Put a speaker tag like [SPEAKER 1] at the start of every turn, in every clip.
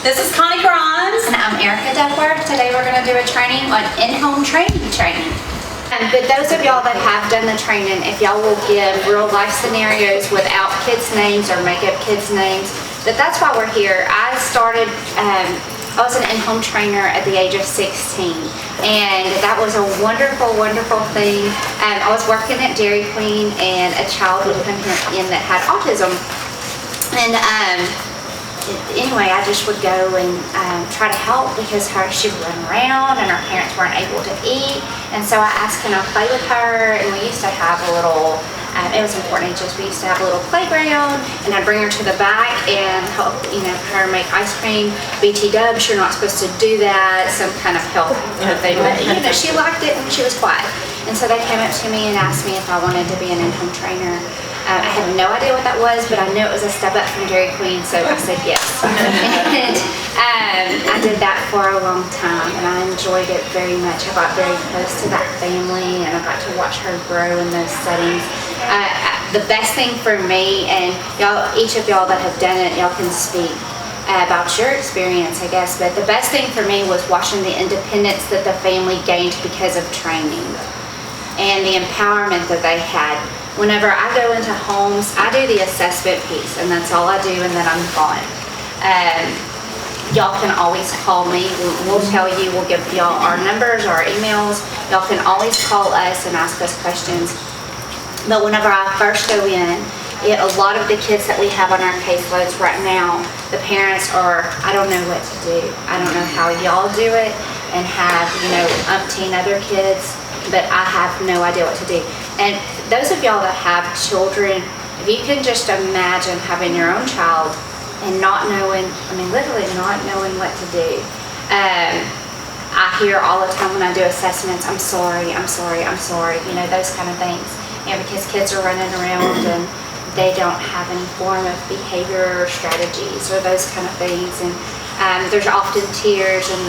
[SPEAKER 1] This is Connie Grimes.
[SPEAKER 2] And I'm Erica Duckworth. Today we're going to do a training on in-home training. But those of y'all that have done the training, if y'all will give real life scenarios without kids' names or make up kids' names, that's why we're here. I started, I was an in-home trainer at the age of 16, and that was a wonderful, wonderful thing. I was working at Dairy Queen, and a child would come in that had autism. And anyway, I just would go and try to help because she would run around and her parents weren't able to eat. And so I asked, can I play with her? And we used to have a little, it was important ages, we used to have a little playground, and I'd bring her to the back and help, her make ice cream. BT dubs, you're not supposed to do that, some kind of health thing. But she liked it and she was quiet. And so they came up to me and asked me if I wanted to be an in-home trainer. I had no idea what that was, but I knew it was a step up from Dairy Queen, so I said yes. And I did that for a long time, and I enjoyed it very much. I got very close to that family, and I got to watch her grow in those settings. The best thing for me, and y'all, each of y'all that have done it, y'all can speak about your experience, I guess, but the best thing for me was watching the independence that the family gained because of training and the empowerment that they had. Whenever I go into homes, I do the assessment piece, and that's all I do, and then I'm gone. Y'all can always call me. We'll tell you, we'll give y'all our numbers, our emails. Y'all can always call us and ask us questions. But whenever I first go in, a lot of the kids that we have on our caseloads right now, the parents are, I don't know what to do. I don't know how y'all do it and have, umpteen other kids, but I have no idea what to do. And those of y'all that have children, if you can just imagine having your own child and not knowing, literally not knowing what to do. I hear all the time when I do assessments, I'm sorry, those kind of things. Because kids are running around and they don't have any form of behavior or strategies or those kind of things. And there's often tears and,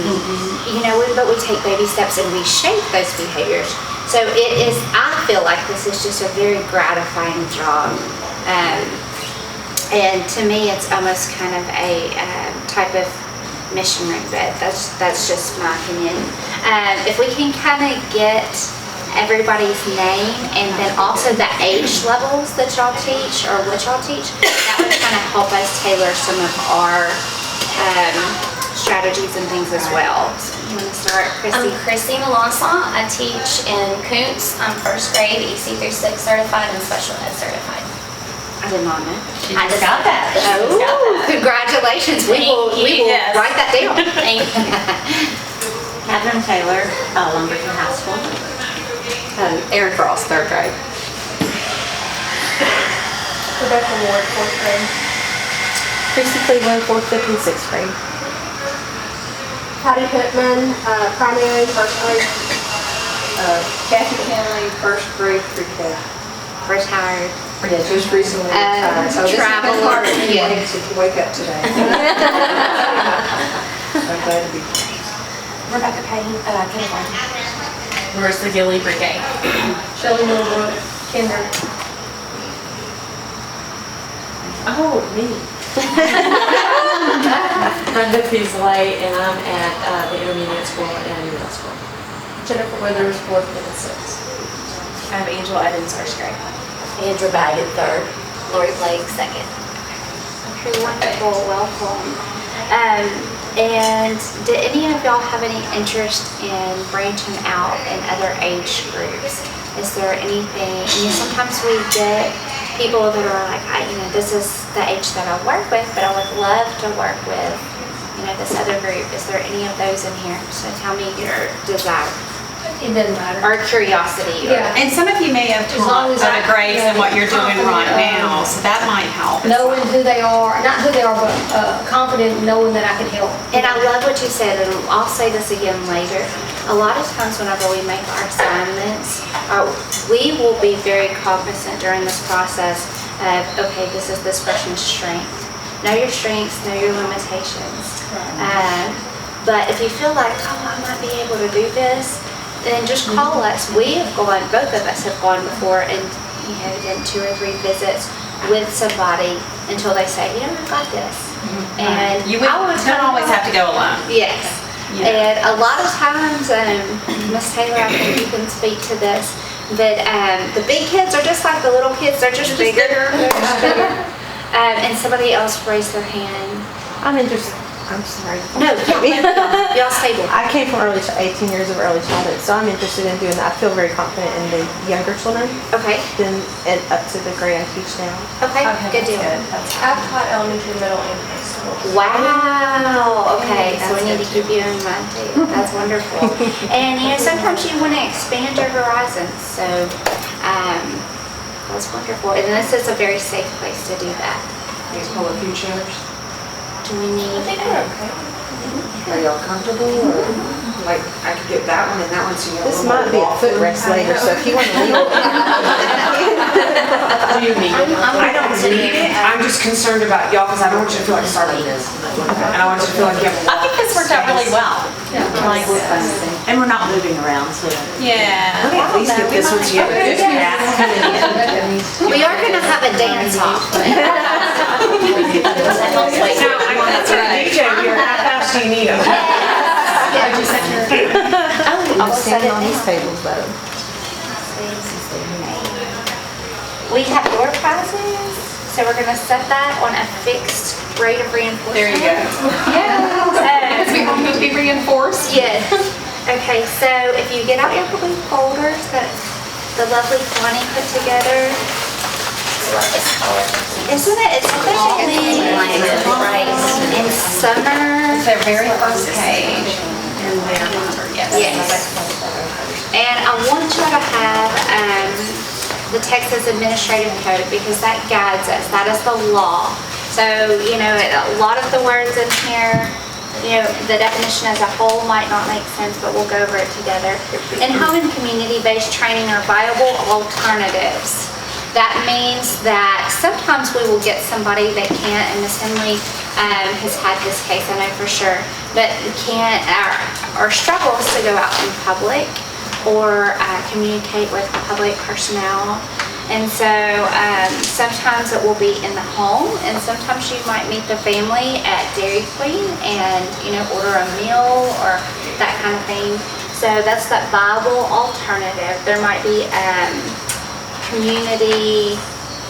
[SPEAKER 2] but we take baby steps and we shape those behaviors. So I feel like this is just a very gratifying job. And to me, it's almost kind of a type of missionary, but that's just my opinion. If we can kind of get everybody's name and then also the age levels that y'all teach or what y'all teach, that would kind of help us tailor some of our strategies and things as well. So you want to start, Christy?
[SPEAKER 3] I'm Christy Melanson. I teach in Koontz. I'm first grade, EC through 6 certified and special ed certified.
[SPEAKER 2] I did not know.
[SPEAKER 1] I just got that.
[SPEAKER 2] Oh, congratulations. We will write that down.
[SPEAKER 3] Thank you.
[SPEAKER 4] Catherine Taylor, Lumberton High School.
[SPEAKER 5] Aaron Frost, 3rd grade.
[SPEAKER 6] Rebecca Ward, 4th grade.
[SPEAKER 5] Christy Cleveland, 4th, 5th, and 6th grade.
[SPEAKER 6] Patty Pittman, primary, 1st grade.
[SPEAKER 7] Kathy Henley, 1st grade pre-K.
[SPEAKER 2] Retired.
[SPEAKER 7] Yeah, just recently retired. So this has been hard for me to wake up today. I'm glad to be here.
[SPEAKER 6] Rebecca Payne, kindergarten.
[SPEAKER 1] Marissa Gilly Brigade.
[SPEAKER 6] Shelley Millbrook, kinder.
[SPEAKER 4] Oh, me. I'm Vicky Zlay, and I'm at the intermediate school and middle school.
[SPEAKER 6] Jennifer Withers, 4th, 5th, and 6th.
[SPEAKER 1] I'm Angel Evans, 1st grade.
[SPEAKER 4] Andrew Baggett, 3rd.
[SPEAKER 3] Lori Blake, 2nd.
[SPEAKER 2] Okay, wonderful. Welcome. And did any of y'all have any interest in branching out in other age groups? Is there anything, sometimes we get people that are like, this is the age that I work with, but I would love to work with, this other group. Is there any of those in here? So tell me your desire.
[SPEAKER 6] It doesn't matter.
[SPEAKER 2] Or curiosity.
[SPEAKER 6] Yeah.
[SPEAKER 1] And some of you may have taught other grades than what you're doing right now, so that might help.
[SPEAKER 6] Knowing who they are, not who they are, but confident knowing that I can help.
[SPEAKER 2] And I love what you said, and I'll say this again later. A lot of times whenever we make our assignments, we will be very cognizant during this process of, okay, this is this person's strength. Know your strengths, know your limitations. But if you feel like, I might be able to do this, then just call us. We have gone, both of us have gone before and done 2 or 3 visits with somebody until they say, I got this. And
[SPEAKER 1] You don't always to go alone.
[SPEAKER 2] Yes.
[SPEAKER 1] Yeah.
[SPEAKER 2] And a lot of times, Miss Taylor, I think you can speak to this, but the big kids are just like the little kids, they're just bigger. They're just bigger. And somebody else raised their hand.
[SPEAKER 5] I'm interested. I'm sorry.
[SPEAKER 2] No, yeah, y'all's table.
[SPEAKER 5] I came from 18 years of early childhood, so I'm interested in doing that. I feel very confident in the younger children
[SPEAKER 2] Okay,
[SPEAKER 5] than and up to the grade I teach now.
[SPEAKER 2] okay, good deal.
[SPEAKER 4] I've taught elementary, middle, and high school.
[SPEAKER 2] Wow, okay, so we need to keep you in mind too. That's wonderful. And you know, sometimes you want to expand your horizons, so that's wonderful. And this is a very safe place to do that.
[SPEAKER 7] Let's pull a few chairs.
[SPEAKER 2] Do we need?
[SPEAKER 4] I think we're okay.
[SPEAKER 7] Are y'all comfortable, or, like, I could get that one and that one, so you have a
[SPEAKER 5] This
[SPEAKER 7] little
[SPEAKER 5] might be a
[SPEAKER 7] walk
[SPEAKER 5] footrest later, so if you want to leave it.
[SPEAKER 7] Do you need it? I don't need it. I'm just concerned about y'all, because I don't want you to feel like starting this. And I want you to feel like you have.
[SPEAKER 1] I think this worked out really well. Like,
[SPEAKER 8] And we're not moving around, so.
[SPEAKER 1] yeah.
[SPEAKER 7] Let me at least get this one together. This gas coming in.
[SPEAKER 2] We are going to have a dance off.
[SPEAKER 1] That's right.
[SPEAKER 7] DJ here, how fast do you need them?
[SPEAKER 5] I'm standing on these tables though.
[SPEAKER 2] We have door prizes, so we're going to set that on a fixed rate of reinforcement.
[SPEAKER 1] There you go.
[SPEAKER 2] Yes.
[SPEAKER 1] We want to be reinforced.
[SPEAKER 2] Yes. Okay, so if you get out your blue folders that the lovely Connie put together, isn't it? It's only
[SPEAKER 3] Right.
[SPEAKER 2] in summer.
[SPEAKER 1] It's their very first page. And they're numbered, yes.
[SPEAKER 2] Yes. And I want you to have the Texas Administrative Code because that guides us. That is the law. So, you know, a lot of the words in here, you know, the definition as a whole might not make sense, but we'll go over it together. And home and community-based training are viable alternatives. That means that sometimes we will get somebody that can't, and Ms. Henley has had this case, I know for sure, but can't or struggles to go out in public or communicate with public personnel. And so sometimes it will be in the home, and sometimes you might meet the family at Dairy Queen and, you know, order a meal or that kind of thing. So that's that viable alternative. There might be community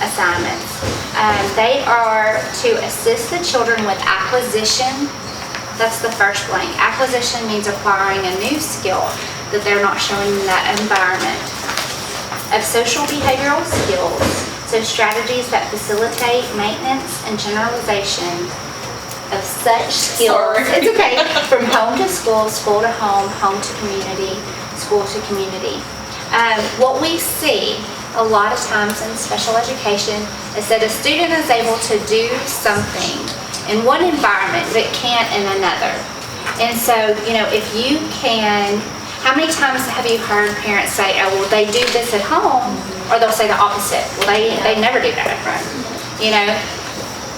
[SPEAKER 2] assignments. They are to assist the children with acquisition. That's the first blank. Acquisition means acquiring a new skill that they're not showing in that environment. Of social behavioral skills, so strategies that facilitate maintenance and generalization of such skills.
[SPEAKER 1] Sorry.
[SPEAKER 2] It's okay. From home to school, school to home, home to community, school to community. What we see a lot of times in special education is that a student is able to do something in one environment but can't in another. And so, you know, if you can, how many times have you heard parents say, oh, well, they do this at home, or they'll say the opposite, well, they never do that, right? You know,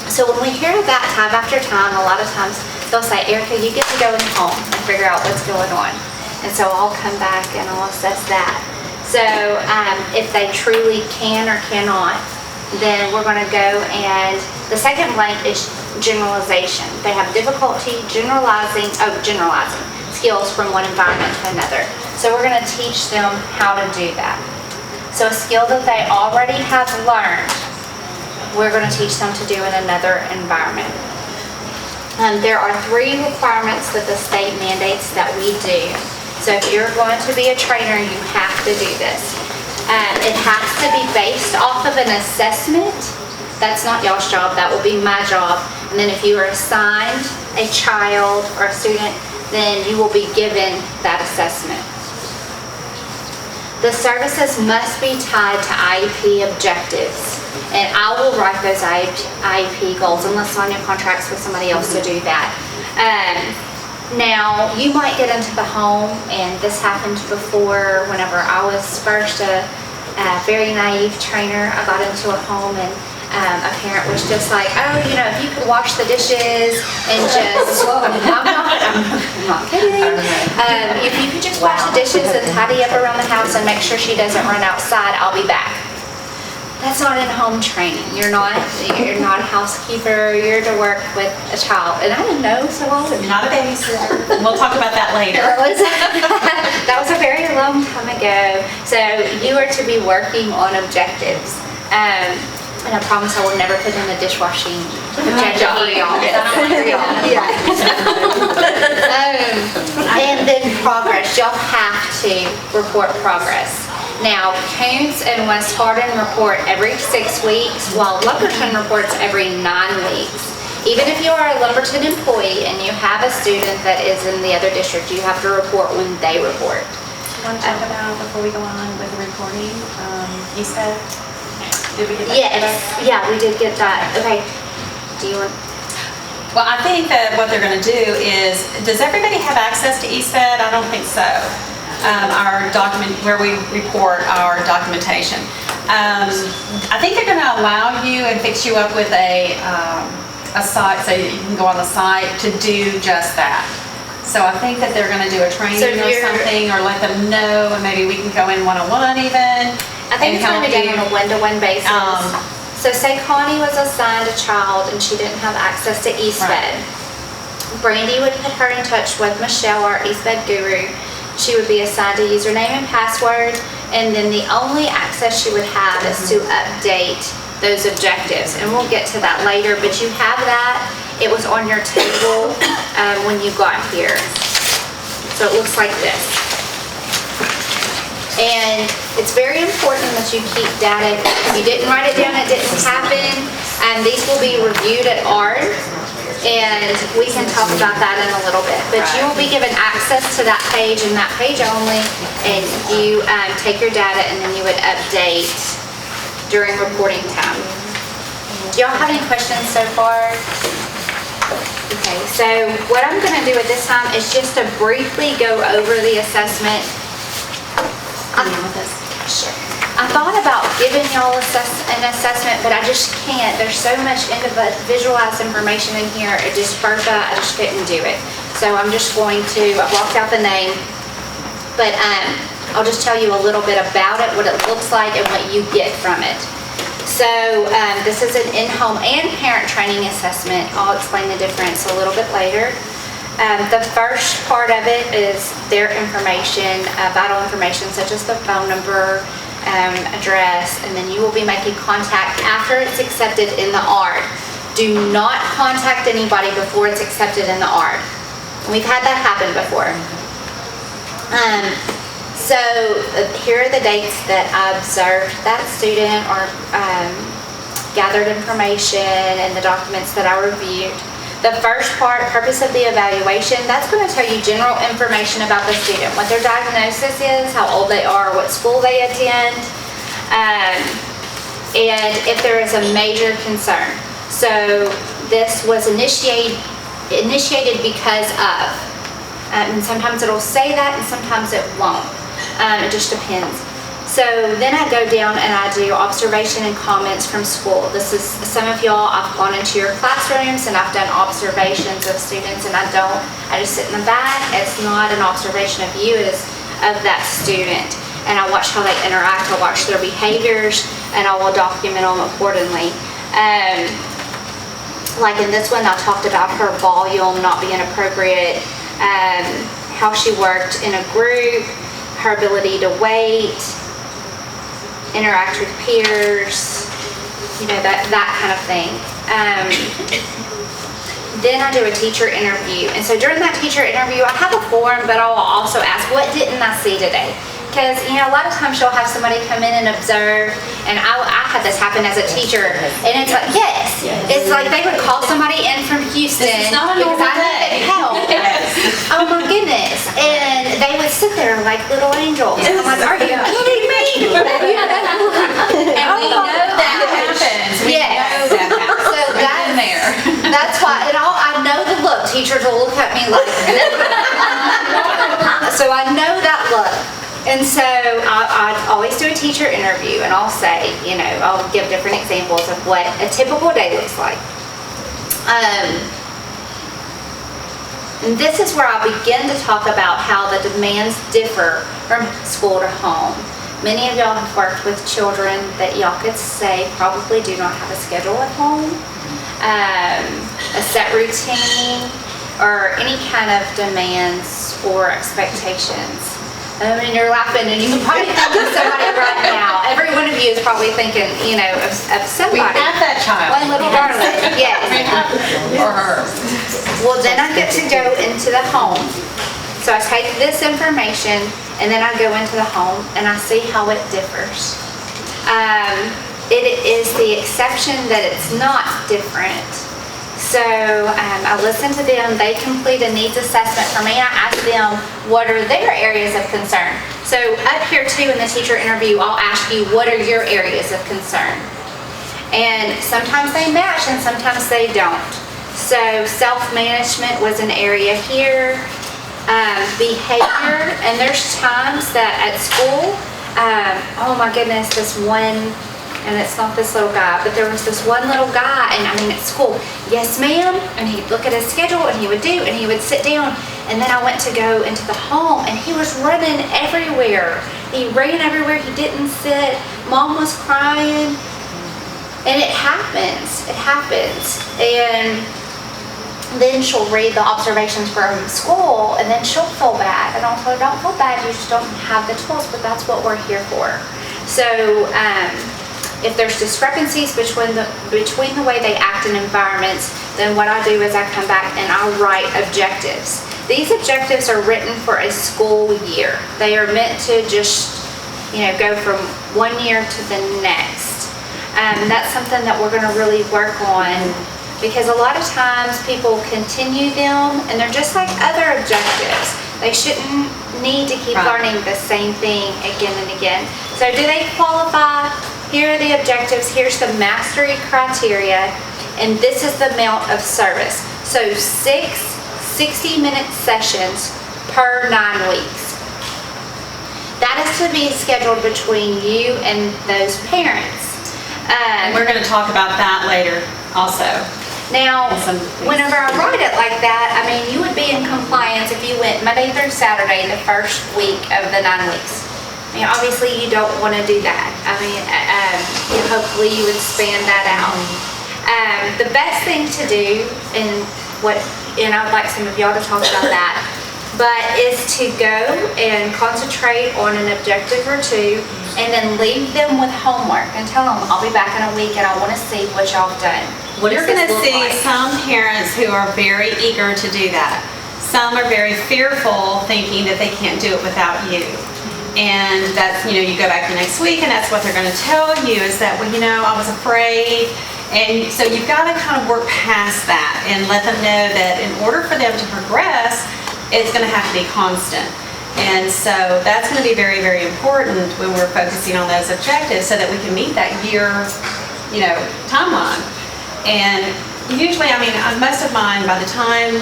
[SPEAKER 2] so when we hear that time after time, a lot of times they'll say, Erica, you get to go in home and figure out what's going on. And so I'll come back and I'll assess that. So if they truly can or cannot, then we're going to go, and the second blank is generalization. They have difficulty generalizing skills from one environment to another. So we're going to teach them how to do that. So a skill that they already have learned, we're going to teach them to do in another environment. There are 3 requirements that the state mandates that we do. So if you're going to be a trainer, you have to do this. It has to be based off of an assessment. That's not y'all's job, that will be my job. And then if you are assigned a child or a student, then you will be given that assessment. The services must be tied to IEP objectives. And I will write those IEP goals unless Sonia contracts with somebody else to do that. Now, you might get into the home, and this happened before whenever I was first a very naive trainer. I got into a home and a parent was just like, oh, you know, if you could wash the dishes and just, I'm not kidding. If you could just wash the dishes and tidy up around the house and make sure she doesn't run outside, I'll be back. That's not in-home training. You're not a housekeeper. You're to work with a child. And I didn't know, so I was.
[SPEAKER 1] Not a babysitter. We'll talk about that later.
[SPEAKER 2] That was a very long time ago. So you are to be working on objectives. And I promise I will never put in a dishwashing objective for y'all. Yeah. And then progress. Y'all have to report progress. Now, Koontz and West Hardin report every 6 weeks, while Lumberton reports every 9 weeks. Even if you are a Lumberton employee and you have a student that is in the other district, you have to report when they report.
[SPEAKER 8] Want to talk about, before we go on with the reporting, ESPED? Did we get that?
[SPEAKER 2] Yes, yeah, we did get that. Okay, do you want?
[SPEAKER 1] Well, I think that what they're going to do is, does everybody have access to ESPED? I don't think so. Our document, where we report our documentation. I think they're going to allow you and fix you up with a site, so you can go on the site to do just that. So I think that they're going to do a training or something, or let them know, and maybe we can go in one-on-one even.
[SPEAKER 2] I think it's going to be done on a one-to-one basis. So say Connie was assigned a child and she didn't have access to ESPED.
[SPEAKER 1] Right.
[SPEAKER 2] Brandy would put her in touch with Michelle, our ESPED guru. She would be assigned a username and password, and then the only access she would have is to update those objectives. And we'll get to that later, but you have that. It was on your table when you got here. So it looks like this. And it's very important that you keep data. If you didn't write it down, it didn't happen. And these will be reviewed at ARD. And we can talk about that in a little bit. But you will be given access to that page and that page only, and you take your data and then you would update during reporting time. Do y'all have any questions so far? Okay, so what I'm going to do at this time is just to briefly go over the assessment. Sure. I thought about giving y'all an assessment, but I just can't. There's so much individualized information in here. It just Bertha, I just couldn't do it. So I'm just going to, I blocked out the name, but I'll just tell you a little bit about it, what it looks like, and what you get from it. So this is an in-home and parent training assessment. I'll explain the difference a little bit later. The first part of it is their information, vital information such as the phone number, address, and then you will be making contact after it's accepted in the ARD. Do not contact anybody before it's accepted in the ARD. We've had that happen before. So here are the dates that I observed that student or gathered information and the documents that I reviewed. The first part, purpose of the evaluation, that's going to tell you general information about the student, what their diagnosis is, how old they are, what school they attend, and if there is a major concern. So this was initiated because of, and sometimes it'll say that and sometimes it won't. It just depends. So then I go down and I do observation and comments from school. This is, some of y'all, I've gone into your classrooms and I've done observations of students, and I just sit in the back. It's not an observation of you, it is of that student. And I watch how they interact, I watch their behaviors, and I will document them accordingly. Like in this one, I talked about her volume not being appropriate, how she worked in a group, her ability to wait, interact with peers, you know, that kind of thing. Then I do a teacher interview. And so during that teacher interview, I have a form, but I will also ask, what didn't I see today? Because, you know, a lot of times you'll have somebody come in and observe, and I had this happen as a teacher, and it's like, yes, it's like they would call somebody in from Houston because I needed help. Oh my goodness. And they would sit there like little angels. And I'm like, are you kidding me?
[SPEAKER 1] And we know that happens. We know that happens.
[SPEAKER 2] So that's why, and I know the look. Teachers will look at me like, so I know that look. And so I always do a teacher interview, and I'll say, you know, I'll give different examples of what a typical day looks like. And this is where I begin to talk about how the demands differ from school to home. Many of y'all have worked with children that y'all could say probably do not have a schedule at home, a set routine, or any kind of demands or expectations. I mean, you're laughing, and you can probably think of somebody right now. Every one of you is probably thinking, you know, of somebody.
[SPEAKER 1] We have that child.
[SPEAKER 2] One little darling, yes.
[SPEAKER 1] Or her.
[SPEAKER 2] Well, then I get to go into the home. So I take this information, and then I go into the home, and I see how it differs. It is the exception that it's not different. So I listen to them, they complete a needs assessment for me, I ask them what are their areas of concern. So up here too in the teacher interview, I'll ask you what are your areas of concern. And sometimes they match and sometimes they don't. So self-management was an area here, behavior, and there's times that at school, oh my goodness, this one, and it's not this little guy, but there was this one little guy, and I mean at school, yes ma'am, and he'd look at his schedule and he would do, and he would sit down, and then I went to go into the home, and he was running everywhere. He ran everywhere, he didn't sit, mom was crying, and it happens, and then she'll read the observations from school, and then she'll feel bad, and I'll tell her, don't feel bad, you just don't have the tools, but that's what we're here for. So, if there's discrepancies between the way they act in environments, then what I do is I come back and I write objectives. These objectives are written for a school year. They are meant to just, go from one year to the next. That's something that we're going to really work on, because a lot of times people continue them and they're just like other objectives. They shouldn't need to keep learning the same thing again and again. So do they qualify? Here are the objectives, here's the mastery criteria, and this is the amount of service. So 6 60-minute sessions per 9 weeks. That is to be scheduled between you and those parents.
[SPEAKER 1] And we're going to talk about that later also.
[SPEAKER 2] Now, whenever I write it like that, I mean, you would be in compliance if you went Monday through Saturday the first week of the 9 weeks. I mean, obviously you don't want to do that. I mean, hopefully you would span that out. The best thing to do, and I'd like some of y'all to talk about that, but is to go and concentrate on an objective or two, and then leave them with homework and tell them, I'll be back in a week and I want to see what y'all have done.
[SPEAKER 1] You're going to see some parents who are very eager to do that. Some are very fearful, thinking that they can't do it without you. And that's, you go back the next week and that's what they're going to tell you is that, well, I was afraid. And so you've got to kind of work past that and let them know that in order for them to progress, it's going to have to be constant. And so that's going to be very, very important when we're focusing on those objectives so that we can meet that year, timeline. And usually, I mean, most of mine, by the time,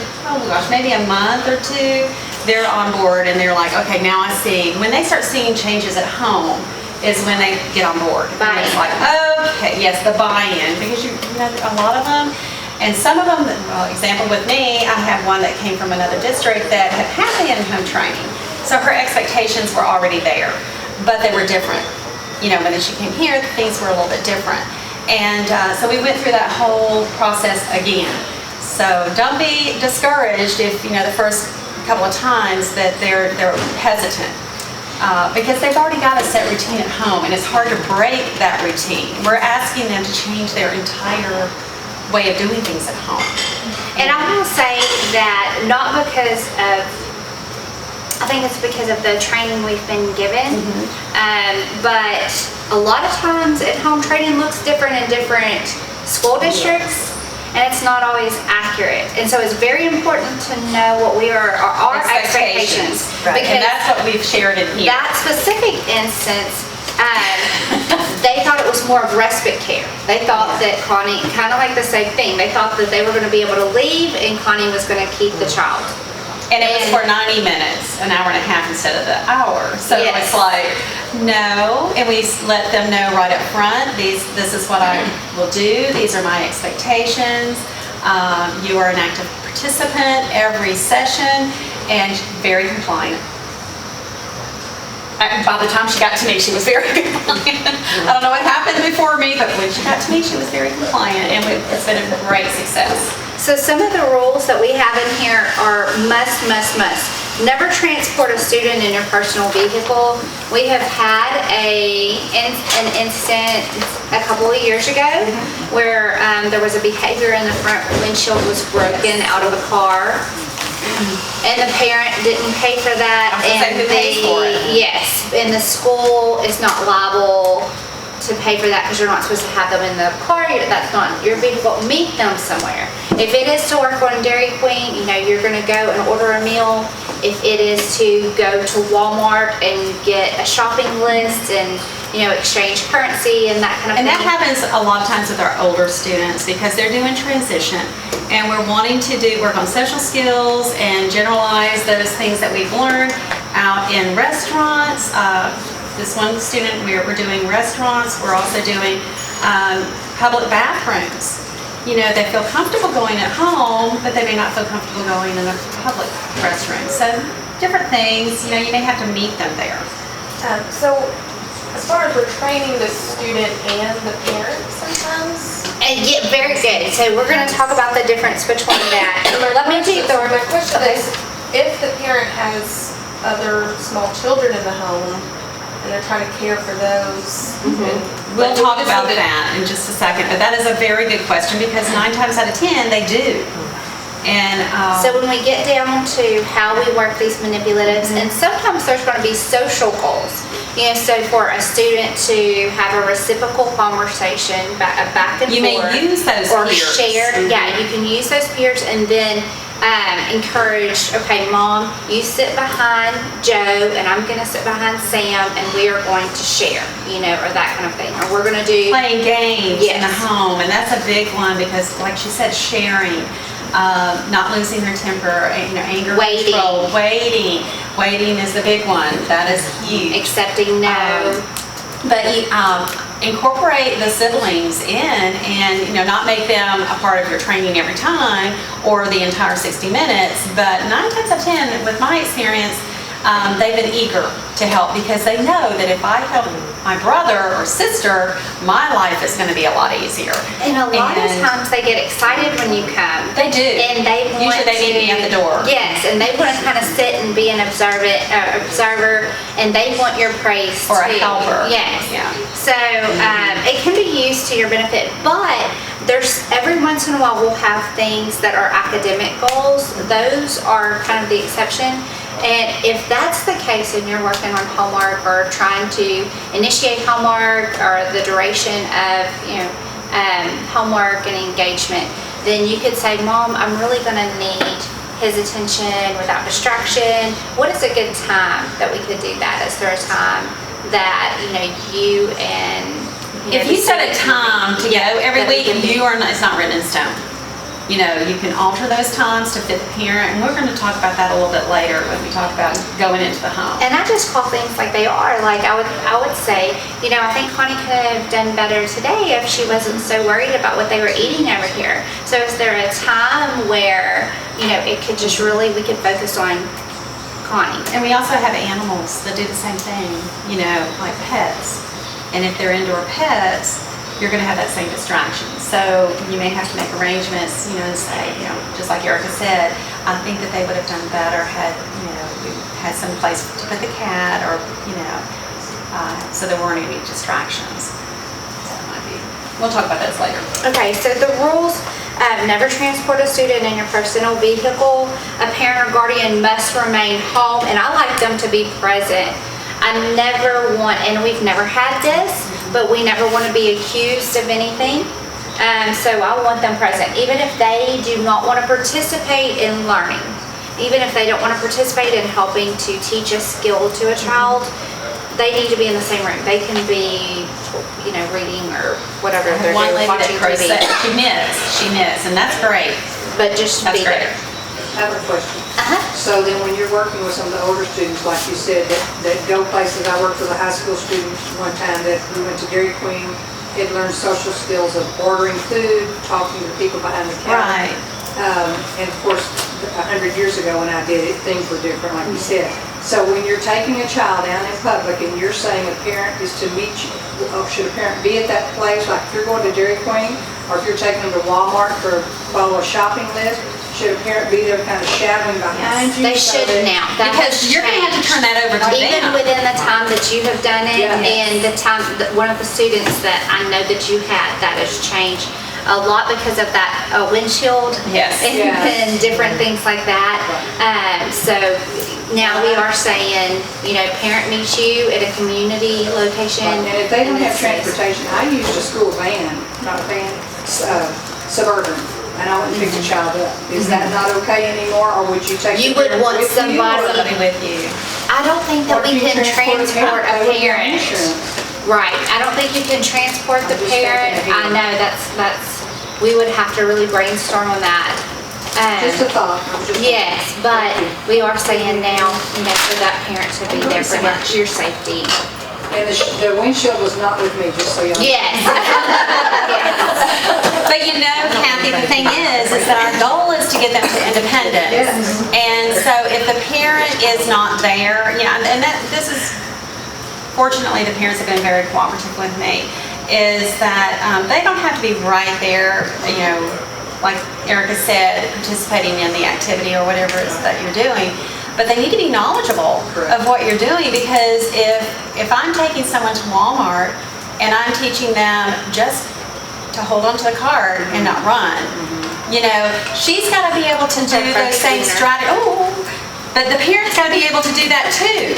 [SPEAKER 1] maybe a month or two, they're on board and they're like, okay, now I see. When they start seeing changes at home is when they get on board. And it's like, okay, yes, the buy-in, because a lot of them, and some of them, example with me, I have one that came from another district that had the in-home training. So her expectations were already there, but they were different. When she came here, things were a little bit different. And so we went through that whole process again. So don't be discouraged if, the first couple of times that they're hesitant because they've already got a set routine at home and it's hard to break that routine. We're asking them to change their entire way of doing things at home.
[SPEAKER 2] And I will say that not because of, I think it's because of the training we've been given, but a lot of times at-home training looks different in different school districts. And it's not always accurate. And so it's very important to know what our expectations.
[SPEAKER 1] Right. And that's what we've shared in here.
[SPEAKER 2] That specific instance, they thought it was more of respite care. They thought that Connie, kind of like the same thing, they thought that they were going to be able to leave and Connie was going to keep the child.
[SPEAKER 1] And it was for 90 minutes, an hour and a half instead of the hour. So it's like, no, and we let them know right up front, this is what I will do, these are my expectations. You are an active participant every session and very compliant. By the time she got to me, she was very compliant. I don't know what happened before me, but when she got to me, she was very compliant, and it's been a great success.
[SPEAKER 2] So some of the rules that we have in here are must. Never transport a student in your personal vehicle. We have had an incident a couple of years ago where there was a behavior in the front windshield was broken out of the car. And the parent didn't pay for that.
[SPEAKER 1] And who pays for it?
[SPEAKER 2] Yes, and the school is not liable to pay for that because you're not supposed to have them in the car. That's not your vehicle. Meet them somewhere. If it is to work on Dairy Queen, you're going to go and order a meal. If it is to go to Walmart and get a shopping list and exchange currency and that kind of thing.
[SPEAKER 1] And that happens a lot of times with our older students because they're doing transition, and we're wanting to work on social skills and generalize those things that we've learned out in restaurants. This one student, we're doing restaurants. We're also doing public bathrooms. They feel comfortable going at home, but they may not feel comfortable going in a public restroom. So different things, you may have to meet them there.
[SPEAKER 5] So as far as we're training the student and the parent sometimes.
[SPEAKER 2] And yeah, very good. So we're going to talk about the difference between that. Let me do the
[SPEAKER 5] My question is, if the parent has other small children in the home and they're trying to care for those.
[SPEAKER 1] We'll talk about that in just a second, but that is a very good question because 9 times out of 10 they do. And
[SPEAKER 2] so when we get down to how we work these manipulatives, and sometimes there's going to be social goals. So for a student to have a reciprocal conversation, a back and
[SPEAKER 1] you
[SPEAKER 2] forth,
[SPEAKER 1] may use those
[SPEAKER 2] or
[SPEAKER 1] peers.
[SPEAKER 2] shared. Yeah, you can use those peers, and then encourage. Okay, Mom, you sit behind Joe, and I'm going to sit behind Sam, and we are going to share. Or that kind of thing. Or we're going to do
[SPEAKER 1] playing games in
[SPEAKER 2] Yes.
[SPEAKER 1] the home, and that's a big one because, like she said, sharing. Not losing their temper, anger
[SPEAKER 2] Waiting.
[SPEAKER 1] control, waiting is the big one. That is huge.
[SPEAKER 2] accepting no.
[SPEAKER 1] But you incorporate the siblings in, and not make them a part of your training every time or the entire 60 minutes. But 9 times out of 10, with my experience, they've been eager to help because they know that if I help my brother or sister, my life is going to be a lot easier.
[SPEAKER 2] And a lot of times they get excited when you come.
[SPEAKER 1] They do.
[SPEAKER 2] And they want
[SPEAKER 1] Usually they meet me at the door.
[SPEAKER 2] Yes, and they want to kind of sit and be an observer, and they want your praise
[SPEAKER 1] Or a
[SPEAKER 2] too.
[SPEAKER 1] helper.
[SPEAKER 2] Yes.
[SPEAKER 1] Yeah.
[SPEAKER 2] So it can be used to your benefit, but there's every once in a while we'll have things that are academic goals. Those are kind of the exception. And if that's the case and you're working on homework or trying to initiate homework or the duration of homework and engagement, then you could say, Mom, I'm really going to need his attention without distraction. What is a good time that we could do that? Is there a time that you and
[SPEAKER 1] If you set a time to go every week, it's not written in stone. You can alter those times to fit the parent, and we're going to talk about that a little bit later when we talk about going into the home.
[SPEAKER 2] And I just call things like they are. Like I would say, I think Connie could have done better today if she wasn't so worried about what they were eating over here. So is there a time where, it could just really, we could focus on Connie?
[SPEAKER 1] And we also have animals that do the same thing, like pets. And if they're indoor pets, you're going to have that same distraction. So you may have to make arrangements, and say, just like Erica said, I think that they would have done better had, we had some place to put the cat, or, so there weren't any distractions. So that might be. We'll talk about those later.
[SPEAKER 2] Okay, so the rules, never transport a student in your personal vehicle. A parent or guardian must remain home, and I like them to be present. I never want, and we've never had this, but we never want to be accused of anything. So I want them present, even if they do not want to participate in learning, even if they don't want to participate in helping to teach a skill to a child. They need to be in the same room. They can be, reading or whatever they're
[SPEAKER 1] One
[SPEAKER 2] doing,
[SPEAKER 1] lady
[SPEAKER 2] watching
[SPEAKER 1] that
[SPEAKER 2] TV.
[SPEAKER 1] she knits, and that's great.
[SPEAKER 2] But just
[SPEAKER 1] That's
[SPEAKER 2] be
[SPEAKER 1] great.
[SPEAKER 2] there.
[SPEAKER 9] I have a question.
[SPEAKER 2] Uh-huh.
[SPEAKER 9] So then when you're working with some of the older students, like you said, that go places, I worked with a high school student one time that we went to Dairy Queen, had learned social skills of ordering food, talking to people behind the counter.
[SPEAKER 1] Right.
[SPEAKER 9] And of course, 100 years ago when I did it, things were different, like you said. So when you're taking a child out in public and you're saying a parent is to meet you, should a parent be at that place? Like if you're going to Dairy Queen, or if you're taking them to Walmart for follow a shopping list, should a parent be there kind of shadowing behind you?
[SPEAKER 2] They should now. That
[SPEAKER 1] Because
[SPEAKER 2] has
[SPEAKER 1] you're gonna have to
[SPEAKER 2] changed.
[SPEAKER 1] turn that over to
[SPEAKER 2] Even
[SPEAKER 1] them.
[SPEAKER 2] within the time that you have done it
[SPEAKER 9] Yeah.
[SPEAKER 2] and the time, one of the students that I know that you had, that has changed a lot because of that windshield.
[SPEAKER 1] Yes.
[SPEAKER 2] And different things like that. So now we are saying, parent meets you at a community location.
[SPEAKER 9] And if they don't have
[SPEAKER 2] it's safe.
[SPEAKER 9] transportation, I used a school van, not a van, Suburban, and I went and picked a child up. Is that not okay anymore, or would you take
[SPEAKER 2] You
[SPEAKER 9] the
[SPEAKER 2] would
[SPEAKER 9] parent
[SPEAKER 2] want
[SPEAKER 9] with you?
[SPEAKER 1] Somebody with you.
[SPEAKER 2] I don't think that
[SPEAKER 9] Or
[SPEAKER 2] we
[SPEAKER 9] can you
[SPEAKER 2] can
[SPEAKER 9] transport a
[SPEAKER 2] transport a
[SPEAKER 9] parent? They would get
[SPEAKER 2] parent.
[SPEAKER 9] insurance.
[SPEAKER 2] Right, I don't think you can transport the
[SPEAKER 9] I'm just
[SPEAKER 2] parent.
[SPEAKER 9] thinking
[SPEAKER 2] I
[SPEAKER 9] ahead.
[SPEAKER 2] know, that's, we would have to really brainstorm on that.
[SPEAKER 9] Just a thought. I'm just-
[SPEAKER 2] Yes, but we are saying now, for that parent to be there for your safety.
[SPEAKER 9] And the windshield was not with me, just so y'all know.
[SPEAKER 2] Yes.
[SPEAKER 1] But Kathy, the thing is that our goal is to get them to independence. And so if the parent is not there, and this is, fortunately, the parents have been very cooperative with me, is that they don't have to be right there, like Erica said, participating in the activity or whatever it is that you're doing. But they need to be knowledgeable of what you're doing, because if I'm taking someone to Walmart and I'm teaching them just to hold onto the cart and not run, she's got to be able to do those same strategies. But the parent's got to be able to do that too,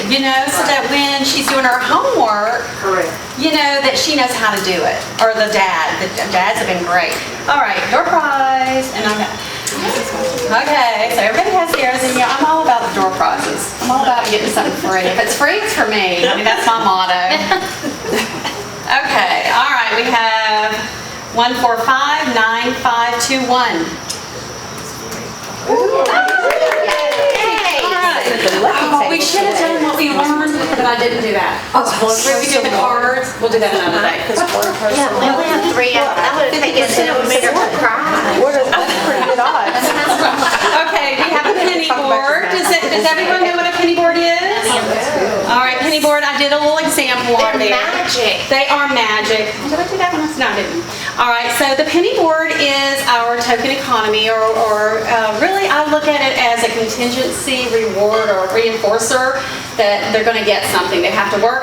[SPEAKER 1] so that when she's doing her homework,
[SPEAKER 9] Correct.
[SPEAKER 1] that she knows how to do it. Or the dads have been great. All right, door prize. And okay, so everybody has theirs, and I'm all about the door prizes. I'm all about getting something free. If it's free, it's for me. That's my motto. Okay, all right, we have 1459521. We should have done what we learned, but I didn't do that. Where we did the cards, we'll do that another day.
[SPEAKER 2] Yeah, we only have 3 hours. I would have taken it and made her cry.
[SPEAKER 1] Okay, we have a penny board. Does everyone know what a penny board is? All right, penny board, I did a little example on
[SPEAKER 2] They're
[SPEAKER 1] there.
[SPEAKER 2] magic.
[SPEAKER 1] They are magic. Did I do that one? No, I didn't. All right, so the penny board is our token economy, or really I look at it as a contingency reward or reinforcer that they're going to get something. They have to work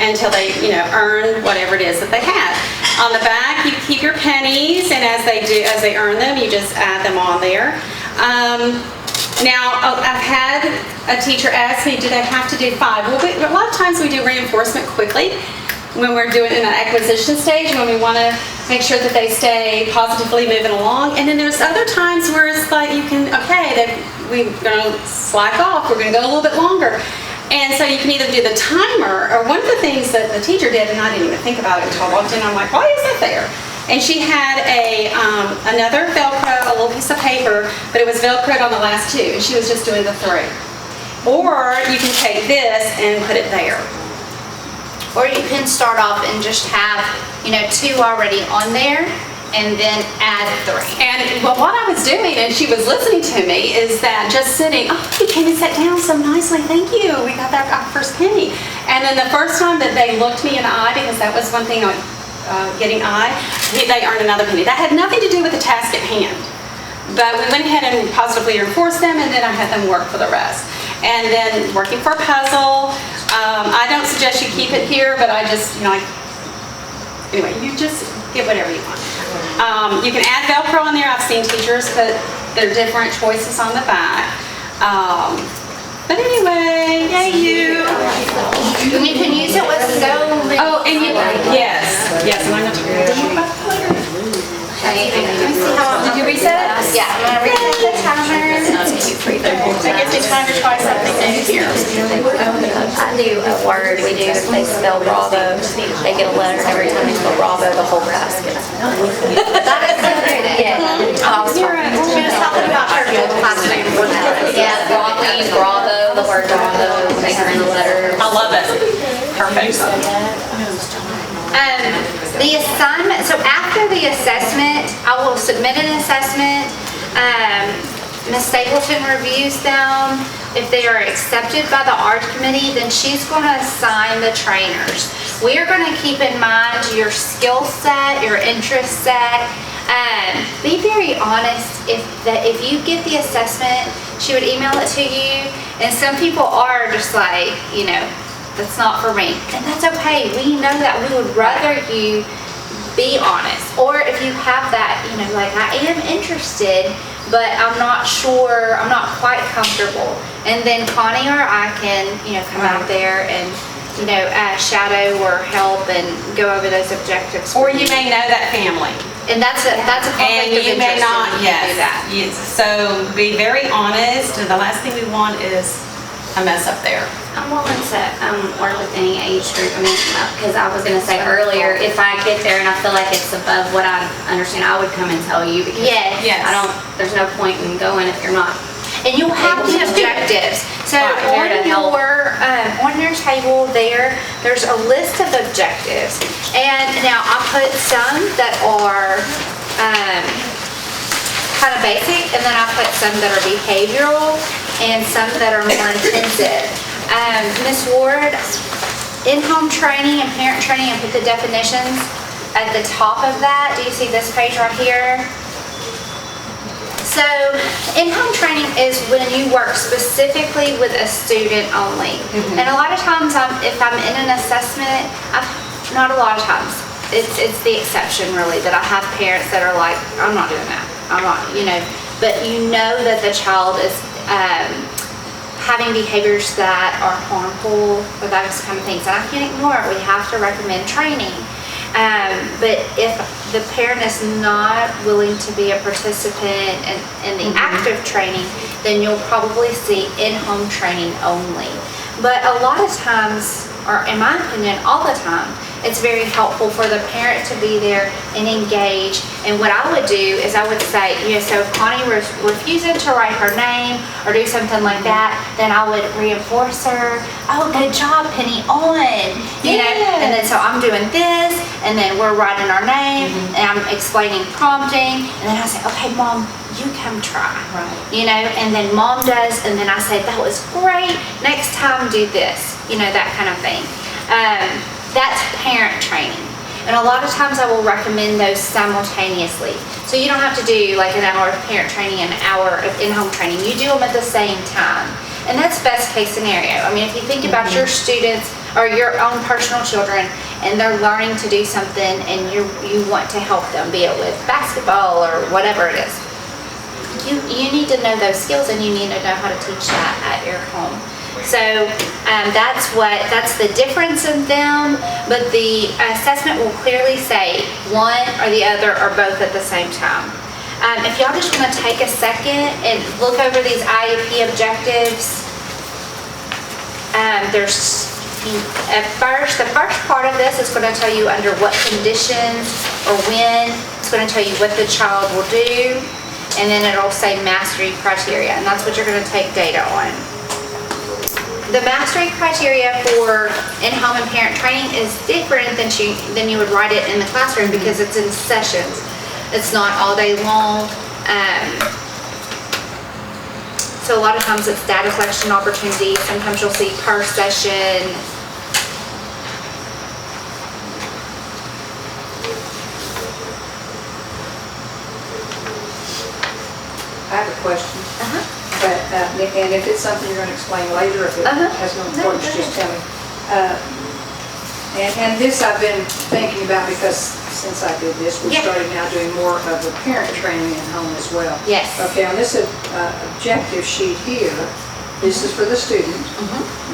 [SPEAKER 1] until they, earn whatever it is that they have. On the back, you keep your pennies, and as they earn them, you just add them on there. Now, I've had a teacher ask me, do they have to do 5? Well, a lot of times we do reinforcement quickly when we're doing it in an acquisition stage, when we want to make sure that they stay positively moving along. And then there's other times where it's like we're going to slack off, we're going to go a little bit longer. And so you can either do the timer, or one of the things that the teacher did, and I didn't even think about it until I walked in, I'm like, why is that there? And she had another Velcro, a little piece of paper, but it was Velcroed on the last 2, and she was just doing the 3. Or you can take this and put it there.
[SPEAKER 2] Or you can start off and just have, 2 already on there, and then add 3.
[SPEAKER 1] And what I was doing, and she was listening to me, is that just sitting, you came and sat down so nicely, thank you, we got our first penny. And then the first time that they looked me in the eye, because that was one thing, getting eye, they earned another penny. That had nothing to do with the task at hand. But we went ahead and positively reinforced them, and then I had them work for the rest. And then working for a puzzle, I don't suggest you keep it here, but I just, anyway, you just get whatever you want. You can add Velcro on there. I've seen teachers put their different choices on the back. But anyway, yay you.
[SPEAKER 2] And you can use it with so many.
[SPEAKER 1] Oh, and yes, and I'm going to talk more about that later.
[SPEAKER 2] Let me see how
[SPEAKER 1] Did you reset it?
[SPEAKER 2] Yeah, I'm going to reset the timer.
[SPEAKER 1] That gives me time to try something new here.
[SPEAKER 3] I do a word, we do, if they spell Bravo, they get a letter, every time they spell Bravo, the whole class gets one.
[SPEAKER 2] That is so good.
[SPEAKER 3] Yeah.
[SPEAKER 2] She was talking about her classroom.
[SPEAKER 3] Yeah, Bravo, the word Bravo, they are in the letter.
[SPEAKER 1] I love it. Perfect.
[SPEAKER 2] The assignment, so after the assessment, I will submit an assessment Ms. Stapleton reviews them. If they are accepted by the art committee, then she's going to assign the trainers. We are going to keep in mind your skill set, your interest set. Be very honest. If you get the assessment, she would email it to you. And some people are just like, that's not for me. And that's okay. We know that. We would rather you be honest. Or if you have that, like, I am interested, but I'm not sure, I'm not quite comfortable. And then Connie or I can, come out there and, shadow or help and go over those objectives.
[SPEAKER 1] Or you may know that family.
[SPEAKER 2] And that's a conflict
[SPEAKER 1] And
[SPEAKER 2] of
[SPEAKER 1] you may
[SPEAKER 2] interest
[SPEAKER 1] not,
[SPEAKER 2] if you do that.
[SPEAKER 1] yes. So be very honest, and the last thing we want is a mess up there.
[SPEAKER 3] I'm willing to work with any age group. Because I was going to say earlier, if I get there and I feel like it's above what I understand, I would come and tell you. Because
[SPEAKER 2] Yes.
[SPEAKER 3] there's no point in going if you're not.
[SPEAKER 2] And you'll have the objectives. So on your table there's a list of objectives. And now I put some that are kind of basic, and then I put some that are behavioral and some that are more intensive. Ms. Ward, in-home training and parent training, and put the definitions at the top of that. Do you see this page right here? So, in-home training is when you work specifically with a student only. And a lot of times, if I'm in an assessment, not a lot of times, it's the exception really, that I have parents that are like, I'm not doing that. I'm not, but that the child is having behaviors that are harmful or those kind of things. And I can't ignore it. We have to recommend training. But if the parent is not willing to be a participant in the active training, then you'll probably see in-home training only. But a lot of times, or in my opinion, all the time, it's very helpful for the parent to be there and engage. And what I would do is I would say, so if Connie was refusing to write her name or do something like that, then I would reinforce her. Oh, good job, Penny, on. And then so I'm doing this, and then we're writing our name, and I'm explaining prompting, and then I say, okay, Mom, you come try. Right. And then Mom does, and then I say, that was great. Next time, do this. That kind of thing. That's parent training. And a lot of times I will recommend those simultaneously. So you don't have to do like an hour of parent training and an hour of in-home training. You do them at the same time. And that's best case scenario. If you think about your students or your own personal children and they're learning to do something and you want to help them, be it with basketball or whatever it is, you need to know those skills and you need to know how to teach that at your home. So that's the difference in them, but the assessment will clearly say one or the other or both at the same time. If y'all just want to take a second and look over these IEP objectives, the first part of this is going to tell you under what conditions or when. It's going to tell you what the child will do, and then it'll say mastery criteria, and that's what you're going to take data on. The mastery criteria for in-home and parent training is different than you would write it in the classroom because it's in sessions. It's not all day long. So a lot of times it's data collection opportunities. Sometimes you'll see per session.
[SPEAKER 9] I have a question. But, and if it's something you're going to explain later, if it has no importance, just tell me. And this I've been thinking about because since I did this, we're starting now doing more of the parent training at home as well.
[SPEAKER 2] Yes.
[SPEAKER 9] Okay, on this objective sheet here, this is for the student,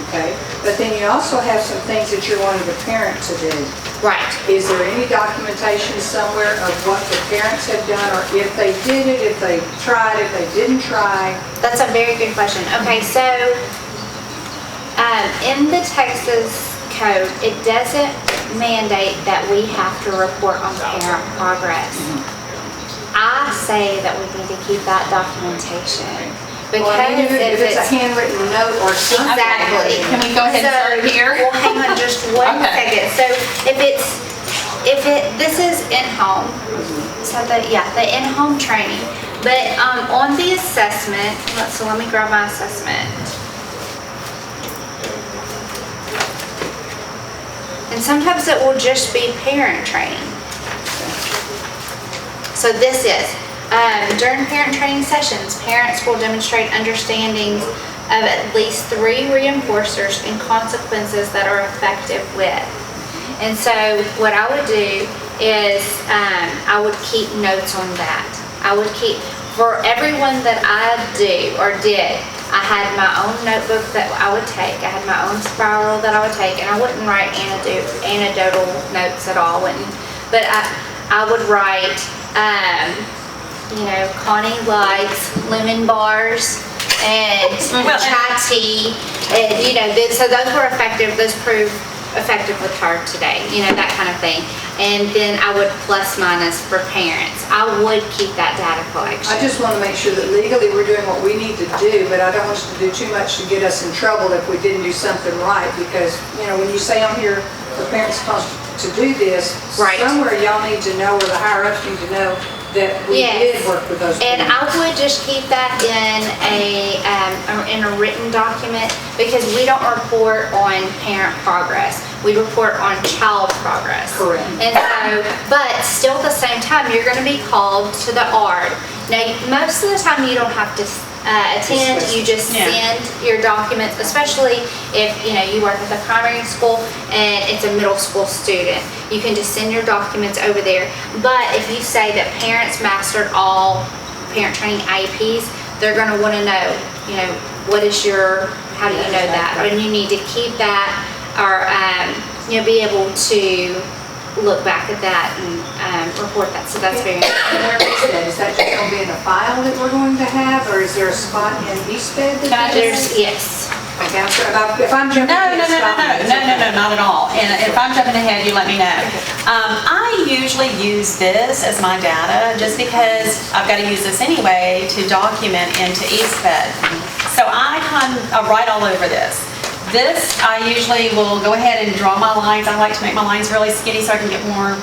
[SPEAKER 9] okay? But then you also have some things that you're wanting the parent to do.
[SPEAKER 2] Right.
[SPEAKER 9] Is there any documentation somewhere of what the parents have done, or if they did it, if they tried, if they didn't try?
[SPEAKER 2] That's a very good question. Okay, so in the Texas code, it doesn't mandate that we have to report on parent progress. I say that we need to keep that documentation. Because
[SPEAKER 9] if it's a handwritten note or something.
[SPEAKER 2] Exactly.
[SPEAKER 1] Can we go ahead and start here?
[SPEAKER 2] Well, hang on just one second. So this is in-home. So the in-home training. But on the assessment, so let me grab my assessment. And sometimes it will just be parent training. So this is, during parent training sessions, parents will demonstrate understandings of at least 3 reinforcers and consequences that are effective with. And so what I would do is I would keep notes on that. I would keep, for everyone that I do or did, I had my own notebook that I would take. I had my own spiral that I would take, and I wouldn't write anecdotal notes at all. But I would write, Connie likes lemon bars and chai tea, and so those were effective. Those proved effective with her today, that kind of thing. And then I would plus minus for parents. I would keep that data collection.
[SPEAKER 9] I just want to make sure that legally we're doing what we need to do, but I don't want us to do too much to get us in trouble if we didn't do something right, because, when you say on here, the parent's supposed to do this,
[SPEAKER 2] right,
[SPEAKER 9] somewhere y'all need to know, or the higher ups need to know, that we did work with those
[SPEAKER 2] and
[SPEAKER 9] people.
[SPEAKER 2] I would just keep that in a written document, because we don't report on parent progress. We report on child progress.
[SPEAKER 9] Correct.
[SPEAKER 2] And so, but still at the same time, you're going to be called to the ARD. Now, most of the time you don't have to attend, you just send your documents, especially if you work at the primary school and it's a middle school student. You can just send your documents over there. But if you say that parents mastered all parent training IEPs, they're going to want to know, what is how do you know that? And you need to keep that, or be able to look back at that and report that. So that's very important.
[SPEAKER 9] Where is that? Is that just going to be in a file that we're going to have, or is there a spot in EastFed that
[SPEAKER 2] Yes.
[SPEAKER 9] Okay, if I'm jumping
[SPEAKER 1] No, not at all. And if I'm jumping ahead, you let me know. I usually use this as my data just because I've got to use this anyway to document into EastFed. So I write all over this. This, I usually will go ahead and draw my lines. I like to make my lines really skinny so I can get more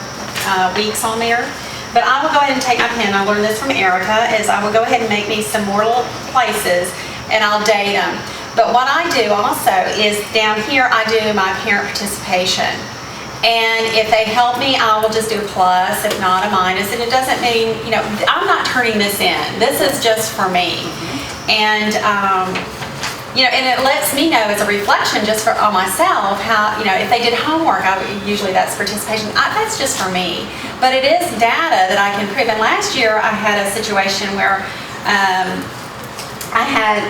[SPEAKER 1] weeks on there. But I will go ahead and take my pen. I learned this from Erica, is I will go ahead and make me some more little places and I'll date them. But what I do also is down here I do my parent participation. And if they help me, I will just do a plus, if not a minus. And it doesn't mean, I'm not turning this in. This is just for me. And and it lets me know as a reflection just on myself how, if they did homework, usually that's participation. That's just for me. But it is data that I can prove. And last year I had a situation where I had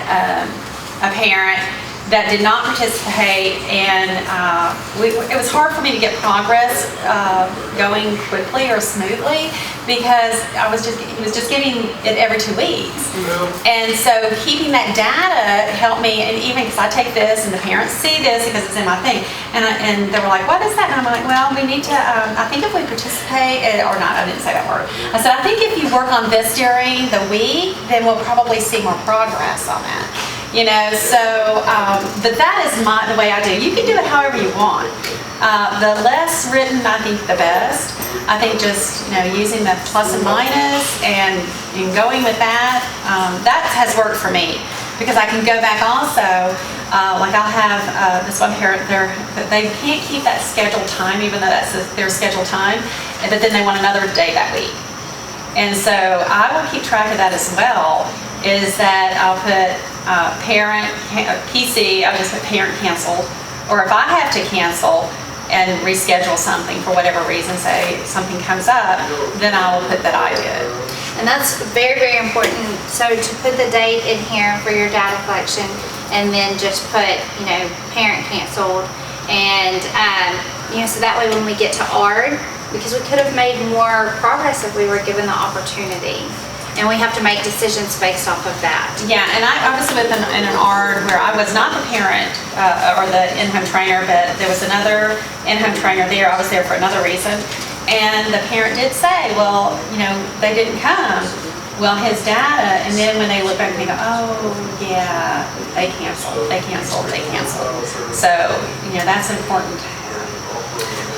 [SPEAKER 1] a parent that did not participate, and it was hard for me to get progress going quickly or smoothly because he was just getting it every 2 weeks. And so keeping that data helped me, and even because I take this and the parents see this because it's in my thing, and they were like, what is that? And I'm like, well, we need to, I think if we participate, or not, I didn't say that word. I said, I think if you work on this during the week, then we'll probably see more progress on that. But that is the way I do. You can do it however you want. The less written, I think, the best. I think just, using the plus and minus and going with that, that has worked for me. Because I can go back also, like I'll have this one parent, they can't keep that scheduled time, even though that's their scheduled time, but then they want another day that week. And so I will keep track of that as well, is that I'll put parent, PC, I'll just put parent canceled. Or if I have to cancel and reschedule something for whatever reason, say something comes up, then I will put that I did.
[SPEAKER 2] And that's very, very important. So to put the date in here for your data collection, and then just put, parent canceled. And, so that way when we get to ARD, because we could have made more progress if we were given the opportunity. And we have to make decisions based off of that.
[SPEAKER 1] Yeah, and I was with in an ARD where I was not the parent or the in-home trainer, but there was another in-home trainer there. I was there for another reason. And the parent did say, well, they didn't come. Well, his data, and then when they look back, they go, oh, yeah, they canceled. So, that's important to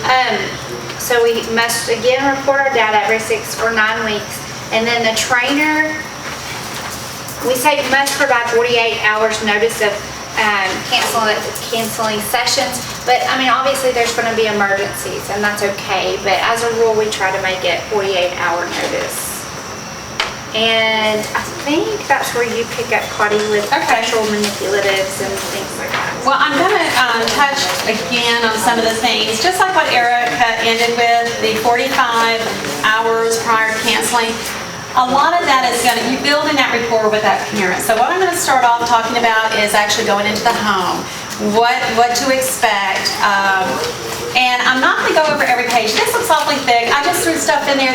[SPEAKER 1] have.
[SPEAKER 2] So we must, again, report our data every 6 or 9 weeks. And then the trainer We say must provide 48 hours notice of canceling sessions, but I mean, obviously there's going to be emergencies and that's okay, but as a rule, we try to make it 48-hour notice. And I think that's where you pick up, Claudia, with sexual manipulatives and things like that.
[SPEAKER 1] Well, I'm going to touch again on some of the things, just like what Erica ended with, the 45 hours prior to canceling. A lot of that is you build in that rapport with that parent. So what I'm going to start off talking about is actually going into the home, what to expect. And I'm not going to go over every page. This looks awfully thick. I just threw stuff in there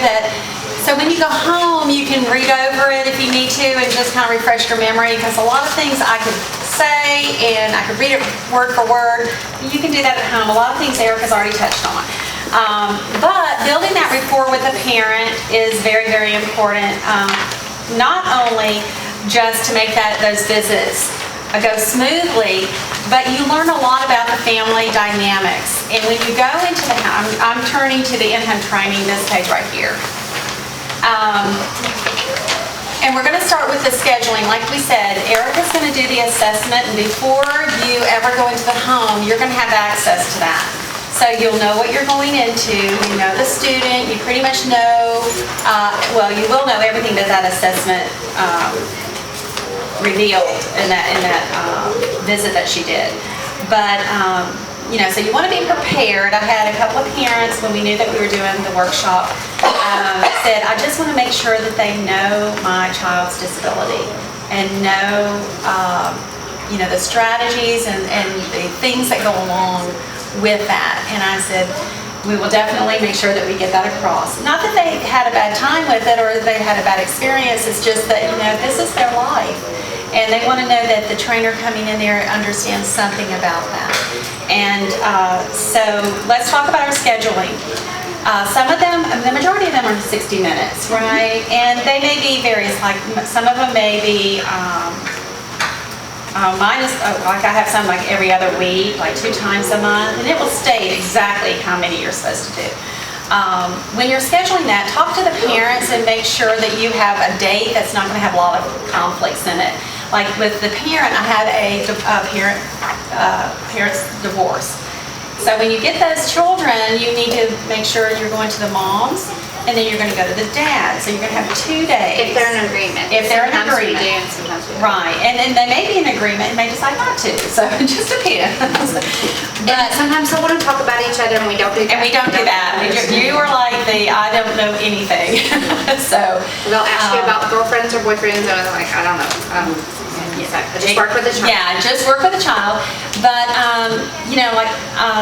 [SPEAKER 1] so when you go home, you can read over it if you need to and just kind of refresh your memory, because a lot of things I could say and I could read it word for word. You can do that at home. A lot of things Erica's already touched on. But building that rapport with a parent is very, very important. Not only just to make those visits go smoothly, but you learn a lot about the family dynamics. And when you go into the home, I'm turning to the in-home training, this page right here. And we're going to start with the scheduling. Like we said, Erica's going to do the assessment, and before you ever go into the home, you're going to have access to that. So you'll know what you're going into, you know the student, you pretty much know, well, you will know everything that assessment revealed in that visit that she did. But, you know, so you want to be prepared. I had a couple of parents, when we knew that we were doing the workshop, said, I just want to make sure that they know my child's disability and know, you know, the strategies and the things that go along with that. And I said, we will definitely make sure that we get that across. Not that they had a bad time with it or they had a bad experience, it's just that, you know, this is their life. And they want to know that the trainer coming in there understands something about that. And so let's talk about our scheduling. Some of them, the majority of them are 60 minutes, right? And they may be various, like some of them may be, mine is, like I have some like every other week, like 2 times a month, and it will state exactly how many you're supposed to do. When you're scheduling that, talk to the parents and make sure that you have a date that's not going to have a lot of conflicts in it. Like with the parent, I had a parent's divorce. So when you get those children, you need to make sure you're going to the moms, and then you're going to go to the dad. So you're going to have 2 days.
[SPEAKER 2] If they're in agreement.
[SPEAKER 1] If they're in agreement.
[SPEAKER 2] Sometimes we do and sometimes we don't.
[SPEAKER 1] Right, and they may be in agreement and may decide not to, so it just depends.
[SPEAKER 2] But sometimes they want to talk about each other and we don't do that.
[SPEAKER 1] And we don't do that. You are like the, I don't know anything. So.
[SPEAKER 2] They'll ask you about girlfriends or boyfriends and they're like, I don't know. Just work with the child.
[SPEAKER 1] Yeah, just work with the child. But, you know, like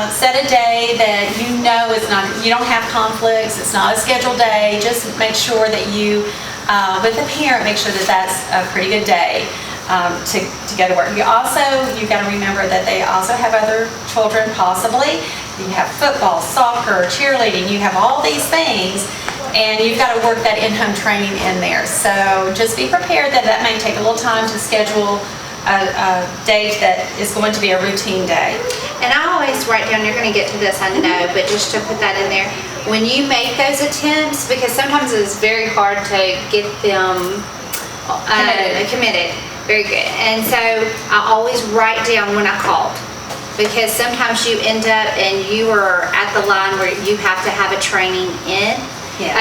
[SPEAKER 1] set a day that you know is not, you don't have conflicts, it's not a scheduled day. Just make sure that you, with the parent, make sure that that's a pretty good day to go to work. You've got to remember that they also have other children possibly. You have football, soccer, cheerleading, you have all these things. And you've got to work that in-home training in there. So just be prepared that may take a little time to schedule a date that is going to be a routine day.
[SPEAKER 2] And I always write down, you're going to get to this, I know, but just to put that in there, when you make those attempts, because sometimes it's very hard to get them committed. Very good. And so I always write down when I called. Because sometimes you end up and you are at the line where you have to have a training in.
[SPEAKER 1] Yes.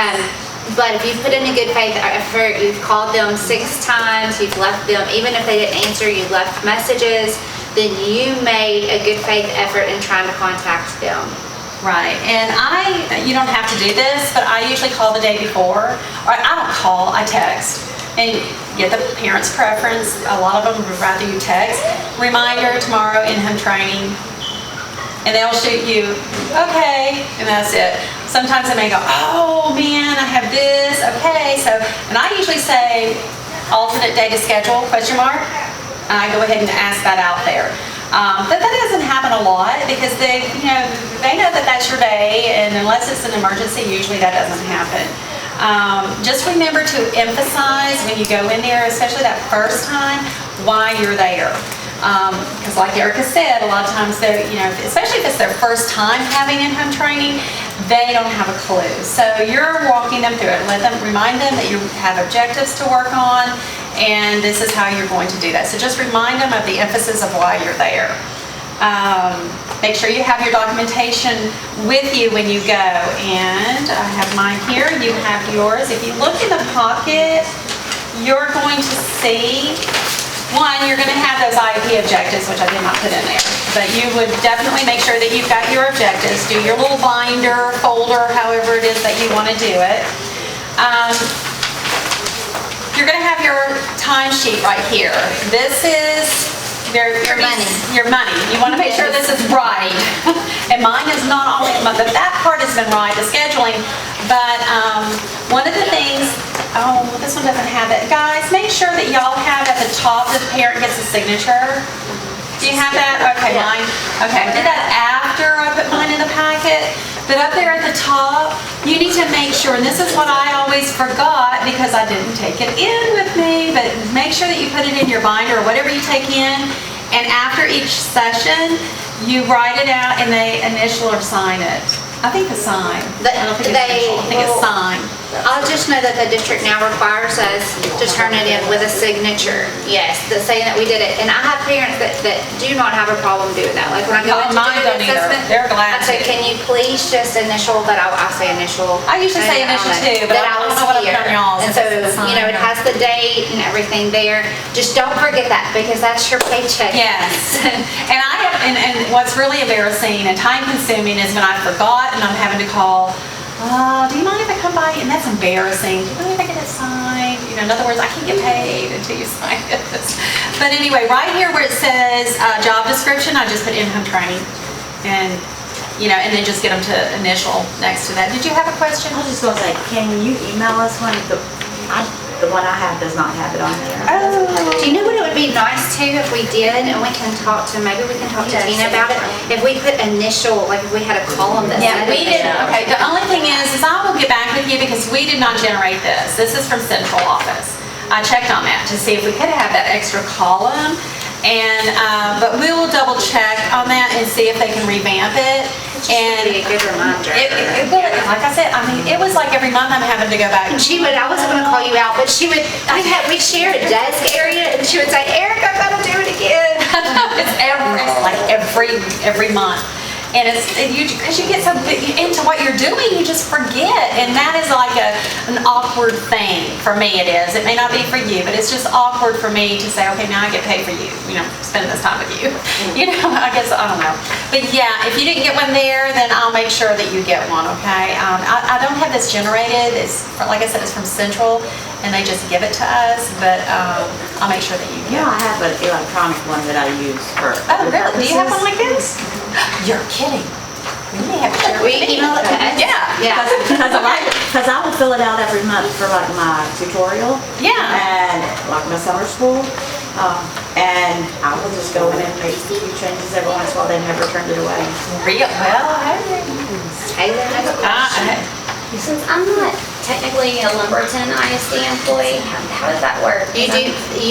[SPEAKER 2] But if you put in a good faith effort, you've called them 6 times, you've left them, even if they didn't answer, you left messages, then you made a good faith effort in trying to contact them.
[SPEAKER 1] Right, and you don't have to do this, but I usually call the day before. Or I don't call, I text. And get the parent's preference. A lot of them would rather you text. Reminder, tomorrow in-home training. And they'll shoot you, okay, and that's it. Sometimes they may go, oh man, I have this, okay. So, and I usually say alternate day to schedule, question mark. And I go ahead and ask that out there. But that doesn't happen a lot because they know that that's your day, and unless it's an emergency, usually that doesn't happen. Just remember to emphasize when you go in there, especially that first time, why you're there. Because like Erica said, a lot of times they're, especially if it's their first time having in-home training, they don't have a clue. So you're walking them through it. Remind them that you have objectives to work on, and this is how you're going to do that. So just remind them of the emphasis of why you're there. Make sure you have your documentation with you when you go, and I have mine here, you have yours. If you look in the pocket, you're going to see, one, you're going to have those IEP objectives, which I did not put in there, but you would definitely make sure that you've got your objectives. Do your little binder, folder, however it is that you want to do it. You're going to have your timesheet right here. This is your money. Your money. You want to make sure this is right. And mine is not always, but that part has been right, the scheduling. But one of the things, oh, this one doesn't have it. Guys, make sure that y'all have at the top, the parent gets a signature. Do you have that? Okay, mine. Okay, I did that after I put mine in the packet. But up there at the top, you need to make sure, and this is what I always forgot because I didn't take it in with me, but make sure that you put it in your binder or whatever you take in, and after each session, you write it out and they initial or sign it. I think the sign. I don't think it's initial. I think it's sign.
[SPEAKER 2] I'll just know that the district now requires us to turn it in with a signature. Yes, saying that we did it. And I have parents that do not have a problem doing that. Like when I go in to do the assessment,
[SPEAKER 1] they're glad
[SPEAKER 2] I say, can you please just initial, but I say initial.
[SPEAKER 1] I usually say initial too, but I don't know what I've done y'all.
[SPEAKER 2] And so, you know, it has the date and everything there. Just don't forget that because that's your paycheck.
[SPEAKER 1] Yes. And I have, and what's really embarrassing and time consuming is when I forgot and I'm having to call, do you mind if I come by? And that's embarrassing. Do you mind if I get it signed? You know, in other words, I can't get paid until you sign this. But anyway, right here where it says job description, I just put in-home training. And, you know, and then just get them to initial next to that. Did you have a question?
[SPEAKER 10] I was just going to say, can you email us one? The one I have does not have it on there.
[SPEAKER 2] Oh. Do you know what it would be nice too if we did, and we can talk to, maybe we can talk to Tina about it, if we put initial, like if we had a column that
[SPEAKER 1] Yeah,
[SPEAKER 2] said
[SPEAKER 1] we did.
[SPEAKER 2] initial.
[SPEAKER 1] Okay, the only thing is I will get back with you because we did not generate this. This is from central office. I checked on that to see if we could have that extra column, and but we will double check on that and see if they can revamp it.
[SPEAKER 2] And be a good reminder.
[SPEAKER 1] It will, like I said, I mean, it was like every month I'm having to go back.
[SPEAKER 2] She would, I wasn't going to call you out, but she would, we'd share a desk area, and she would say, Eric, I've got to do it again.
[SPEAKER 1] It's like every month. And because you get so into what you're doing, you just forget. And that is like an awkward thing. For me it is. It may not be for you, but it's just awkward for me to say, okay, now I get paid for you, spending this time with you. I guess, I don't know. But yeah, if you didn't get one there, then I'll make sure that you get one, okay? I don't have this generated. It's, like I said, it's from Central, and they just give it to us, but I'll make sure that you get
[SPEAKER 10] Yeah, I have an electronic one that I use for.
[SPEAKER 1] Oh, really? Do you have one like this? You're kidding. We may have to share
[SPEAKER 2] We
[SPEAKER 1] with me.
[SPEAKER 2] email it to us?
[SPEAKER 1] Yeah.
[SPEAKER 10] Because I will fill it out every month for like my tutorial.
[SPEAKER 1] Yeah.
[SPEAKER 10] And like my summer school. And I will just go in and make a few changes every once in a while, then never turned it away.
[SPEAKER 1] Real? Well,
[SPEAKER 2] Taylor has a question.
[SPEAKER 3] Since I'm not technically a Lumberton ISD employee, how does that work?
[SPEAKER 2] You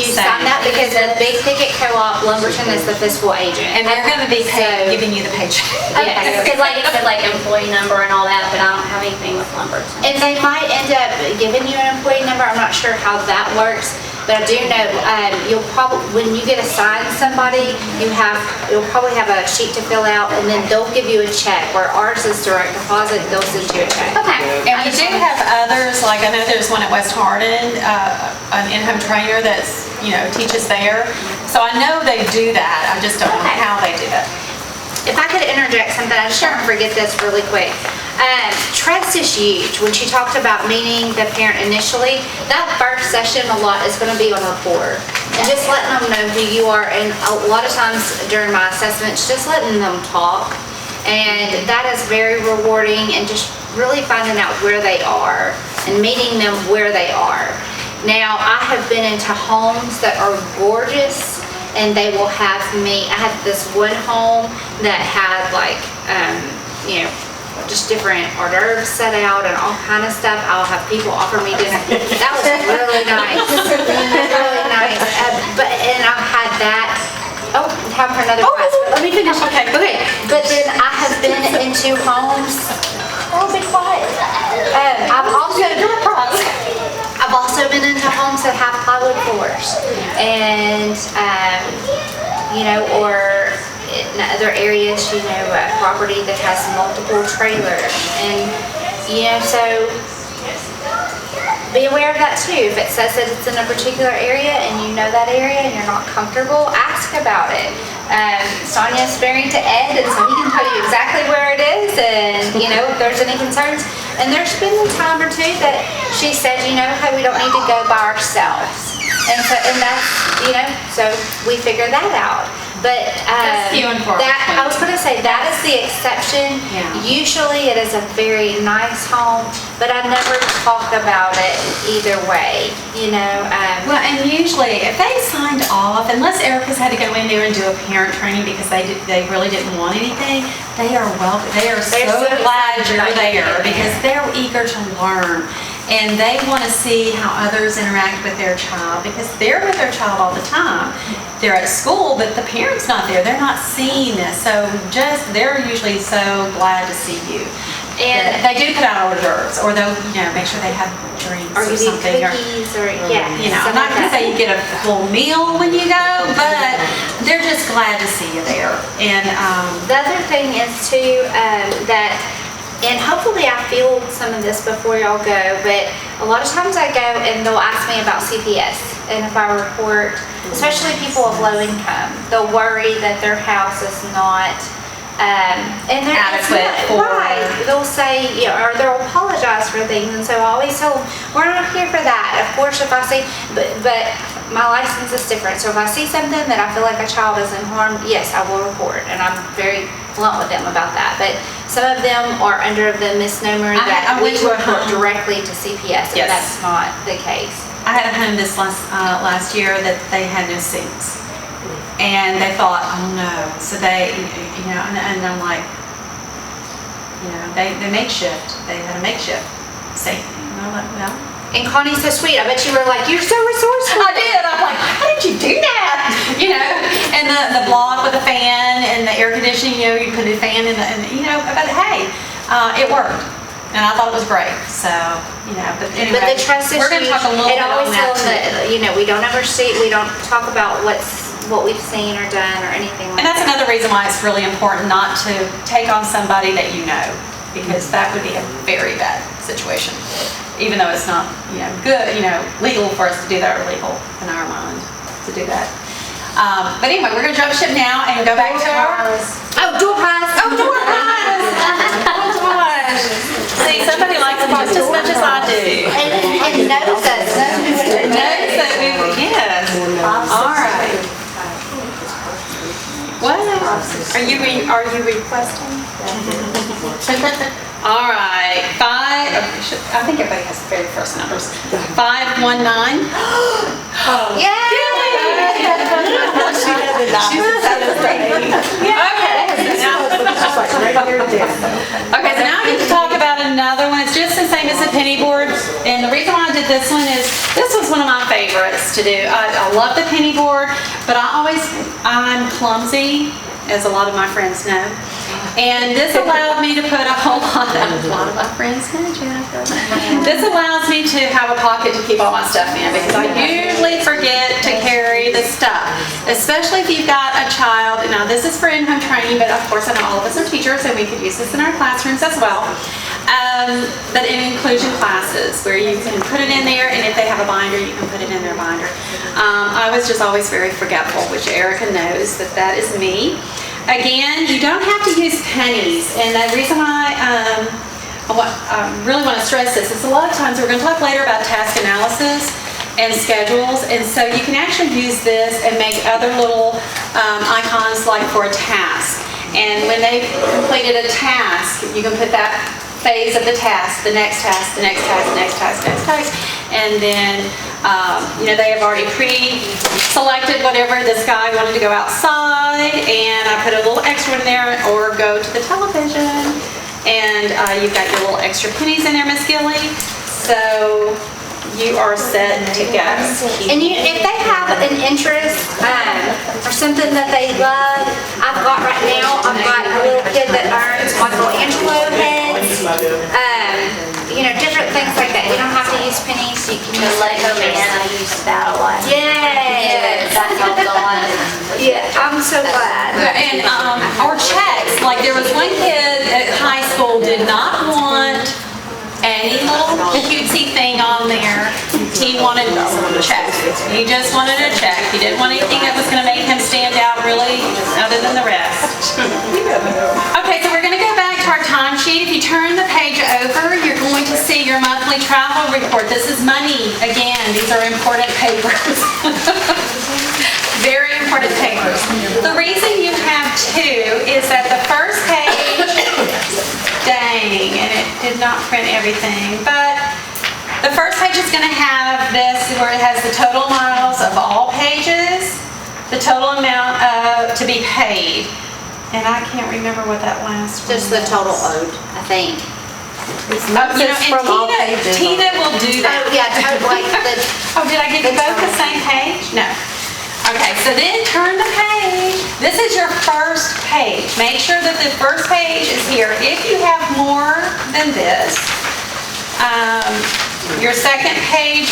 [SPEAKER 2] sign that because the Big Thicket Co-op, Lumberton is the fiscal agent.
[SPEAKER 1] and they're going to be giving you the paycheck.
[SPEAKER 3] Okay, because like it said like employee number and all that, but I don't have anything with Lumberton.
[SPEAKER 2] And they might end up giving you an employee number. I'm not sure how that works, but I do know you'll probably, when you get assigned somebody, you'll probably have a sheet to fill out, and then they'll give you a check. Where ours is direct deposit, they'll send you a check.
[SPEAKER 3] Okay.
[SPEAKER 1] And we do have others, like I know there's one at West Hardin, an in-home trainer that's, teaches there. So I know they do that. I just don't know how they do it.
[SPEAKER 2] If I could interject something, I just don't forget this really quick. Trust is huge. When she talked about meeting the parent initially, that first session a lot is going to be on rapport. And just letting them know who you are. And a lot of times during my assessments, just letting them talk. And that is very rewarding, and just really finding out where they are and meeting them where they are. Now, I have been into homes that are gorgeous, and they will have me. I had this one home that had like, just different hors d'oeuvres set out and all kind of stuff. I'll have people offer me dinner. That was really nice, really nice. And I've had that. Oh, time for another class. But let me finish. Okay. But then I have been into homes. Oh, be quiet. I've I've also been into homes that have plywood floors and, or in other areas, property that has multiple trailers. And, so be aware of that too. If it says that it's in a particular area and you know that area and you're not comfortable, ask about it. Sonia's married to Ed, and so he can tell you exactly where it is and, if there's any concerns. And there's been a time or two that she said, hey, we don't need to go by ourselves. And that's, so we figured that out. But
[SPEAKER 1] That's few and far
[SPEAKER 2] I was going to say that is the exception.
[SPEAKER 1] Yeah.
[SPEAKER 2] Usually it is a very nice home, but I never talk about it either way.
[SPEAKER 1] Well, and usually if they signed off, unless Erica's had to go in there and do a parent training because they really didn't want anything, they are welcome. They are so glad you're there because they're eager to learn. And they want to see how others interact with their child because they're with their child all the time. They're at school, but the parent's not there. They're not seeing this. So they're usually so glad to see you. And they do put out hors d'oeuvres, or they'll, make sure they have drinks or
[SPEAKER 2] you
[SPEAKER 1] something.
[SPEAKER 2] Or cookies or yeah.
[SPEAKER 1] I'm not going to say you get a full meal when you go, but they're just glad to see you there. And
[SPEAKER 2] the other thing is too that. And hopefully I feel some of this before y'all go, but a lot of times I go and they'll ask me about CPS. And if I report, especially people of low income, they'll worry that their house is not
[SPEAKER 1] adequate for...
[SPEAKER 2] Right. They'll say, or they'll apologize for things. And so I always tell them, we're not here for that. Of course, if I see, but my license is different. So if I see something that I feel like a child is in harm, yes, I will report. And I'm very blunt with them about that. But some of them are under the misnomer that we report directly to CPS, and that's not the case.
[SPEAKER 1] I had a home this last year that they had no sinks. And they thought, oh no. So they, and I'm like, they makeshift. They had a makeshift sink. And I'm like, well.
[SPEAKER 2] And Connie's so sweet. I bet you were like, you're so resourceful.
[SPEAKER 1] I did. I'm like, how did you do that? And the block with the fan and the air conditioning, you put a fan in but hey, it worked. And I thought it was great. So, but anyway.
[SPEAKER 2] But the trust issue,
[SPEAKER 1] we're going to talk a little bit on that too.
[SPEAKER 2] We don't we don't talk about what we've seen or done or anything like that.
[SPEAKER 1] And that's another reason why it's really important not to take on somebody that you know, because that would be a very bad situation. Even though it's not, good, legal for us to do that, or legal in our mind to do that. But anyway, we're going to jump ship now and go back to our...
[SPEAKER 2] door prize!
[SPEAKER 1] Door prize! Oh, gosh. See, somebody likes it just as much as I do.
[SPEAKER 2] And knows us.
[SPEAKER 1] Knows that yes. All right. What? Are you requesting? All right, I think everybody has the very first numbers. 519.
[SPEAKER 2] Yeah!
[SPEAKER 1] Okay, so now I get to talk about another one. It's just the same as the penny board. And the reason why I did this one is, this was one of my favorites to do. I love the penny board, but I'm clumsy, as a lot of my friends know. And this allowed me to put a lot of my friends know, Jennifer. This allows me to have a pocket to keep all my stuff in, because I usually forget to carry the stuff, especially if you've got a child. Now this is for in-home training, but of course I know all of us are teachers and we could use this in our classrooms as well. But in inclusion classes where you can put it in there, and if they have a binder, you can put it in their binder. I was just always very forgetful, which Erica knows that is me. Again, you don't have to use pennies, and the reason why I really want to stress this is a lot of times, we're going to talk later about task analysis and schedules, and so you can actually use this and make other little icons like for a task. And when they've completed a task, you can put that phase of the task, the next task, the next task, the next task, next task, and then they have already pre-selected whatever. This guy wanted to go outside, and I put a little extra in there, or go to the television, and you've got your little extra pennies in there, Miss Gilly. So you are set to go.
[SPEAKER 2] And if they have an interest or something that they love, I've got right now, I've got a little kid that earns Michelangelo heads. different things like that. You don't have to use pennies, you can
[SPEAKER 3] The
[SPEAKER 2] use
[SPEAKER 3] Lego man, I used that a lot.
[SPEAKER 2] Yes.
[SPEAKER 3] That helped a lot.
[SPEAKER 2] Yeah, I'm so glad.
[SPEAKER 1] And, or checks, like there was one kid at high school did not want any little cutesy thing on there. He wanted a check. He just wanted a check. He didn't want anything that was gonna make him stand out really other than the rest. Okay, so we're gonna go back to our timesheet. If you turn the page over, you're going to see your monthly travel report. This is money, again, these are important papers. Very important papers. The reason you have two is that the first page, dang, and it did not print everything, but the first page is gonna have this where it has the total miles of all pages, the total amount to be paid. And I can't remember what that last one
[SPEAKER 2] Just the
[SPEAKER 1] was.
[SPEAKER 2] total owed, I think.
[SPEAKER 1] And Tina will do that.
[SPEAKER 2] Oh, yeah, like the,
[SPEAKER 1] Oh, did I give you both the same page? No. Okay, so then turn the page. This is your first page. Make sure that the first page is here. If you have more than this, your second page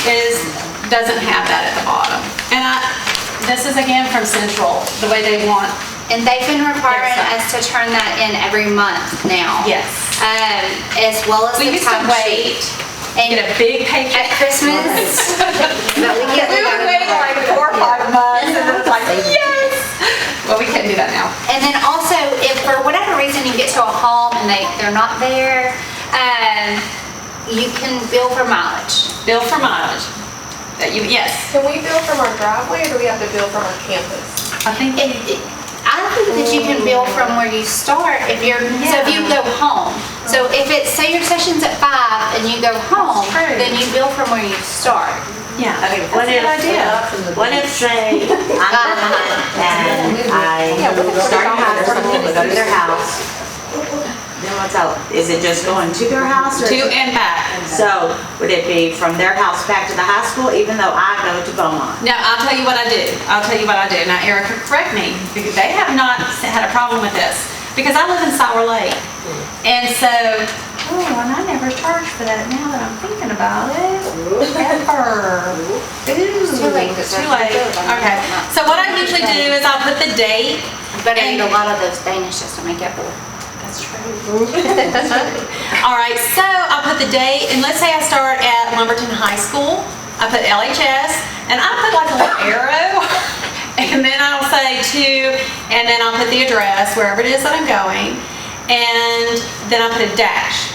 [SPEAKER 1] doesn't have that at the bottom. And this is again from Central, the way they want.
[SPEAKER 2] and they've been requiring us to turn that in every month now.
[SPEAKER 1] Yes.
[SPEAKER 2] As well as
[SPEAKER 1] We
[SPEAKER 2] the
[SPEAKER 1] used to
[SPEAKER 2] time
[SPEAKER 1] wait,
[SPEAKER 2] sheet.
[SPEAKER 1] get a big paycheck.
[SPEAKER 2] At Christmas, but we get
[SPEAKER 1] We would wait like 4 or 5 months and then it's like, yes! Well, we can't do that now.
[SPEAKER 2] And then also, if for whatever reason you get to a home and they're not there, you can bill for mileage.
[SPEAKER 1] Bill for mileage. Yes.
[SPEAKER 5] Can we bill from our driveway or do we have to bill from our campus?
[SPEAKER 1] I think
[SPEAKER 2] I think that you can bill from where you start so if you go home. So if it's, say your session's at 5 and you go home,
[SPEAKER 1] true.
[SPEAKER 2] then you bill from where you start.
[SPEAKER 1] yeah,
[SPEAKER 10] Okay,
[SPEAKER 1] that's a good idea.
[SPEAKER 10] what if say, I'm behind and I start a high school, we go to their house, then what's up? Is it just going to their house or?
[SPEAKER 1] To and back.
[SPEAKER 10] So would it be from their house back to the high school even though I go to Beaumont?
[SPEAKER 1] Now, I'll tell you what I do. Now, Erica, correct me, because they have not had a problem with this. Because I live in Sour Lake. And so, and I never charged for that now that I'm thinking about it. Ever. Ooh. It's
[SPEAKER 2] too late.
[SPEAKER 1] Too late. Okay. So what I usually do is I'll put the date.
[SPEAKER 2] But I need a lot of those Danish just to make up for it.
[SPEAKER 1] That's true. All right, so I'll put the date, and let's say I start at Lumberton High School. I put LHS, and I put like a little arrow, and then I'll say to, and then I'll put the address, wherever it is that I'm going, and then I'll put a dash.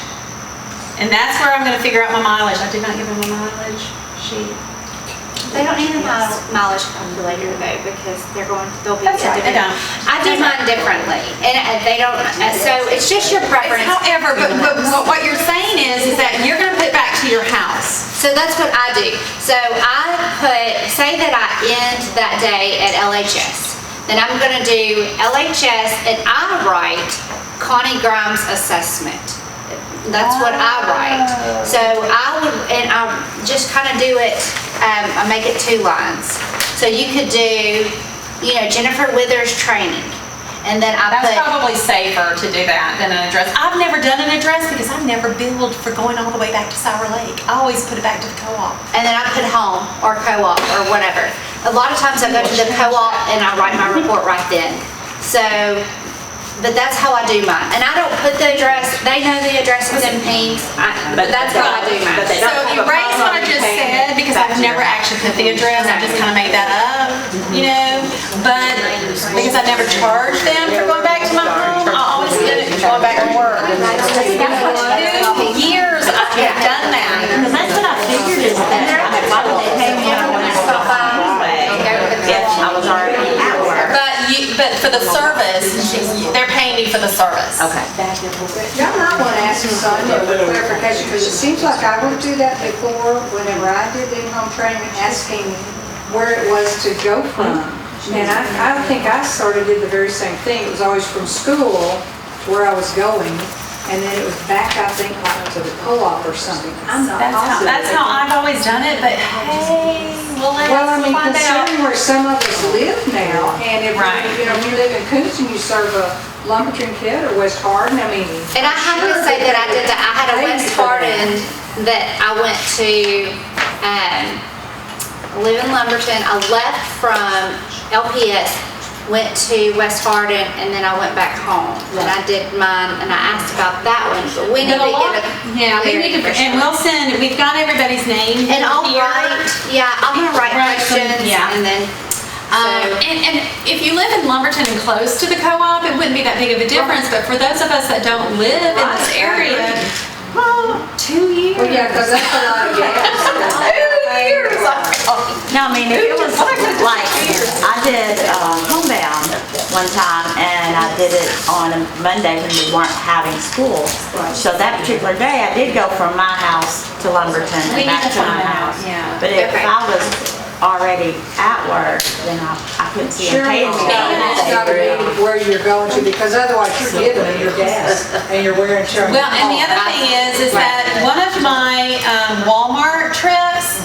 [SPEAKER 1] And that's where I'm gonna figure out my mileage. I did not give them a mileage sheet.
[SPEAKER 2] They don't need a mileage calculator though, because they'll be.
[SPEAKER 1] That's right, they don't.
[SPEAKER 2] I do mine differently, and they don't, so it's just your preference.
[SPEAKER 1] However, but what you're saying is that you're gonna put it back to your house.
[SPEAKER 2] So that's what I do. So I say that I end that day at LHS. Then I'm gonna do LHS and I write Connie Grimes assessment. That's what I write. So I just kind of do it, I make it 2 lines. So you could do, Jennifer Withers training. And then I
[SPEAKER 1] That's
[SPEAKER 2] put,
[SPEAKER 1] probably safer to do that than an address. I've never done an address because I've never billed for going all the way back to Sour Lake. I always put it back to the co-op.
[SPEAKER 2] and then I put home or co-op or whatever. A lot of times I go to the co-op and I write my report right then. So, but that's how I do mine. And I don't put the address, they know the address is in Pinks, but that's how I do mine.
[SPEAKER 1] So erase what I just said because I've never actually put the address. I just kind of made that up, But because I never charged them for going back to my home, I always did it for going back to work. 2 years I have done that.
[SPEAKER 10] Because that's what I figured is that why would they pay me when I stop by anyway if I was already at work?
[SPEAKER 1] But for the service, they're paying you for the service.
[SPEAKER 10] Okay.
[SPEAKER 9] Y'all might want to ask Sonia for clarification, because it seems like I went through that before, whenever I did the in-home training, asking where it was to go from. And I think I did the very same thing. It was always from school to where I was going, and then it was back, I think, like to the co-op or something. I'm not positive.
[SPEAKER 1] That's how I've always done it, but hey, We'll find out.
[SPEAKER 9] Considering where some of us live now, and if,
[SPEAKER 1] Right.
[SPEAKER 9] if you live in Coons and you serve a Lumberton kid or West Hardin, I mean.
[SPEAKER 2] And I have to say that I did that. I had a West Hardin that I went to, live in Lumberton. I left from LPS, went to West Hardin, and then I went back home. And I did mine, and I asked about that one, but we need to get a.
[SPEAKER 1] Yeah, we need to, and we'll send, we've got everybody's name.
[SPEAKER 2] And I'll
[SPEAKER 1] here.
[SPEAKER 2] write, yeah, I'm gonna write
[SPEAKER 1] Write some-
[SPEAKER 2] questions,
[SPEAKER 1] yeah.
[SPEAKER 2] and then,
[SPEAKER 1] And if you live in Lumberton and close to the co-op, it wouldn't be that big of a difference, but for those of us that don't live in this area, 2 years.
[SPEAKER 9] Well, yeah, because that's a lot of gas.
[SPEAKER 1] 2 years.
[SPEAKER 10] No, I mean, if it was like, I did homebound one time, and I did it on a Monday when we weren't having school. So that particular day, I did go from my house to Lumberton
[SPEAKER 1] We
[SPEAKER 10] and
[SPEAKER 1] need
[SPEAKER 10] back
[SPEAKER 1] to
[SPEAKER 10] to my
[SPEAKER 1] find out,
[SPEAKER 10] house.
[SPEAKER 1] yeah.
[SPEAKER 10] But if
[SPEAKER 2] Okay.
[SPEAKER 10] I was already at work, then I couldn't see
[SPEAKER 9] Sure,
[SPEAKER 10] a pay.
[SPEAKER 9] it's gotta be where you're going to, because otherwise you're giving them your gas and you're wearing insurance.
[SPEAKER 1] Well, and the other thing is that one of my Walmart trips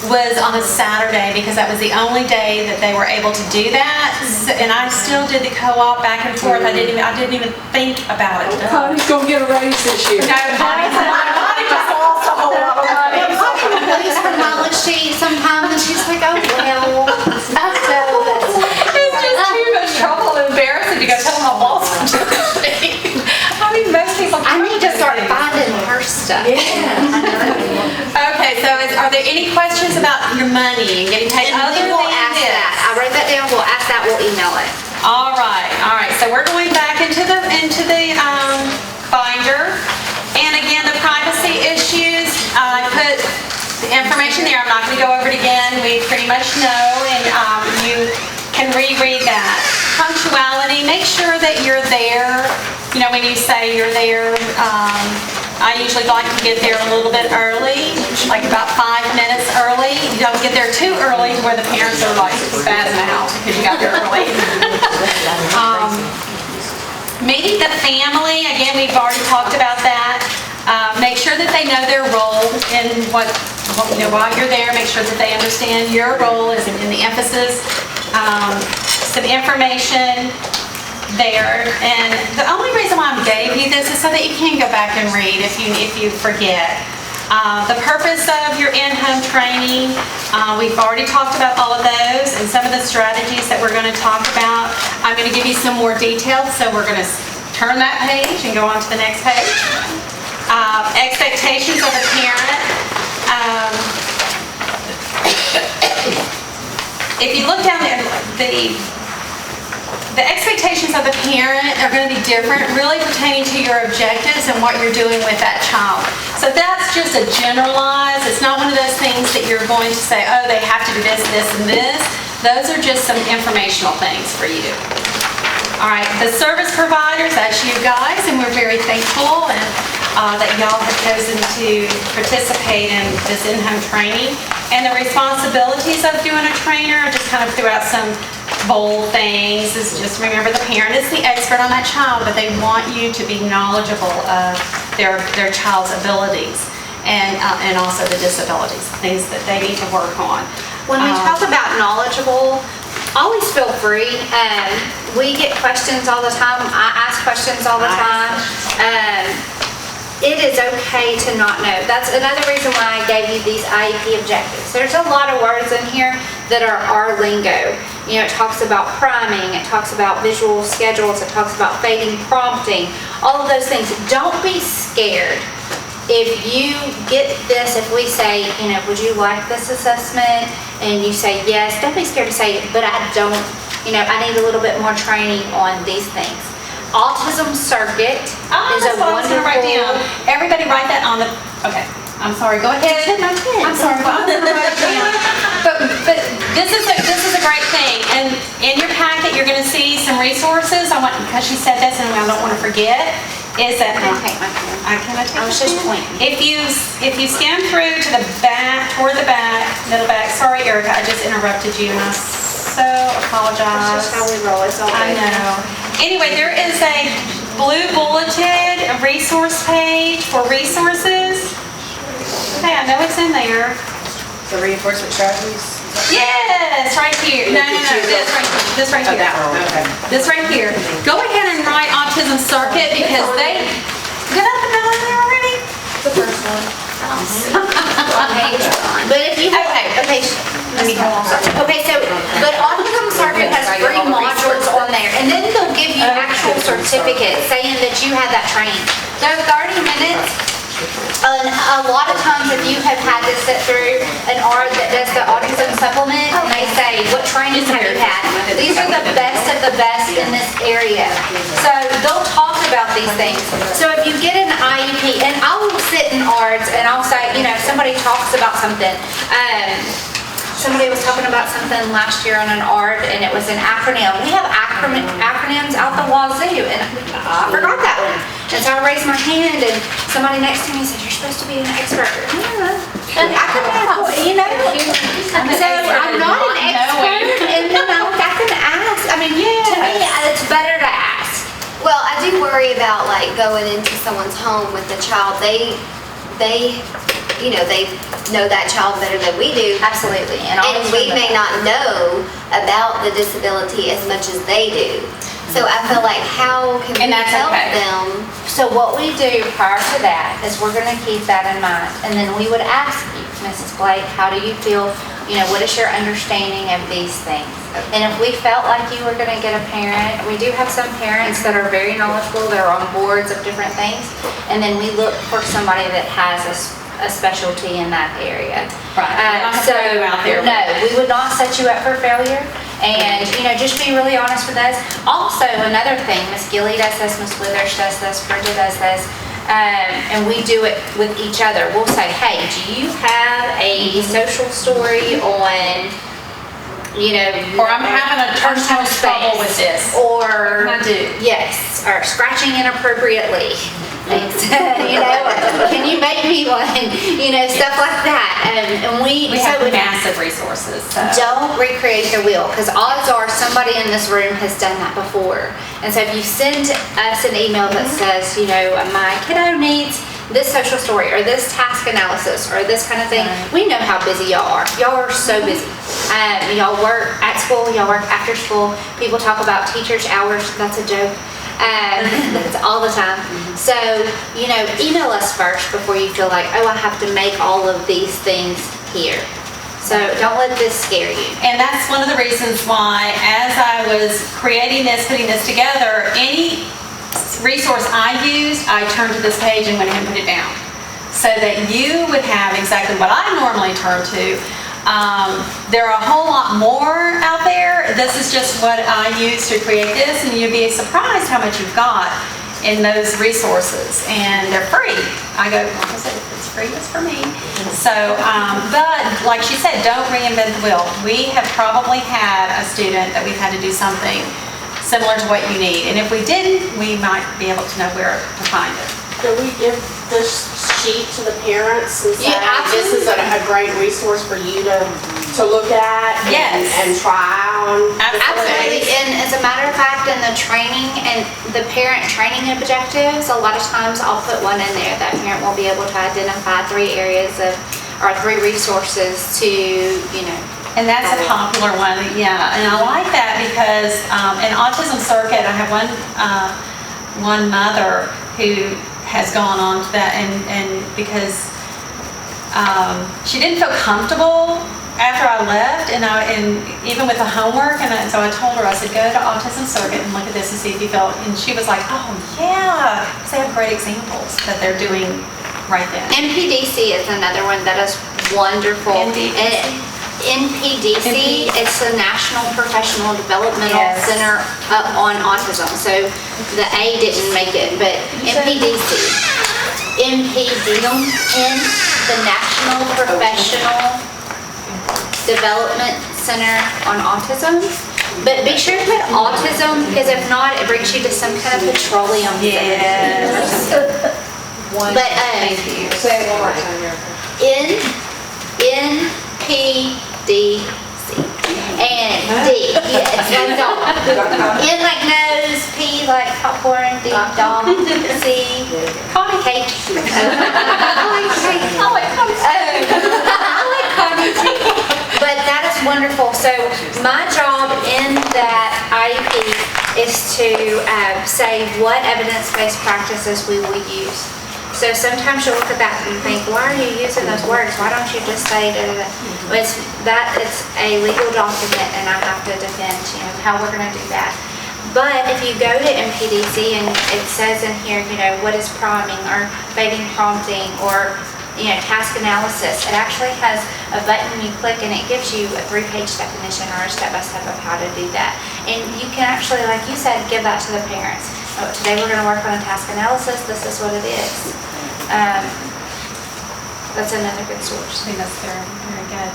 [SPEAKER 1] was on a Saturday because that was the only day that they were able to do that. And I still did the co-op back and forth. I didn't even think about it.
[SPEAKER 9] Connie's gonna get a raise this year.
[SPEAKER 1] No, Connie just lost a whole lot of money.
[SPEAKER 2] police her mileage sheet sometimes, and she's like, oh, well.
[SPEAKER 1] It's just too much trouble and embarrassing to go tell my boss to do the thing. I mean, most people.
[SPEAKER 2] I need to start finding her stuff.
[SPEAKER 1] Okay, so are there any questions about your money and getting paid
[SPEAKER 2] And
[SPEAKER 1] other
[SPEAKER 2] then we'll
[SPEAKER 1] than
[SPEAKER 2] ask
[SPEAKER 1] this?
[SPEAKER 2] that. I wrote that down, we'll ask that, we'll email it.
[SPEAKER 1] All right, so we're going back into the binder. And again, the privacy issues, I put the information there. I'm not gonna go over it again. We pretty much know, and you can reread that. Punctuality, make sure that you're there. You know, when you say you're there, I usually like to get there a little bit early, like about 5 minutes early. You don't get there too early to where the parents are like spazzing out because you got there early. Meeting the family, again, we've already talked about that. Make sure that they know their role in while you're there. Make sure that they understand your role is in the emphasis. Some information there, and the only reason why I gave you this is so that you can go back and read if you forget. The purpose of your in-home training, we've already talked about all of those and some of the strategies that we're going to talk about. I'm going to give you some more details, so we're going to turn that page and go on to the next page. Expectations of a parent. If you look down there, the expectations of the parent are going to be different, really pertaining to your objectives and what you're doing with that child. So that's just a generalized, it's not one of those things that you're going to say, oh, they have to do this, this, and this. Those are just some informational things for you. All right, the service providers, that's you guys, and we're very thankful and that y'all have chosen to participate in this in-home training. And the responsibilities of doing a trainer, I just kind of threw out some bold things, is just remember the parent is the expert on that child, but they want you to be knowledgeable of their child's abilities and also the disabilities, things that they need to work on.
[SPEAKER 2] When we talk about knowledgeable, always feel free. We get questions all the time. I ask questions all the time. It is okay to not know. That's another reason why I gave you these IEP objectives. There's a lot of words in here that are our lingo. You know, it talks about priming, it talks about visual schedules, it talks about fading prompting, all of those things. Don't be scared. If you get this, if we say, you know, would you like this assessment? And you say yes, don't be scared to say, but I don't, you know, I need a little bit more training on these things. Autism Circuit is a wonderful.
[SPEAKER 1] Write down. Everybody write that on the, okay, I'm sorry, go ahead. I'm sorry, but this is a great thing. And in your packet, you're gonna see some resources. Because she said this and I don't wanna forget, is that.
[SPEAKER 2] I take my pen. I was just pointing.
[SPEAKER 1] If you scan through to the back, toward the back, middle back, sorry Erica, I just interrupted you and I so apologize.
[SPEAKER 2] That's just how we roll, it's all
[SPEAKER 1] I
[SPEAKER 2] good.
[SPEAKER 1] know. Anyway, there is a blue bulleted resource page for resources. Okay, I know it's in there.
[SPEAKER 8] The reinforcement strategies?
[SPEAKER 1] Yes, right here. No, this right here.
[SPEAKER 8] Okay.
[SPEAKER 1] This right here. Go ahead and write autism circuit because they, did I put that on there already?
[SPEAKER 5] The first one.
[SPEAKER 2] But if you, okay, so, but Autism Circuit has 3 modules on there, and then they'll give you actual certificates saying that you had that training. So 30 minutes, and a lot of times if you have had to sit through an art that does the autism supplement, and they say, what training have you had? These are the best of the best in this area. So they'll talk about these things. So if you get an IEP, and I will sit in arts and I'll say, you know, if somebody talks about something, somebody was talking about something last year on an art, and it was an acronym. We have acronyms out the wazoo, and I forgot that one. And so I raised my hand, and somebody next to me said, "You're supposed to be an expert." And I couldn't have, you know. So I'm not an expert, and then I can ask. I mean, to me, it's better to ask.
[SPEAKER 11] Well, I do worry about like going into someone's home with a child. They know that child better than we do.
[SPEAKER 2] Absolutely. And
[SPEAKER 11] we may not know about the disability as much as they do. So I feel like how can we help them?
[SPEAKER 2] So what we do prior to that is we're going to keep that in mind. And then we would ask you, Mrs. Blake, how do you feel? You know, what is your understanding of these things? And if we felt like you were going to get a parent, we do have some parents that are very knowledgeable. They're on boards of different things. And then we look for somebody that has a specialty in that area.
[SPEAKER 1] Right.
[SPEAKER 2] So, no, we would not set you up for failure. And, you know, just be really honest with us. Also, another thing, Miss Gilly does this, Miss Withers does this, Bridget does this, and we do it with each other. We'll say, hey, do you have a social story on, you know,
[SPEAKER 1] or I'm having a personal trouble with this.
[SPEAKER 2] Or,
[SPEAKER 1] I do.
[SPEAKER 2] Yes, or scratching inappropriately. Thanks. You know, can you make me one? You know, stuff like that. And we
[SPEAKER 1] have massive resources. So.
[SPEAKER 2] Don't recreate the wheel, because odds are somebody in this room has done that before. And so if you send us an email that says, you know, my kiddo needs this social story or this task analysis or this kind of thing, we know how busy y'all are. Y'all are so busy. Y'all work at school, y'all work after school. People talk about teachers' hours. That's a joke. That's all the time. So, you know, email us first before you feel like, oh, I have to make all of these things here. So don't let this scare you.
[SPEAKER 1] And that's one of the reasons why, as I was creating this, putting this together, any resource I used, I turned to this page and went ahead and put it down. So that you would have exactly what I normally turn to. There are a whole lot more out there. This is just what I use to create this, and you'd be surprised how much you've got in those resources, and they're free. I go, like I said, if it's free, it's for me. So, but like she said, don't reinvent the wheel. We have probably had a student that we've had to do something similar to what you need, and if we didn't, we might be able to know where to find it.
[SPEAKER 12] Could we give this sheet to the parents and say, this is a great resource for you to look at and try on?
[SPEAKER 2] Absolutely. And as a matter of fact, in the training and the parent training objectives, a lot of times I'll put one in there that parent will be able to identify 3 areas of, or 3 resources to, you know.
[SPEAKER 1] And that's a popular one, yeah. And I like that because in Autism Circuit, I have one mother who has gone on to that, and because she didn't feel comfortable after I left, and even with the homework, and so I told her, I said, go to Autism Circuit and look at this and see if you feel, and she was like, oh yeah, because they have great examples that they're doing right then.
[SPEAKER 2] NPDC is another one that is wonderful. NPDC, it's the National Professional Developmental Center on Autism. So the A didn't make it, but NPDC, the National Professional Development Center on Autism. But be sure to put autism, because if not, it brings you to some kind of petroleum.
[SPEAKER 1] Yes.
[SPEAKER 2] But
[SPEAKER 1] thank you.
[SPEAKER 9] Say it one more time,
[SPEAKER 2] NPDC. And D, yes, like dog. N like nose, P like popcorn, D dog, C cake. I like cake. I like cake. I like cottage wonderful. So my job in that IEP is to say what evidence-based practices we will use. So sometimes you'll look at that and think, why are you using those words? Why don't you just say da, da, da? It's a legal document, and I have to defend, how we're going to do that. But if you go to MPDC and it says in here, what is priming or baiting prompting or, task analysis, it actually has a button you click and it gives you a 3-page definition or a step-by-step of how to do that. And you can actually, like you said, give that to the parents. Oh, today we're going to work on a task analysis. This is what it is. That's another good source.
[SPEAKER 1] I think that's very, very good.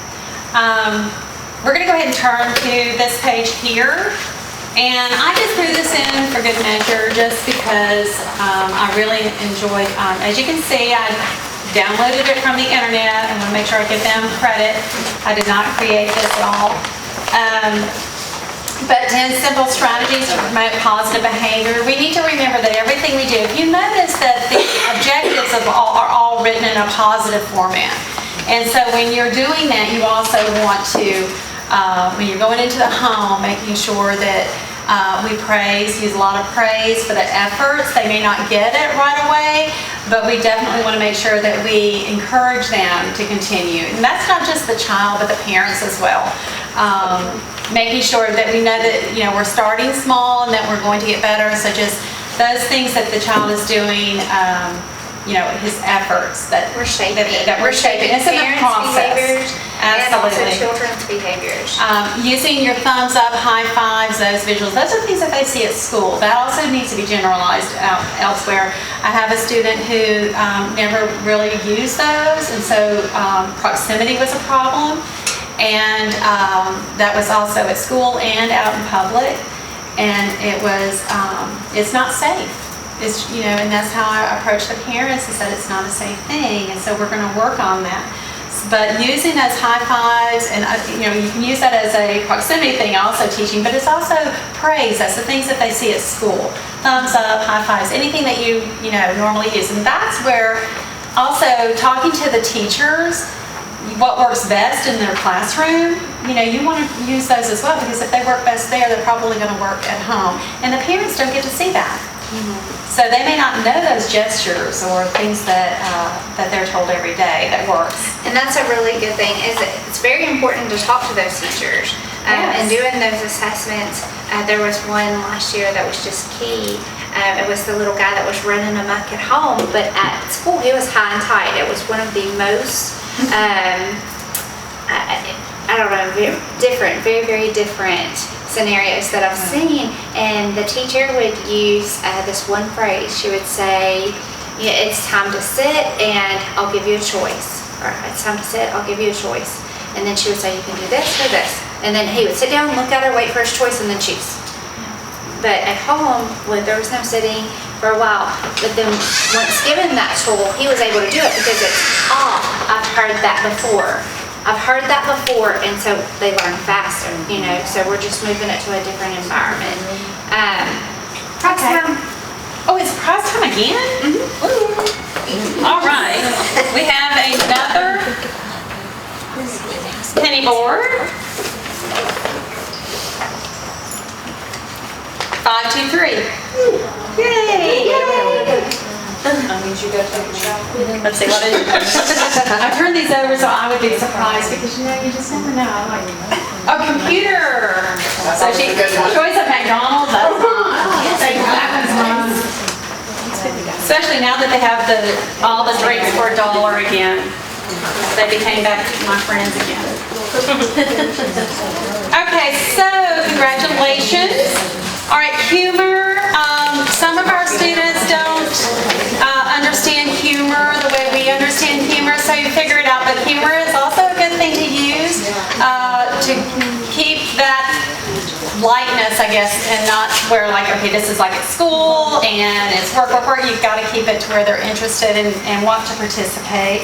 [SPEAKER 1] We're going to go ahead and turn to this page here. And I just threw this in for good measure just because I really enjoyed, as you can see, I downloaded it from the internet. I want to make sure I give them credit. I did not create this at all. But 10 simple strategies to promote positive behavior. We need to remember that everything we do, if you notice that the objectives are all written in a positive format. And so when you're doing that, you also want to, when you're going into the home, making sure that we use a lot of praise for the efforts. They may not get it right away, but we definitely want to make sure that we encourage them to continue. And that's not just the child, but the parents as well. Making sure that we know that, we're starting small and that we're going to get better. So just those things that the child is doing, his efforts that we're shaping. It's in the process. Absolutely.
[SPEAKER 2] And also children's behaviors.
[SPEAKER 1] Using your thumbs up, high fives, those visuals. Those are things that they see at school. That also needs to be generalized elsewhere. I have a student who never really used those, and so proximity was a problem. And that was also at school and out in public. And it was, it's not safe. It's, and that's how I approach the parents, is that it's not a safe thing. And so we're going to work on that. But using those high fives, and you can use that as a proximity thing, also teaching, but it's also praise. That's the things that they see at school. Thumbs up, high fives, anything that you normally use. And that's where also talking to the teachers, what works best in their classroom, you want to use those as well, because if they work best there, they're probably going to work at home. And the parents don't get to see that. So they may not know those gestures or things that they're told every day that works.
[SPEAKER 2] And that's a really good thing. It's very important to talk to those teachers. And doing those assessments, there was one last year that was just key. It was the little guy that was running amok at home, but at school he was high and tight. It was one of the most, very, very different scenarios that I've seen. And the teacher would use this one phrase. She would say, it's time to sit and I'll give you a choice. Or it's time to sit, I'll give you a choice. And then she would say, you can do this or this. And then he would sit down, look at her, wait for his choice, and then choose. But at home, when there was no sitting for a while, but then once given that tool, he was able to do it because it's, I've heard that before. And so they learn faster, so we're just moving it to a different environment. Prize time.
[SPEAKER 1] Oh, it's prize time again? Mm-hmm. All right. We have another penny board. 5, 2, 3. Yay!
[SPEAKER 12] That means you go take a shower.
[SPEAKER 1] Let's see, what is it? I turned these over so I would be surprised because you just never know. Oh, computer! So choice of McDonald's. That one's mine. Especially now that they have all the drinks for $1 again. They became back my friends again. Okay, so congratulations. All right, humor. Some of our students don't understand humor the way we understand humor, so you figure it out. But humor is also a good thing to use to keep that lightness, I guess, and not where okay, this is like at school and it's work. You've got to keep it to where they're interested and want to participate.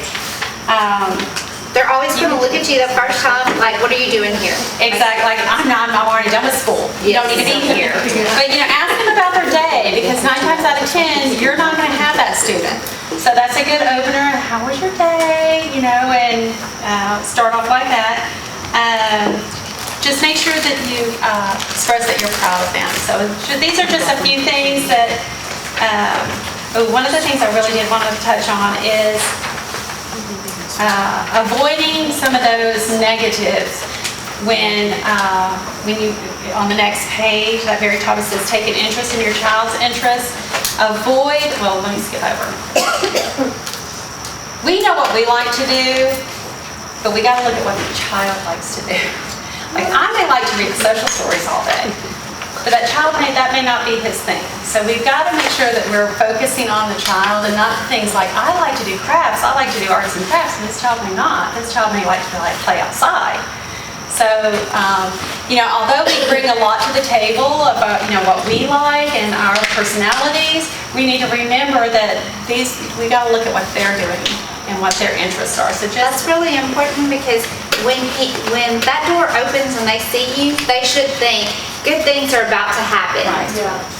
[SPEAKER 2] They're always going to look at you the first time, like, what are you doing here?
[SPEAKER 1] Exactly, like, I'm already done with school. You don't need to be here. But, ask them about their day, because 9 times out of 10, you're not going to have that student. So that's a good opener. How was your day? And start off like that. just make sure that you express that you're proud of them. So these are just a few things that, one of the things I really did want to touch on is avoiding some of those negatives when you, on the next page, that very top, it says take an interest in your child's interest. Avoid, well, let me skip over. We know what we like to do, but we got to look at what the child likes to do. Like, I may like to read social stories all day, but that child that may not be his thing. So we've got to make sure that we're focusing on the child and not things like, I like to do crafts, I like to do arts and crafts, and this child may not. This child may like to play outside. So, although we bring a lot to the table about, what we like and our personalities, we need to remember that we got to look at what they're doing and what their interests are. So
[SPEAKER 2] that's really important, because when that door opens and they see you, they should think good things are about to happen.
[SPEAKER 1] Right.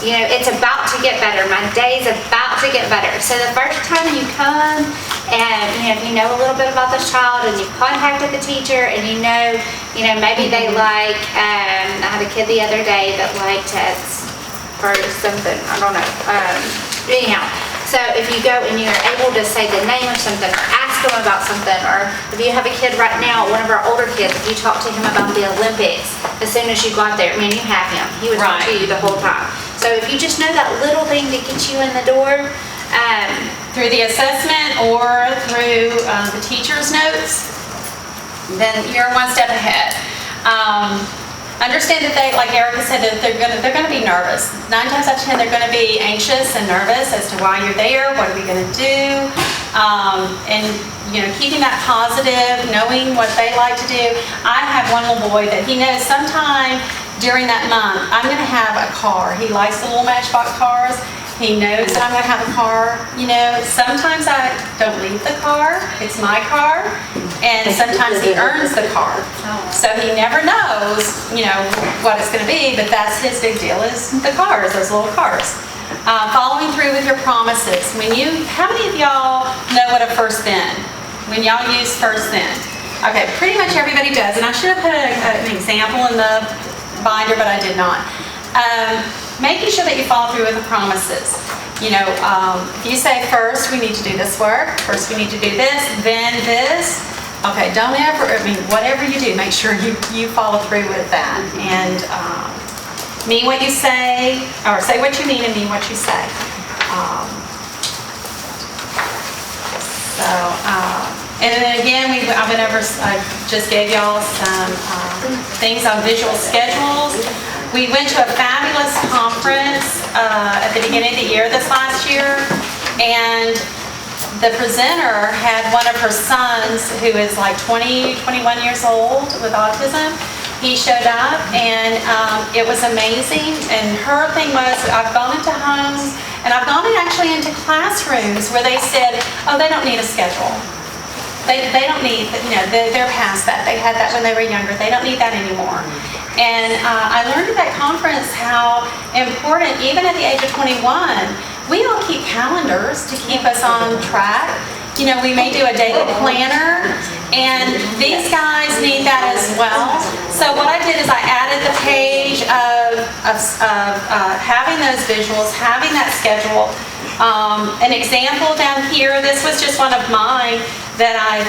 [SPEAKER 2] Yeah. It's about to get better. My day's about to get better. So the first time you come and if you know a little bit about this child and you've contacted the teacher and maybe they like, I had a kid the other day that liked or something, I don't know. Anyhow, so if you go and you're able to say the name of something or ask them about something, or if you have a kid right now, one of our older kids, if you talk to him about the Olympics, as soon as you got there, you have him. He would talk to you the whole time. So if you just know that little thing to get you in the door,
[SPEAKER 1] through the assessment or through the teacher's notes, then you're one step ahead. Understand that like Erica said, that they're gonna be nervous. 9 times out of 10, they're gonna be anxious and nervous as to why you're there, what are we gonna do, and keeping that positive, knowing what they like to do. I have one little boy that he knows sometime during that month, I'm gonna have a car. He likes the little Matchbox cars. He knows that I'm gonna have a car. Sometimes I don't leave the car, it's my car, and sometimes he earns the car. So he never knows, what it's gonna be, but that's his big deal, is the cars, those little cars. Following through with your promises. How many of y'all know what a first then? When y'all use first then? Okay, pretty much everybody does, and I should have put an example in the binder, but I did not. Making sure that you follow through with the promises. If you say first we need to do this work, first we need to do this, then this. Okay, don't ever, whatever you do, make sure you follow through with that. And mean what you say, or say what you mean and mean what you say. And then again, I just gave y'all some things on visual schedules. We went to a fabulous conference at the beginning of the year this last year, and the presenter had one of her sons who is like 20, 21 years old with autism. He showed up, and it was amazing. And her thing was, I've gone into homes, and I've gone actually into classrooms where they said, oh, they don't need a schedule. They don't need, they're past that. They had that when they were younger. They don't need that anymore. And I learned at that conference how important, even at the age of 21, we all keep calendars to keep us on track. We may do a daily planner, and these guys need that as well. So what I did is I added the page of having those visuals, having that schedule. An example down here, this was just one of mine that I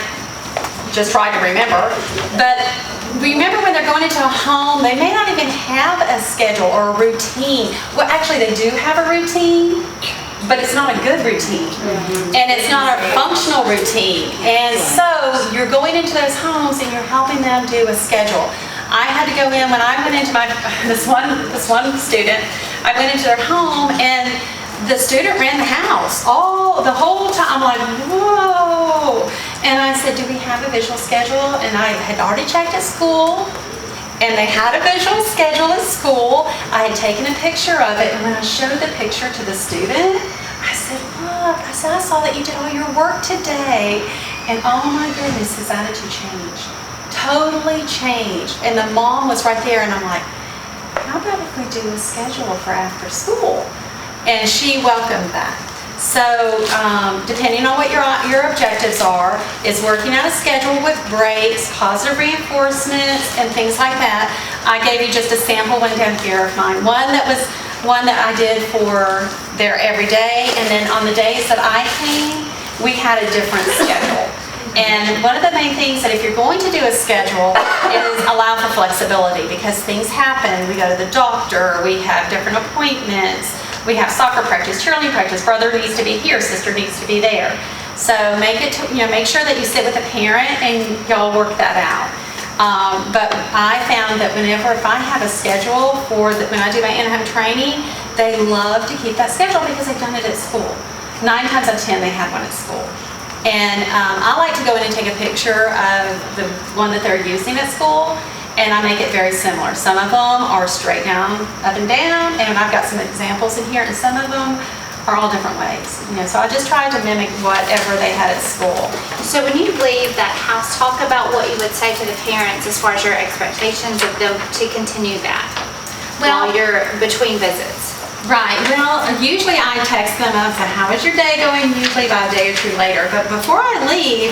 [SPEAKER 1] just tried to remember. But remember, when they're going into a home, they may not even have a schedule or a routine. Well, actually, they do have a routine, but it's not a good routine. And it's not a functional routine. And so you're going into those homes and you're helping them do a schedule. I had to go in, when I went into this one student, I went into their home, and the student ran the house the whole time. I'm like, whoa. And I said, do we have a visual schedule? And I had already checked at school, and they had a visual schedule at school. I had taken a picture of it, and when I showed the picture to the student, I said, look, I saw that you did all your work today. And oh my goodness, his attitude changed. Totally changed. And the mom was right there, and I'm like, how about if we do a schedule for after school? And she welcomed that. So depending on what your objectives are, is working out a schedule with breaks, positive reinforcements, and things like that. I gave you just a sample one down here of mine. One that I did for their every day, and then on the days that I came, we had a different schedule. And one of the main things that if you're going to do a schedule is allow for flexibility, because things happen. We go to the doctor, we have different appointments, we have soccer practice, cheerleading practice, brother needs to be here, sister needs to be there. So make sure that you sit with a parent and y'all work that out. But I found that if I have a schedule when I do my in-home training, they love to keep that schedule because they've done it at school. 9 times out of 10 they had one at school. And I like to go in and take a picture of the one that they're using at school, and I make it very similar. Some of them are straight down, up and down, and I've got some examples in here, and some of them are all different ways. So I just try to mimic whatever they had at school.
[SPEAKER 2] So when you leave that house, talk about what you would say to the parents as far as your expectations of them to continue that while you're between visits.
[SPEAKER 1] Right. Well, usually I text them and say, how is your day going? Usually by a day or two later. But before I leave,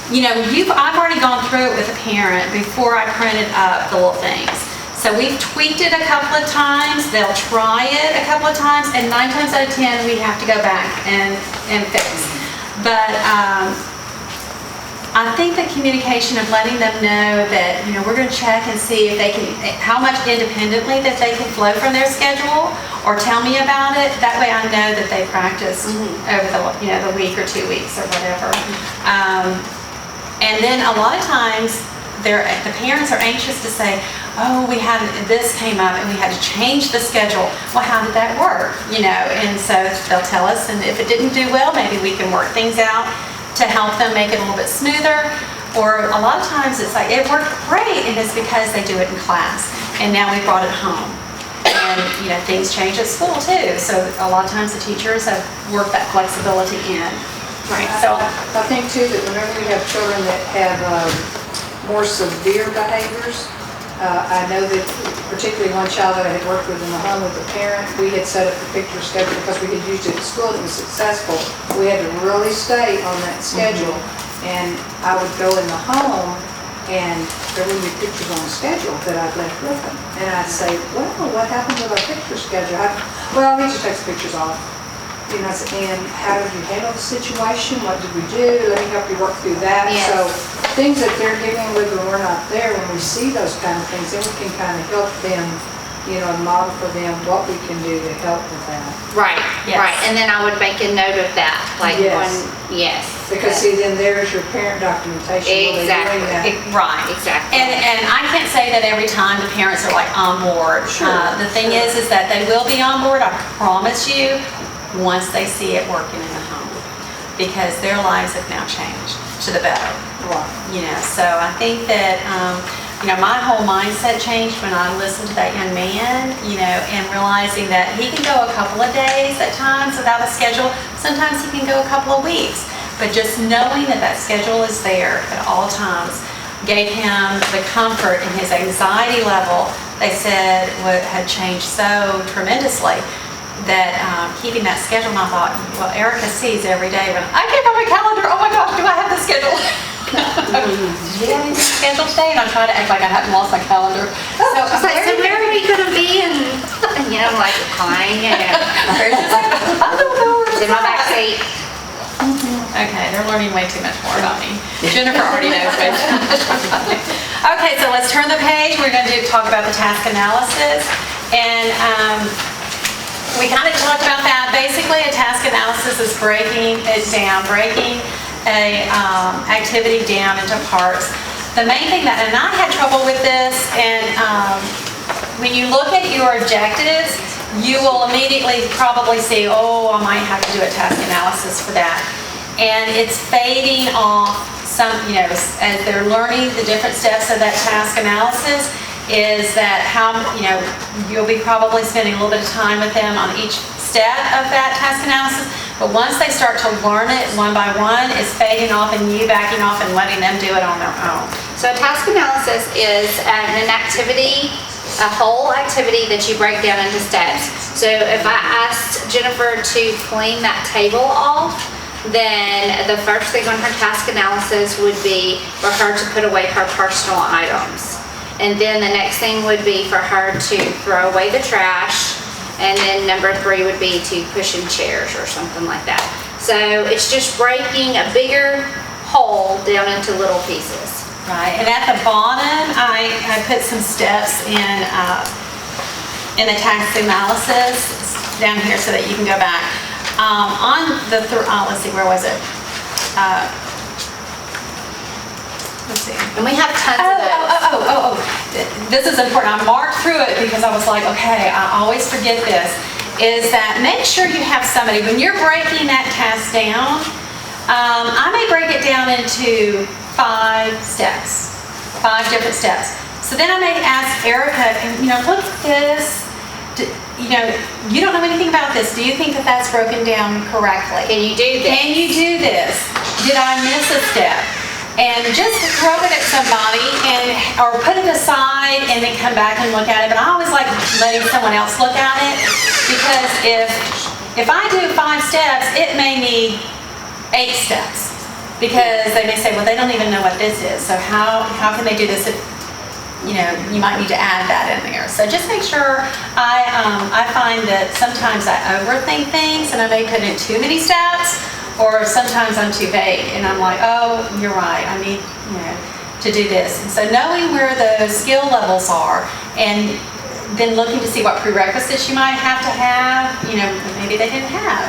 [SPEAKER 1] I've already gone through it with a parent before I printed up the little things. So we've tweaked it a couple of times. They'll try it a couple of times, and 9 times out of 10 we have to go back and fix. But I think the communication of letting them know that we're going to check and see if they can, how much independently that they can flow from their schedule, or tell me about it. That way I know that they practiced over the week or 2 weeks or whatever. And then a lot of times the parents are anxious to say, oh, this came up and we had to change the schedule. Well, how did that work? And so they'll tell us, and if it didn't do well, maybe we can work things out to help them make it a little bit smoother. Or a lot of times it's like, it worked great, and it's because they do it in class, and now we brought it home. And things change at school too, so a lot of times the teachers have worked that flexibility in. Right. So
[SPEAKER 9] I think too that whenever we have children that have more severe behaviors, I know that particularly one child that I had worked with in the home with a parent, we had set up the picture schedule because we had used it at school and it was successful. We had to really stay on that schedule, and I would go in the home and there would be pictures on the schedule that I'd left with them. And I'd say, well, what happened with our picture schedule? Well, we just take the pictures off. And how did you handle the situation? What did we do? Let me help you work through that.
[SPEAKER 2] Yes.
[SPEAKER 9] So things that they're dealing with when we're not there, when we see those kind of things, then we can kind of help them, model for them what we can do to help with that.
[SPEAKER 2] Right,
[SPEAKER 1] yes.
[SPEAKER 2] right. And then I would make a note of that, like yes.
[SPEAKER 9] Because see, then there's your parent documentation.
[SPEAKER 2] Exactly.
[SPEAKER 1] Right.
[SPEAKER 2] Exactly.
[SPEAKER 1] And I can't say that every time the parents are like on board.
[SPEAKER 9] Sure.
[SPEAKER 1] The thing is that they will be on board, I promise you, once they see it working in the home, because their lives have now changed to the better.
[SPEAKER 9] Right.
[SPEAKER 1] So I think that my whole mindset changed when I listened to that young man, and realizing that he can go a couple of days at times without a schedule. Sometimes he can go a couple of weeks, but just knowing that schedule is there at all times gave him the comfort, and his anxiety level, they said, had changed so tremendously. That keeping that schedule, and I thought, well, Erica sees every day when I get on my calendar, oh my gosh, do I have the schedule? Do you have any schedule today? And I try to act like I hadn't lost my calendar.
[SPEAKER 2] So where are we going to be? And like crying.
[SPEAKER 1] I don't know.
[SPEAKER 2] In my back seat.
[SPEAKER 1] Okay, they're learning way too much more about me. Jennifer already knows way too much about me. Okay, so let's turn the page. We're going to talk about the task analysis. And we kind of talked about that. Basically, a task analysis is breaking it down, breaking a activity down into parts. The main thing and I had trouble with this, and when you look at your objectives, you will immediately probably see, oh, I might have to do a task analysis for that. And it's fading off some, as they're learning the different steps of that task analysis, is that you'll be probably spending a little bit of time with them on each step of that task analysis, but once they start to learn it one by one, it's fading off and you backing off and letting them do it on their own.
[SPEAKER 2] So a task analysis is an activity a whole activity that you break down into steps. So if I asked Jennifer to clean that table off, then the first thing on her task analysis would be for her to put away her personal items. And then the next thing would be for her to throw away the trash. And then number 3 would be to push in chairs or something like that. So it's just breaking a bigger whole down into little pieces.
[SPEAKER 1] Right, and at the bottom, I put some steps in the task analysis down here so that you can go back. On the, let's see, where was it? Let's see.
[SPEAKER 2] And we have tons of those.
[SPEAKER 1] This is important. I marked through it because I was like, okay, I always forget this, is that make sure you have somebody, when you're breaking that task down, I may break it down into 5 steps, 5 different steps. So then I may ask Erica, look at this. You don't know anything about this. Do you think that that's broken down correctly?
[SPEAKER 2] Can you do this?
[SPEAKER 1] Can you do this? Did I miss a step? And just throw it at somebody or put it aside and then come back and look at it. But I always like letting someone else look at it, because if I do 5 steps, it may need 8 steps. Because they may say, well, they don't even know what this is. So how can they do this if, you might need to add that in there. So just make sure, I find that sometimes I overthink things and I may put in too many steps, or sometimes I'm too vague and I'm like, oh, you're right, I need, to do this. And so knowing where those skill levels are and then looking to see what prerequisites you might have to have, maybe they didn't have.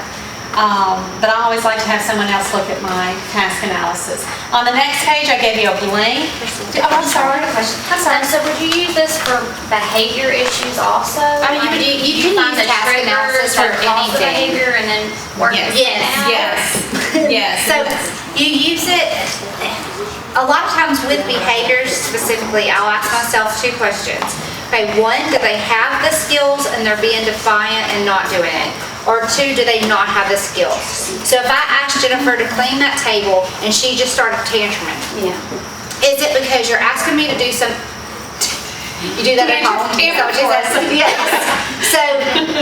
[SPEAKER 1] But I always like to have someone else look at my task analysis. On the next page, I gave you a blank. Oh, I'm sorry.
[SPEAKER 2] So would you use this for behavior issues also? I mean, you can use task analysis for anything.
[SPEAKER 3] Behavior and then work.
[SPEAKER 2] Yes. So you use it a lot of times with behaviors specifically. I'll ask myself 2 questions. Okay, 1, do they have the skills and they're being defiant and not doing it? Or 2, do they not have the skills? So if I asked Jennifer to clean that table and she just started tantruming, is it because you're asking me to do some? You do that at home? Yes. So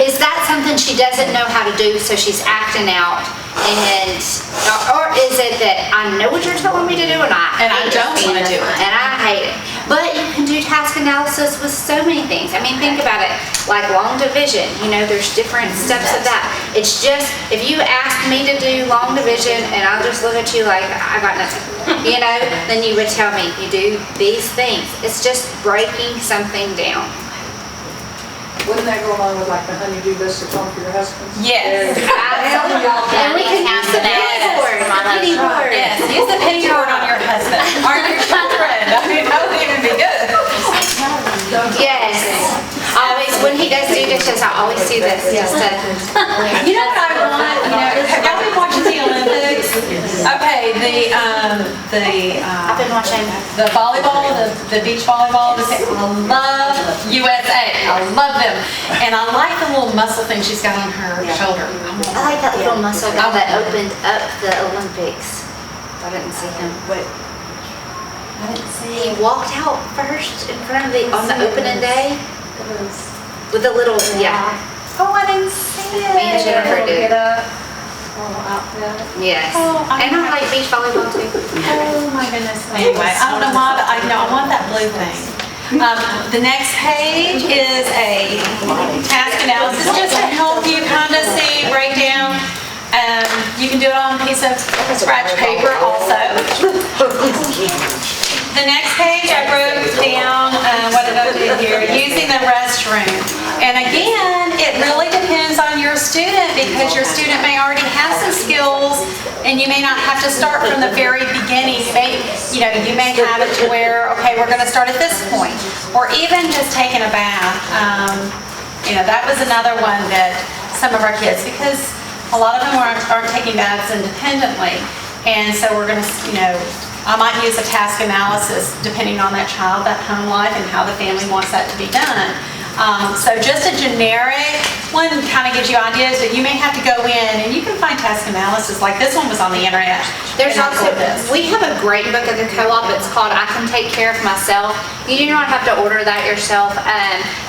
[SPEAKER 2] is that something she doesn't know how to do, so she's acting out? Or is it that I know what you're telling me to do and I
[SPEAKER 1] don't want to do it
[SPEAKER 2] and I hate it? But you can do task analysis with so many things. I mean, think about it, like long division. There's different steps of that. It's just, if you ask me to do long division and I'll just look at you like I got nothing, then you would tell me you do these things. It's just breaking something down.
[SPEAKER 9] Wouldn't that go along with like the honey-do list at home for your husband?
[SPEAKER 1] Yes.
[SPEAKER 2] And we can use the penny board.
[SPEAKER 1] Yes, use the penny board on your husband or your children. I mean, that would even be good.
[SPEAKER 2] Yes. Always, when he does do dishes, I always do this. Just to,
[SPEAKER 1] you know what I want? Have y'all been watching the Olympics? Okay,
[SPEAKER 2] I've been watching
[SPEAKER 1] the volleyball, the beach volleyball. I love USA. I love them. And I like the little muscle thing she's got on her shoulder.
[SPEAKER 2] I like that little muscle guy that opened up the Olympics. I didn't see him. Wait.
[SPEAKER 1] I didn't see.
[SPEAKER 2] He walked out first in front of on the opening day with the little
[SPEAKER 1] Oh, I didn't see it.
[SPEAKER 2] Me and Jennifer did.
[SPEAKER 1] Outfit.
[SPEAKER 2] Yes. And I like beach volleyball too.
[SPEAKER 1] Oh my goodness. Anyway, I don't know why, but I want that blue thing. The next page is a task analysis just to help you kind of see, break down. You can do it on a piece of scratch paper also. The next page I wrote down, what did I do here? Using the restroom. And again, it really depends on your student, because your student may already have some skills and you may not have to start from the very beginning. You may have it to where, okay, we're going to start at this point. Or even just taking a bath. That was another one that some of our kids, because a lot of them aren't taking baths independently. And so we're going to, I might use a task analysis depending on that child, that home life, and how the family wants that to be done. So just a generic one kind of gives you ideas, but you may have to go in and you can find task analysis. Like this one was on the internet.
[SPEAKER 2] There's
[SPEAKER 1] And I
[SPEAKER 2] also,
[SPEAKER 1] pulled this.
[SPEAKER 2] we have a great book at the co-op. It's called I Can Take Care of Myself. You do not have to order that yourself.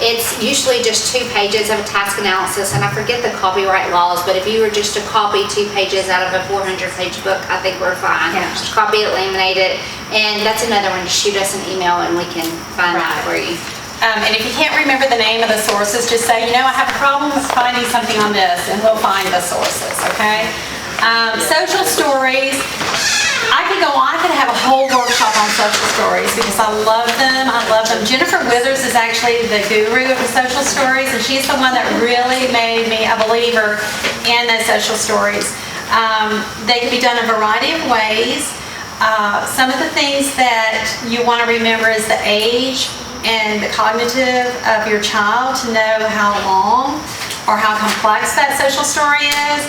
[SPEAKER 2] It's usually just 2 pages of a task analysis, and I forget the copyright laws, but if you were just to copy 2 pages out of a 400-page book, I think we're fine.
[SPEAKER 1] Yeah.
[SPEAKER 2] Just copy it, laminate it, and that's another one. Just shoot us an email and we can find that for you.
[SPEAKER 1] And if you can't remember the name of the sources, just say, I have a problem with finding something on this, and we'll find the sources, okay? Social stories. I could go on, I could have a whole workshop on social stories because I love them. Jennifer Withers is actually the guru of the social stories, and she's the one that really made me a believer in those social stories. They can be done a variety of ways. Some of the things that you want to remember is the age and the cognitive of your child to know how long or how complex that social story is.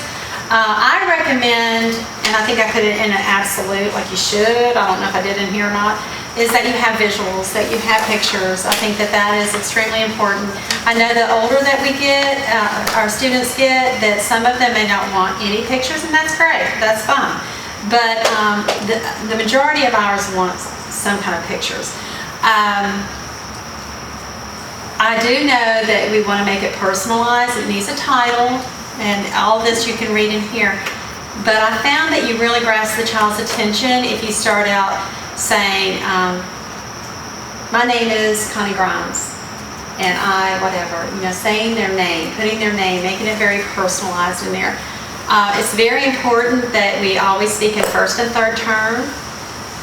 [SPEAKER 1] I recommend, and I think I put it in an absolute, like you should, I don't know if I did in here or not, is that you have visuals, that you have pictures. I think that that is extremely important. I know the older that we get, our students get, that some of them may not want any pictures, and that's great, that's fine. But the majority of ours want some kind of pictures. I do know that we want to make it personalized. It needs a title, and all this you can read in here. But I found that you really grasp the child's attention if you start out saying, my name is Connie Grimes, and I, whatever, saying their name, putting their name, making it very personalized in there. It's very important that we always speak in first and third term,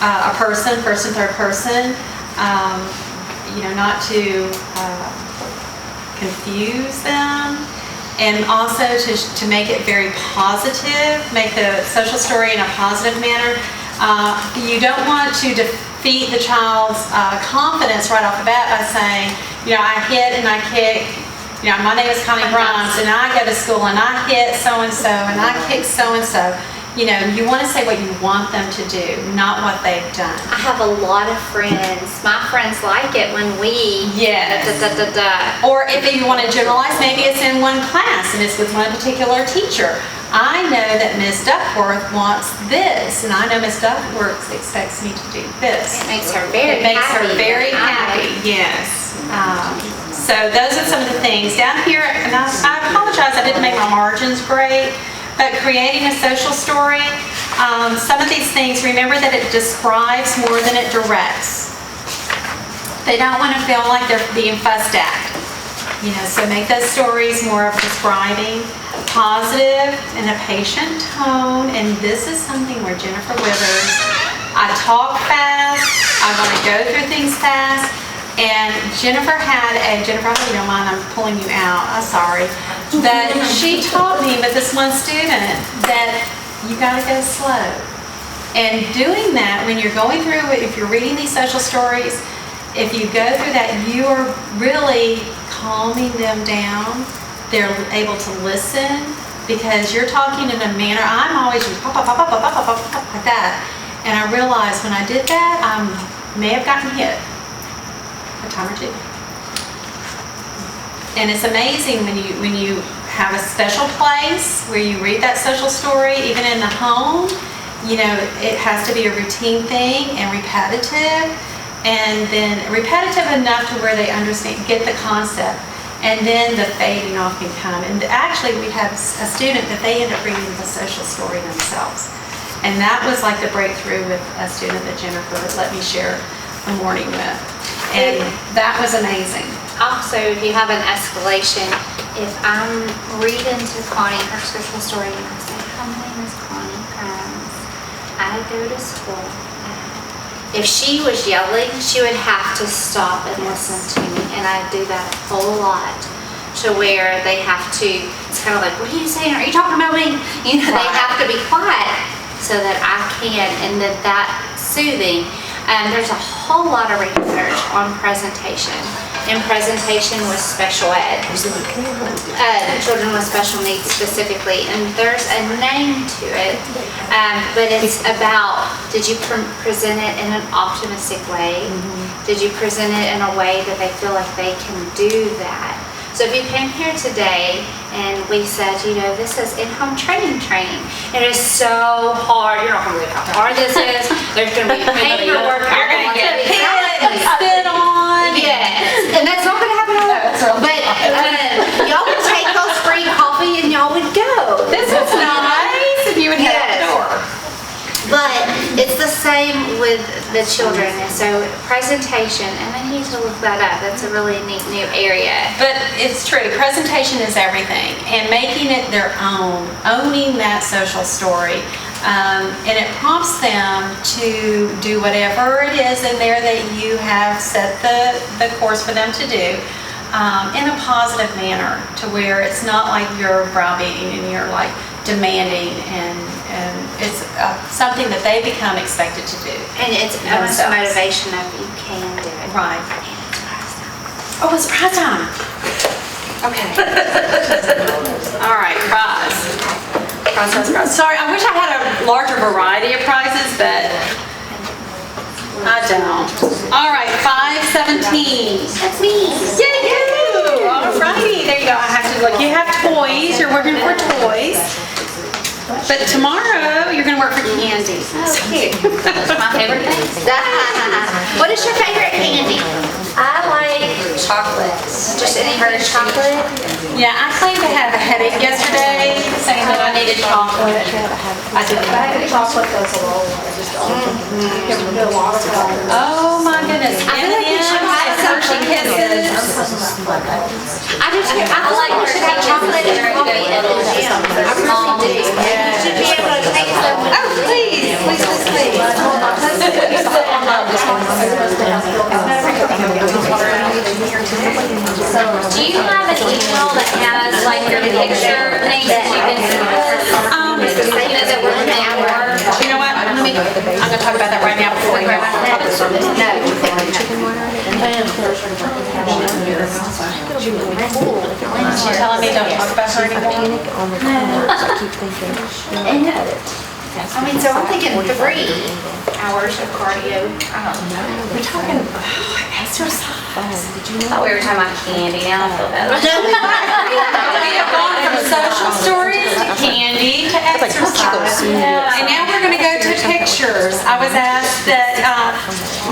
[SPEAKER 1] a person, first and third person. Not to confuse them, and also to make it very positive, make the social story in a positive manner. You don't want to defeat the child's confidence right off the bat by saying, I hit and I kick, my name is Connie Grimes, and I go to school and I hit so-and-so and I kick so-and-so. You want to say what you want them to do, not what they've done.
[SPEAKER 2] I have a lot of friends. My friends like it when we
[SPEAKER 1] Or if you want to generalize, maybe it's in one class and it's with one particular teacher. I know that Ms. Duckworth wants this, and I know Ms. Duckworth expects me to do this.
[SPEAKER 2] It makes her very happy.
[SPEAKER 1] It makes her very happy, yes. So those are some of the things. Down here, and I apologize, I didn't make my margins great. But creating a social story, some of these things, remember that it describes more than it directs. They don't want to feel like they're being fussed at. So make those stories more of describing, positive, in a patient tone. And this is something where Jennifer Withers, I talk fast, I want to go through things fast. And Jennifer, I hope you don't mind, I'm pulling you out, I'm sorry. But she taught me, with this one student, that you gotta go slow. And doing that, when you're going through, if you're reading these social stories, if you go through that, you are really calming them down. They're able to listen because you're talking in a manner, I'm always just pop, pop, pop, pop, pop, pop, pop, pop, like that. And I realized when I did that, I may have gotten hit a time or two. And it's amazing when you have a special place where you read that social story, even in the home, it has to be a routine thing and repetitive, and then repetitive enough to where they understand, get the concept, and then the fading off can come. And actually we have a student that they end up reading the social story themselves. And that was like the breakthrough with a student that Jennifer let me share a morning with. And that was amazing.
[SPEAKER 2] Also, if you have an escalation, if I'm reading to Connie her social story and I say, hi, my name is Connie Grimes, I go to school. If she was yelling, she would have to stop and listen to me, and I do that a whole lot, to where they have to, it's kind of like, what are you saying? Are you talking about me? They have to be quiet so that I can, and that's soothing. There's a whole lot of research on presentation, and presentation with special ed. Children with special needs specifically, and there's a name to it, but it's about, did you present it in an optimistic way? Did you present it in a way that they feel like they can do that? So if you came here today and we said, you know, this is in-home training. It is so hard. You're not going to believe how hard this is. There's going to be paperwork. You're going to get
[SPEAKER 1] spit on.
[SPEAKER 2] Yes. And that's not going to happen all over. But y'all would take those free coffee and y'all would go.
[SPEAKER 1] This is nice if you would head out the door.
[SPEAKER 2] But it's the same with the children, and so presentation, and I need to look that up. That's a really neat new area.
[SPEAKER 1] But it's true, presentation is everything, and making it their own, owning that social story. And it prompts them to do whatever it is in there that you have set the course for them to do in a positive manner, to where it's not like you're browbeating and you're like demanding, and it's something that they become expected to do.
[SPEAKER 2] And it's almost a motivation of you can do it.
[SPEAKER 1] Right. Oh, it's prize time. Okay. All right, prize. Sorry, I wish I had a larger variety of prizes, but I don't. All right, 517.
[SPEAKER 2] That's me.
[SPEAKER 1] Yay, you! All righty, there you go. I have to look. You have toys. You're working for toys. But tomorrow, you're going to work for candy.
[SPEAKER 2] Oh, cute.
[SPEAKER 3] That's my favorite thing.
[SPEAKER 2] What is your favorite candy?
[SPEAKER 11] I like chocolates.
[SPEAKER 2] Just any kind of chocolate?
[SPEAKER 1] Yeah, I claimed to have a headache yesterday, saying that I needed chocolate. I did.
[SPEAKER 5] Chocolate goes along.
[SPEAKER 1] Oh my goodness.
[SPEAKER 2] I feel like we should have some
[SPEAKER 1] Hershey Kisses.
[SPEAKER 2] I feel like we should have chocolate and coffee at the gym. I really do. You should be able to take some.
[SPEAKER 1] Oh, please.
[SPEAKER 3] Do you have an email that has like your picture things that you can that we're looking for?
[SPEAKER 1] You know what? I'm going to talk about that right now before we go. She's telling me don't talk about her anymore.
[SPEAKER 2] I mean, so I'm thinking 3 hours of cardio. I don't know.
[SPEAKER 1] We're talking exercise.
[SPEAKER 3] I thought we were talking about candy. Now I feel better.
[SPEAKER 1] We have gone from social stories to candy to exercise. And now we're going to go to pictures. I was asked that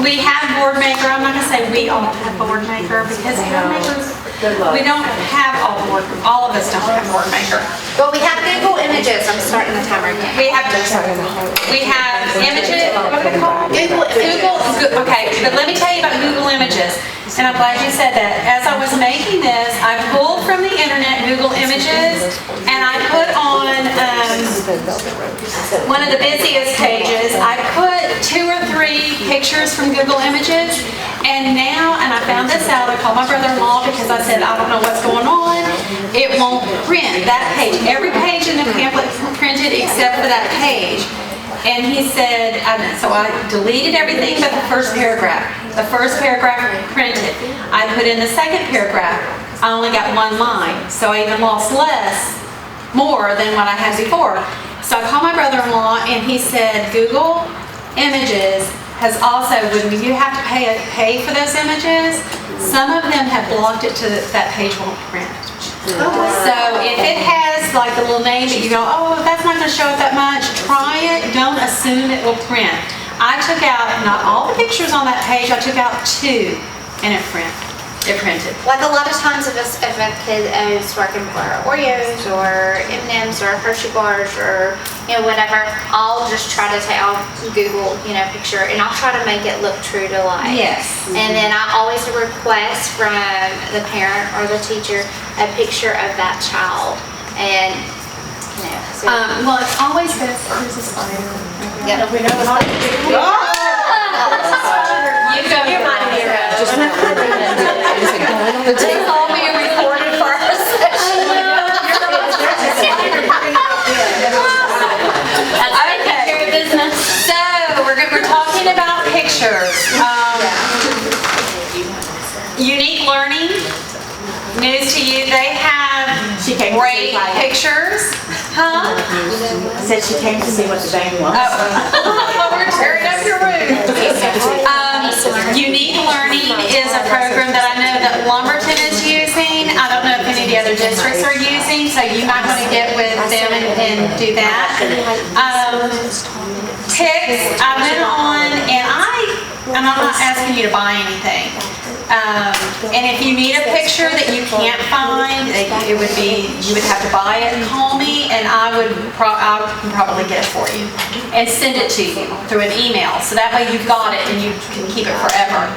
[SPEAKER 1] we have Board Maker. I'm not going to say we all have Board Maker, because Board Makers, we don't have all of us don't have Board Maker.
[SPEAKER 2] But we have Google Images. I'm starting the timer again.
[SPEAKER 1] We have images. What are they called?
[SPEAKER 2] Google Images.
[SPEAKER 1] Okay, but let me tell you about Google Images. And I'm glad you said that. As I was making this, I pulled from the internet Google Images, and I put on one of the busiest pages. I put 2 or 3 pictures from Google Images, and now, and I found this out, I called my brother-in-law because I said, I don't know what's going on. It won't print that page. Every page in the pamphlet printed except for that page. And he said, so I deleted everything but the first paragraph. The first paragraph printed. I put in the second paragraph. I only got 1 line, so I even lost more than what I had before. So I called my brother-in-law, and he said, Google Images has also, when you have to pay for those images, some of them have blocked it to that page won't print. So if it has like a little name that you go, oh, that's not going to show up that much, try it. Don't assume it will print. I took out not all the pictures on that page. I took out 2, and it printed.
[SPEAKER 2] Like a lot of times if a kid is working for Oreos or M&Ms or Hershey bars or whatever, I'll just try to I'll Google picture, and I'll try to make it look true to life.
[SPEAKER 1] Yes.
[SPEAKER 2] And then I always request from the parent or the teacher a picture of that child, and so
[SPEAKER 1] well, it's always best. Here's a spider.
[SPEAKER 2] yeah.
[SPEAKER 1] We know it's you go. You're my hero. This is all being recorded for our session. Okay. Business. So we're talking about pictures. Unique learning pictures, huh?
[SPEAKER 10] Said she came to see what the bang was.
[SPEAKER 1] We're tearing up your room. Unique Learning is a program that I know that Lumberton is using. I don't know if any of the other districts are using, so you might want to get with them and do that. Picks, I went on and I'm not asking you to buy anything. And if you need a picture that you can't find, you would have to buy it and call me, and I can probably get it for you and send it to you through an email. So that way you've got it and you can keep it forever.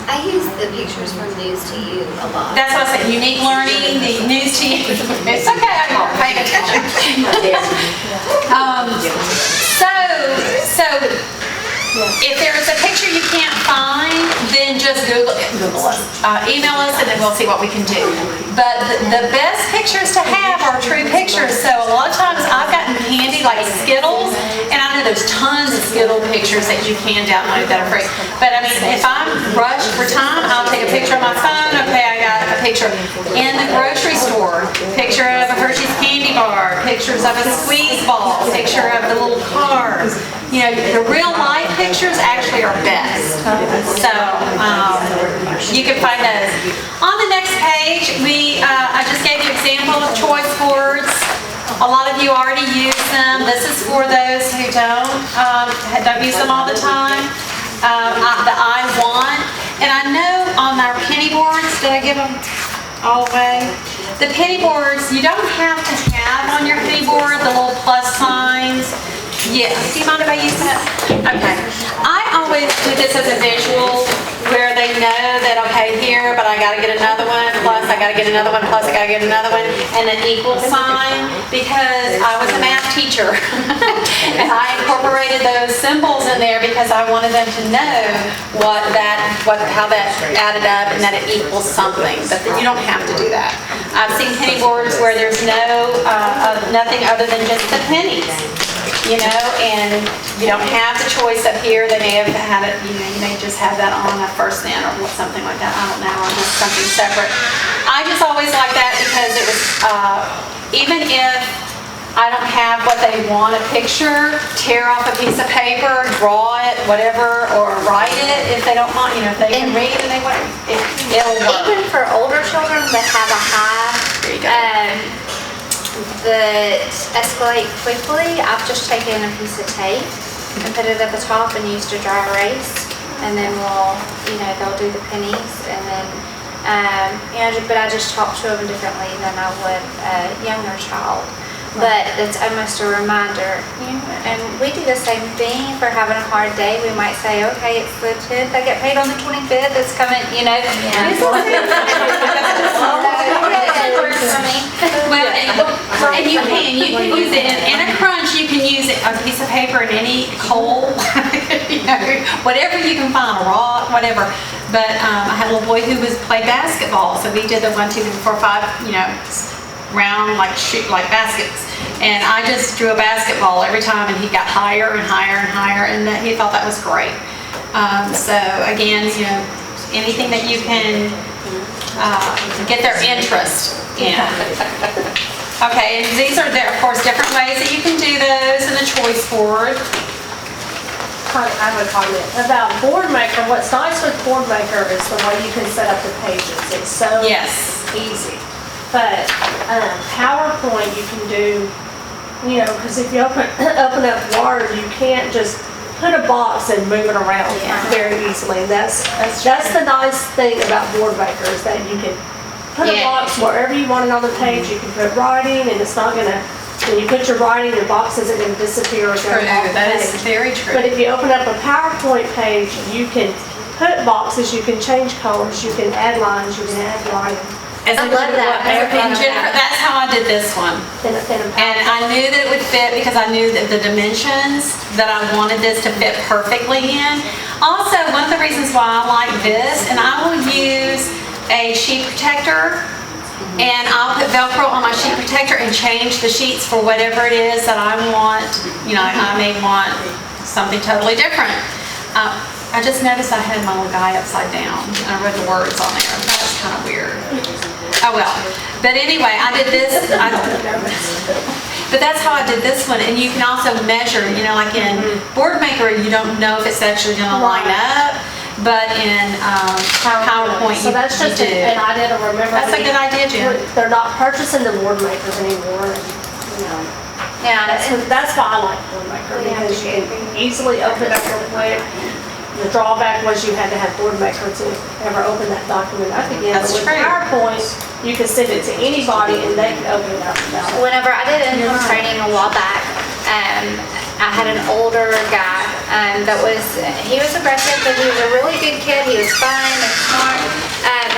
[SPEAKER 11] I use the pictures from News to You a lot.
[SPEAKER 1] That's what I said, Unique Learning, the News to You. It's okay, I'm not paying attention. So if there is a picture you can't find, then just Google us. Email us and then we'll see what we can do. But the best pictures to have are true pictures. So a lot of times I've gotten candy like Skittles, and I know there's tons of Skittle pictures that you can download that are free. But I mean, if I'm rushed for time, I'll take a picture on my phone. Okay, I got a picture in the grocery store, picture of a Hershey's candy bar, pictures of a squeeze ball, picture of the little cars. You know, the real life pictures actually are best. So you can find those. On the next page, I just gave you an example of choice words. A lot of you already use them. This is for those who don't use them all the time. The I want. And I know on our penny boards, did I give them all away? The penny boards, you don't have to have on your penny board the little plus signs. Yes. Do you mind if I use that? Okay. I always do this as a visual where they know that, okay, here, but I got to get another one, plus I got to get another one, plus I got to get another one, and an equal sign, because I was a math teacher. And I incorporated those symbols in there because I wanted them to know how that added up and that it equals something. But you don't have to do that. I've seen penny boards where there's nothing other than just the pennies. You know, and you don't have the choice up here. They may have had it, you may just have that on a first in or something like that. I don't know, or just something separate. I just always like that because it was, even if I don't have what they want, a picture, tear off a piece of paper, draw it, whatever, or write it if they don't want, if they can read and they want it'll work.
[SPEAKER 2] Even for older children that have a high, that escalate quickly, I've just taken a piece of tape and put it at the top and used a dry erase, and then they'll do the pennies, and then but I just talk to them differently than I would a younger child. But it's almost a reminder, and we do the same thing for having a hard day. We might say, okay, it's the 10th, I get paid on the 25th, it's coming,
[SPEAKER 1] And you can use it in a crunch. You can use it a piece of paper in any coal, whatever you can find, a rock, whatever. But I had a little boy who played basketball, so we did the 1, 2, 3, 4, 5, round like baskets, and I just drew a basketball every time, and he got higher and higher and higher, and he thought that was great. So again, anything that you can get their interest in. Okay, and these are there, of course, different ways that you can do those in the choice board.
[SPEAKER 6] I have a comment about BoardMaker. What's nice with BoardMaker is the way you can set up the pages. It's so easy. But PowerPoint you can do, because if you open up Word, you can't just put a box and move it around very easily. And that's the nice thing about BoardMaker is that you can put a box wherever you want it on the page. You can put writing, and it's not gonna. When you put your writing, your box isn't going to disappear or go off the page.
[SPEAKER 1] That is very true.
[SPEAKER 6] But if you open up a PowerPoint page, you can put boxes, you can change colors, you can add lines, you can add writing.
[SPEAKER 1] I love that. And Jennifer, that's how I did this one. And I knew that it would fit because I knew that the dimensions that I wanted this to fit perfectly in. Also, one of the reasons why I like this, and I will use a sheet protector, and I'll put Velcro on my sheet protector and change the sheets for whatever it is that I want. I may want something totally different. I just noticed I had my little guy upside down, and I read the words on there. That's kind of weird. Oh, well. But anyway, I did this. But that's how I did this one. And you can also measure, you know, like in Boardmaker, you don't know if it's actually going to line up. But in PowerPoint,
[SPEAKER 6] So that's
[SPEAKER 1] you
[SPEAKER 6] just
[SPEAKER 1] do.
[SPEAKER 6] an idea to remember.
[SPEAKER 1] That's a good idea, Jen.
[SPEAKER 6] They're not purchasing the board makers anymore, you know.
[SPEAKER 2] Yeah,
[SPEAKER 6] That's why I like board maker, because you can easily open it up real quick. The drawback was you had to have board maker to ever open that document up again.
[SPEAKER 1] That's
[SPEAKER 6] But with
[SPEAKER 1] true.
[SPEAKER 6] PowerPoint, you can send it to anybody and they can open it up without it.
[SPEAKER 2] whenever I did in-home training a while back, I had an older guy he was aggressive, but he was a really good kid. He was fun and smart.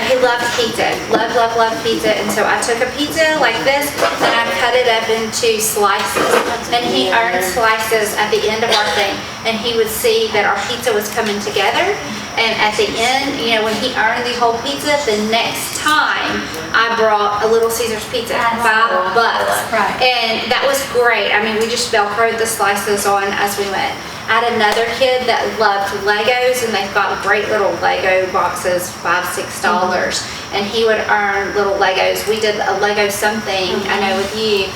[SPEAKER 2] He loved pizza, loved pizza. And so I took a pizza like this and I cut it up into slices. And he earned slices at the end of our thing. And he would see that our pizza was coming together. And at the end, you know, when he earned the whole pizza, the next time I brought a Little Caesars pizza, $5.
[SPEAKER 1] Right.
[SPEAKER 2] And that was great. I mean, we just Velcroed the slices on as we went. I had another kid that loved Legos, and they bought great little Lego boxes, $5, $6, and he would earn little Legos. We did a Lego something, I know with you.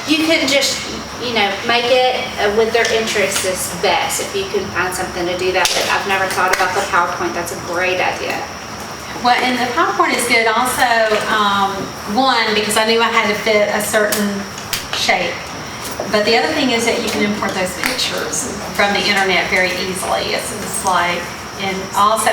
[SPEAKER 2] You can just, you know, make it with their interests is best if you can find something to do that with. I've never thought about the PowerPoint. That's a great idea.
[SPEAKER 1] Well, and the PowerPoint is good also, one, because I knew I had to fit a certain shape. But the other thing is that you can import those pictures from the internet very easily. It's like, and also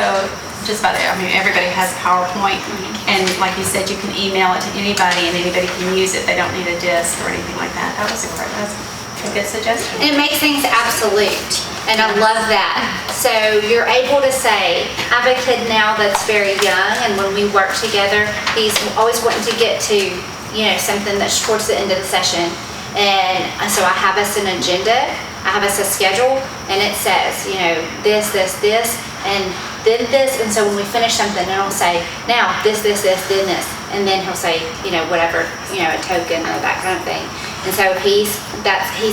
[SPEAKER 1] just about, I mean, everybody has PowerPoint. And like you said, you can email it to anybody and anybody can use it. They don't need a disk or anything like that. That's a good suggestion.
[SPEAKER 2] It makes things absolute, and I love that. So you're able to say, I have a kid now that's very young, and when we work together, he's always wanting to get to, you know, something that's towards the end of the session. And so I have us an agenda, I have us a schedule, and it says, you know, this, and then this. And so when we finish something, and I'll say, now this, then this. And then he'll say, you know, whatever, you know, a token or that kind of thing. And so he's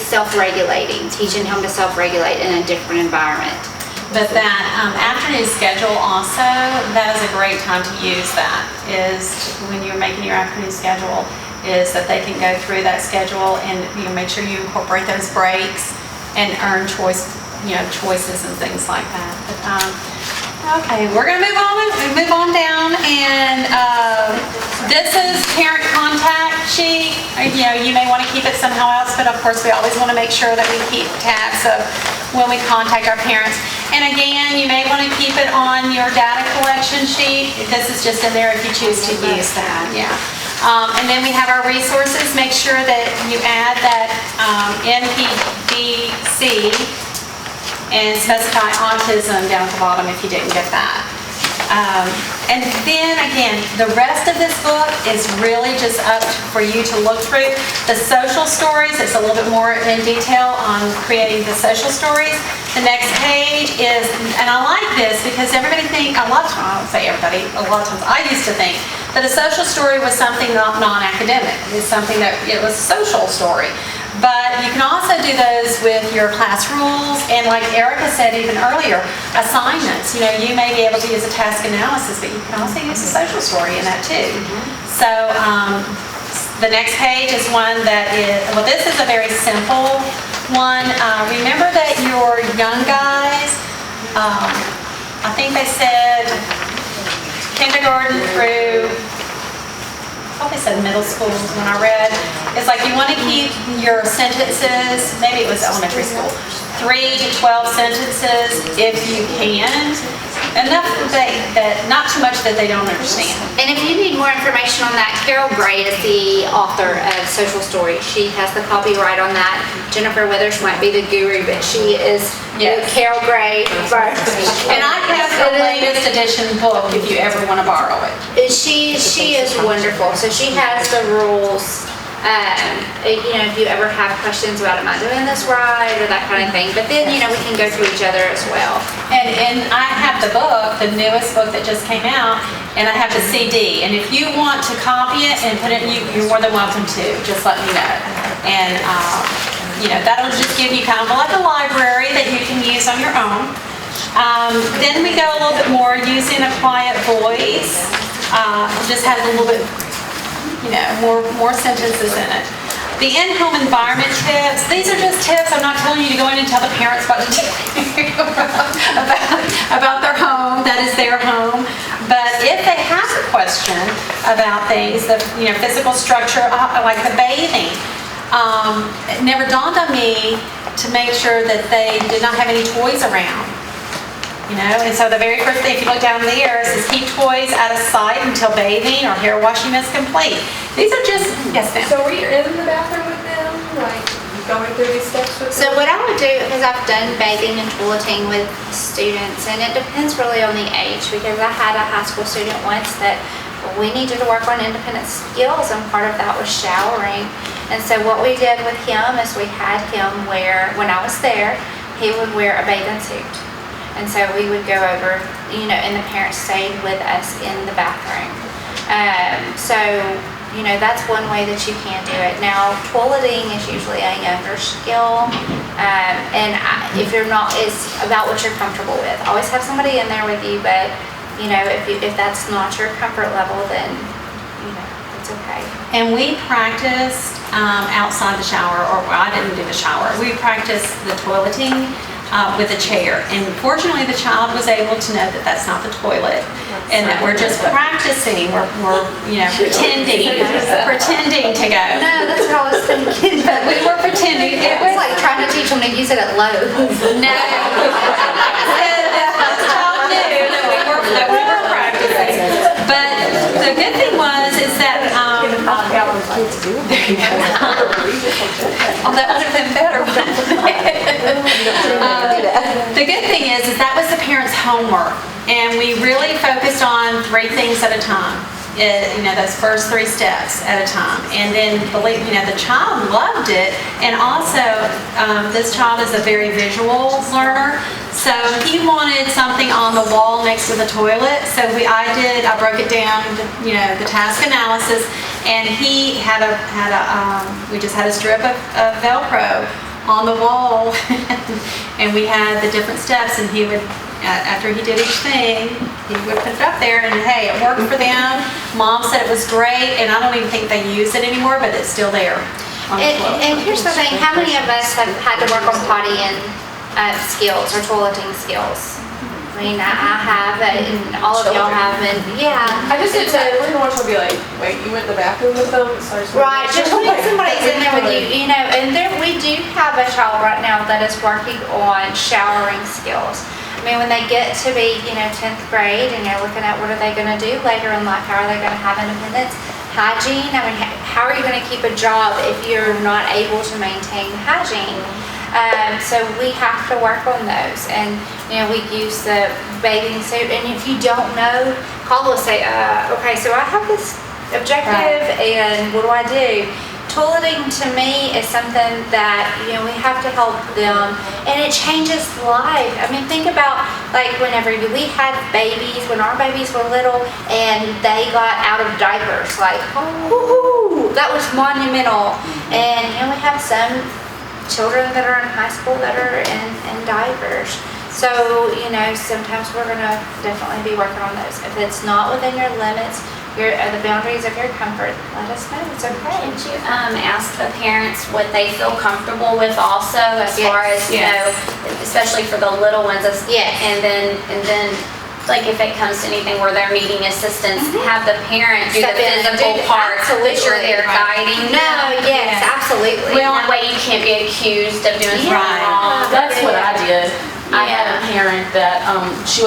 [SPEAKER 2] self-regulating, teaching him to self-regulate in a different environment.
[SPEAKER 1] But that afternoon schedule also, that is a great time to use that, is when you're making your afternoon schedule, is that they can go through that schedule and, you know, make sure you incorporate those breaks and earn choices and things like that. But, okay, we're gonna move on down, and this is parent contact sheet. You know, you may want to keep it somehow else, but of course we always want to make sure that we keep tabs of when we contact our parents. And again, you may want to keep it on your data collection sheet. This is just in there if you choose to use that. Yeah. And then we have our resources. Make sure that you add that NPDC and specify autism down at the bottom if you didn't get that. And then again, the rest of this book is really just up for you to look through. The social stories, it's a little bit more in detail on creating the social stories. The next page is, and I like this because everybody I don't say everybody, a lot of times I used to think that a social story was something not non-academic. It's something that it was a social story. But you can also do those with your class rules, and like Erica said even earlier, assignments. You know, you may be able to use a task analysis, but you can also use a social story in that too. So the next page is one that is, well, this is a very simple one. Remember that your young guys, I think they said kindergarten through, I thought they said middle school when I read. It's like you want to keep your sentences, maybe it was elementary school, 3 to 12 sentences if you can. Enough that not too much that they don't understand.
[SPEAKER 2] And if you need more information on that, Carol Gray is the author of Social Story. She has the copyright on that. Jennifer Withers might be the guru, but she is Carol Gray.
[SPEAKER 1] And I have the latest edition book if you ever want to borrow it.
[SPEAKER 2] She is wonderful. So she has the rules. You know, if you ever have questions about, am I doing this right, or that kind of thing. But then, you know, we can go through each other as well.
[SPEAKER 1] And I have the book, the newest book that just came out, and I have the CD. And if you want to copy it and put it, you're more than welcome to. Just let me know. And, you know, that'll just give you kind of like a library that you can use on your own. Then we go a little bit more using a quiet voice. just had a little bit, more sentences in it. The in-home environment tips, these are just tips. I'm not telling you to go in and tell the parents what to do about their home. That is their home. But if they have a question about things, the physical structure, like the bathing, it never dawned on me to make sure that they did not have any toys around. And so the very first thing, if you look down there, it says keep toys out of sight until bathing or hair washing is complete. These are just, yes ma'am.
[SPEAKER 5] So were you in the bathroom with them, like going through these steps with them?
[SPEAKER 2] So what I would do is I've done bathing and toileting with students, and it depends really on the age, because I had a high school student once that we needed to work on independent skills, and part of that was showering. And so what we did with him is we had him wear, when I was there, he would wear a bathing suit. And so we would go over, and the parents stayed with us in the bathroom. So that's one way that you can do it. Now, toileting is usually a younger skill. And if you're not, it's about what you're comfortable with. Always have somebody in there with you, but, if that's not your comfort level, then, it's okay.
[SPEAKER 1] And we practiced outside the shower, or I didn't do the shower. We practiced the toileting with a chair. And fortunately, the child was able to know that that's not the toilet, and that we're just practicing. We're pretending to go.
[SPEAKER 2] No, that's what I was thinking.
[SPEAKER 1] But we were pretending. It was
[SPEAKER 2] like trying to teach them to use it at low.
[SPEAKER 1] No. The child knew that we were practicing. But the good thing is that there you go. Oh, that would have been better. The good thing is that was the parents' homework, and we really focused on 3 things at a time. Those first 3 steps at a time, and then the child loved it. And also, this child is a very visual learner, so he wanted something on the wall next to the toilet. So I broke it down, the task analysis, and he had we just had a strip of Velcro on the wall, and we had the different steps, and he would, after he did each thing, he would put it up there, and hey, it worked for them. Mom said it was great, and I don't even think they use it anymore, but it's still there on the floor.
[SPEAKER 2] And here's the thing, how many of us have had to work on potty and skills or toileting skills? I mean, I have, and all of y'all have, and yeah.
[SPEAKER 5] I just didn't say, we're going to be like, wait, you went to the bathroom with them? So
[SPEAKER 2] right, just when somebody's in there with you, and we do have a child right now that is working on showering skills. I mean, when they get to be, 10th grade, and you're looking at what are they going to do later in life, how are they going to have independence? Hygiene, I mean, how are you going to keep a job if you're not able to maintain hygiene? So we have to work on those, and we use the bathing suit, and if you don't know, call us, say, okay, so I have this objective, and what do I do? Toileting to me is something that, we have to help them, and it changes life. I mean, think about, like, whenever we had babies, when our babies were little, and they got out of diapers, like, woohoo, that was monumental. And, we have some children that are in high school that are in diapers. So, sometimes we're gonna definitely be working on those. If it's not within your limits, the boundaries of your comfort, let us know. It's okay.
[SPEAKER 3] Can't you ask the parents what they feel comfortable with also, as far as, especially for the little ones, and then like if it comes to anything where they're needing assistance, have the parent do the physical part that you're there guiding.
[SPEAKER 2] No, yes, absolutely.
[SPEAKER 3] Well, that way you can't be accused of doing something wrong.
[SPEAKER 12] That's what I did. I had a parent that, she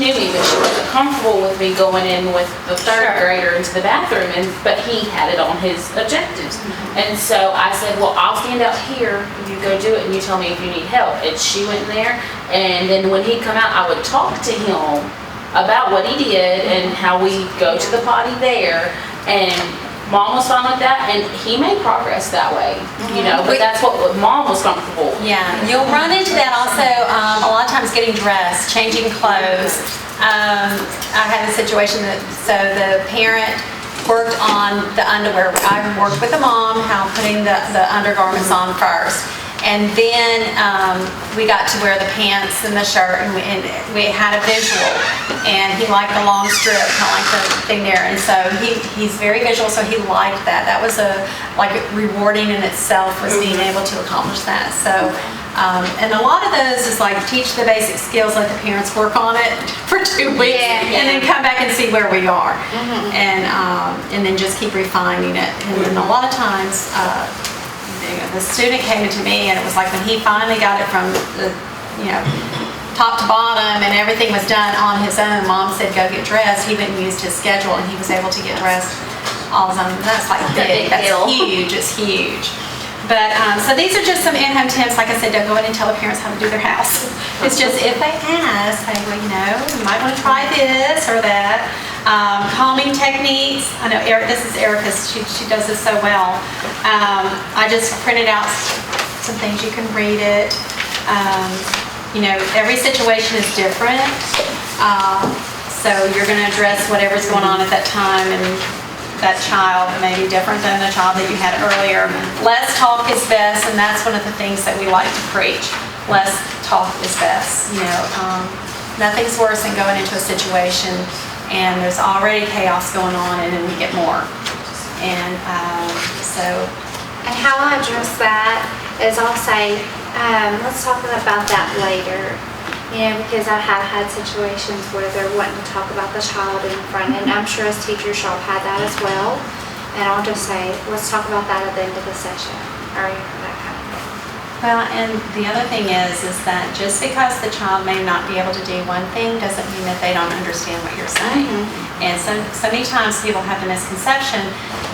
[SPEAKER 12] knew me, but she wasn't comfortable with me going in with the 3rd grader into the bathroom, but he had it on his objectives. And so I said, well, I'll stand out here, you go do it, and you tell me if you need help. And she went in there, and then when he'd come out, I would talk to him about what he did and how we go to the potty there, and Mom was fine with that, and he made progress that way, but that's what Mom was comfortable.
[SPEAKER 1] Yeah, you'll run into that also a lot of times getting dressed, changing clothes. I had a situation so the parent worked on the underwear. I worked with the mom, how putting the undergarments on first. And then we got to wear the pants and the shirt, and we had a visual. And he liked the long strip, kind of like the thing there. And so he's very visual, so he liked that. That was rewarding in itself, was being able to accomplish that. So. And a lot of those is like teach the basic skills, let the parents work on it for 2 weeks, and then come back and see where we are, and then just keep refining it. And then a lot of times, the student came into me, and it was like when he finally got it from the, top to bottom, and everything was done on his own. Mom said, "Go get dressed." He went and used his schedule, and he was able to get dressed all his own. That's like big. That's huge. It's huge. But, so these are just some in-home tips. Like I said, don't go in and tell the parents how to do their house. It's just if they ask, say, well, you might want to try this or that. Calming techniques. I know this is Erica, she does this so well. I just printed out some things, you can read it. Every situation is different. So you're going to address whatever's going on at that time, and that child may be different than the child that you had earlier. Less talk is best, and that's one of the things that we like to preach. Less talk is best. Nothing's worse than going into a situation and there's already chaos going on, and then we get more. And
[SPEAKER 2] And how I address that is I'll say, let's talk about that later. Because I have had situations where they're wanting to talk about the child in front, and I'm sure as teachers y'all have had that as well. And I'll just say, let's talk about that at the end of the session, or that kind of thing.
[SPEAKER 1] Well, and the other thing is that just because the child may not be able to do one thing doesn't mean that they don't understand what you're saying. And so many times people have the misconception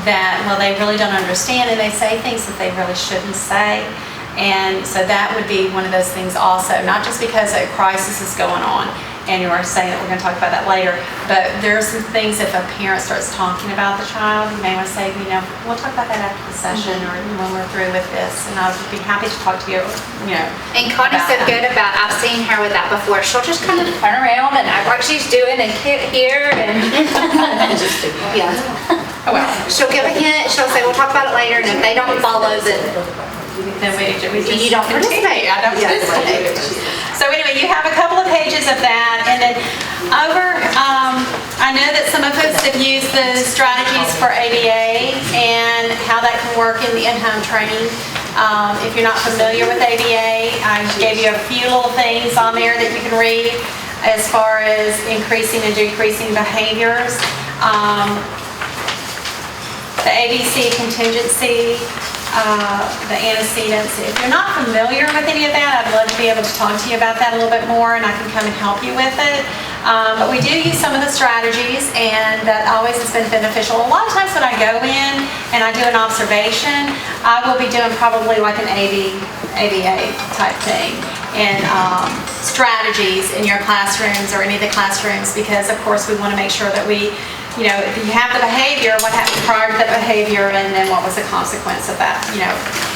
[SPEAKER 1] that, well, they really don't understand, and they say things that they really shouldn't say. And so that would be one of those things also, not just because a crisis is going on, and you are saying that we're going to talk about that later, but there are some things, if a parent starts talking about the child, you may want to say, we'll talk about that after the session, or when we're through with this, and I'll be happy to talk to you,
[SPEAKER 2] And Connie's so good about, I've seen her with that before, she'll just kind of turn around and act like she's doing and hit here, and
[SPEAKER 1] Oh, well.
[SPEAKER 2] She'll give a hint, she'll say, we'll talk about it later, and if they don't follow,
[SPEAKER 1] then we just
[SPEAKER 2] you don't participate.
[SPEAKER 1] I don't participate. So anyway, you have a couple of pages of that, and then I know that some of us have used the strategies for ABA and how that can work in the in-home training. If you're not familiar with ABA, I gave you a few little things on there that you can read as far as increasing and decreasing behaviors. The ABC contingency, the antecedents. If you're not familiar with any of that, I'd love to be able to talk to you about that a little bit more, and I can come and help you with it. But we do use some of the strategies, and that always has been beneficial. A lot of times when I go in and I do an observation, I will be doing probably like an ABA type thing, and strategies in your classrooms or any of the classrooms, because of course we want to make sure that we, if you have the behavior, what happened prior to the behavior, and then what was the consequence of that,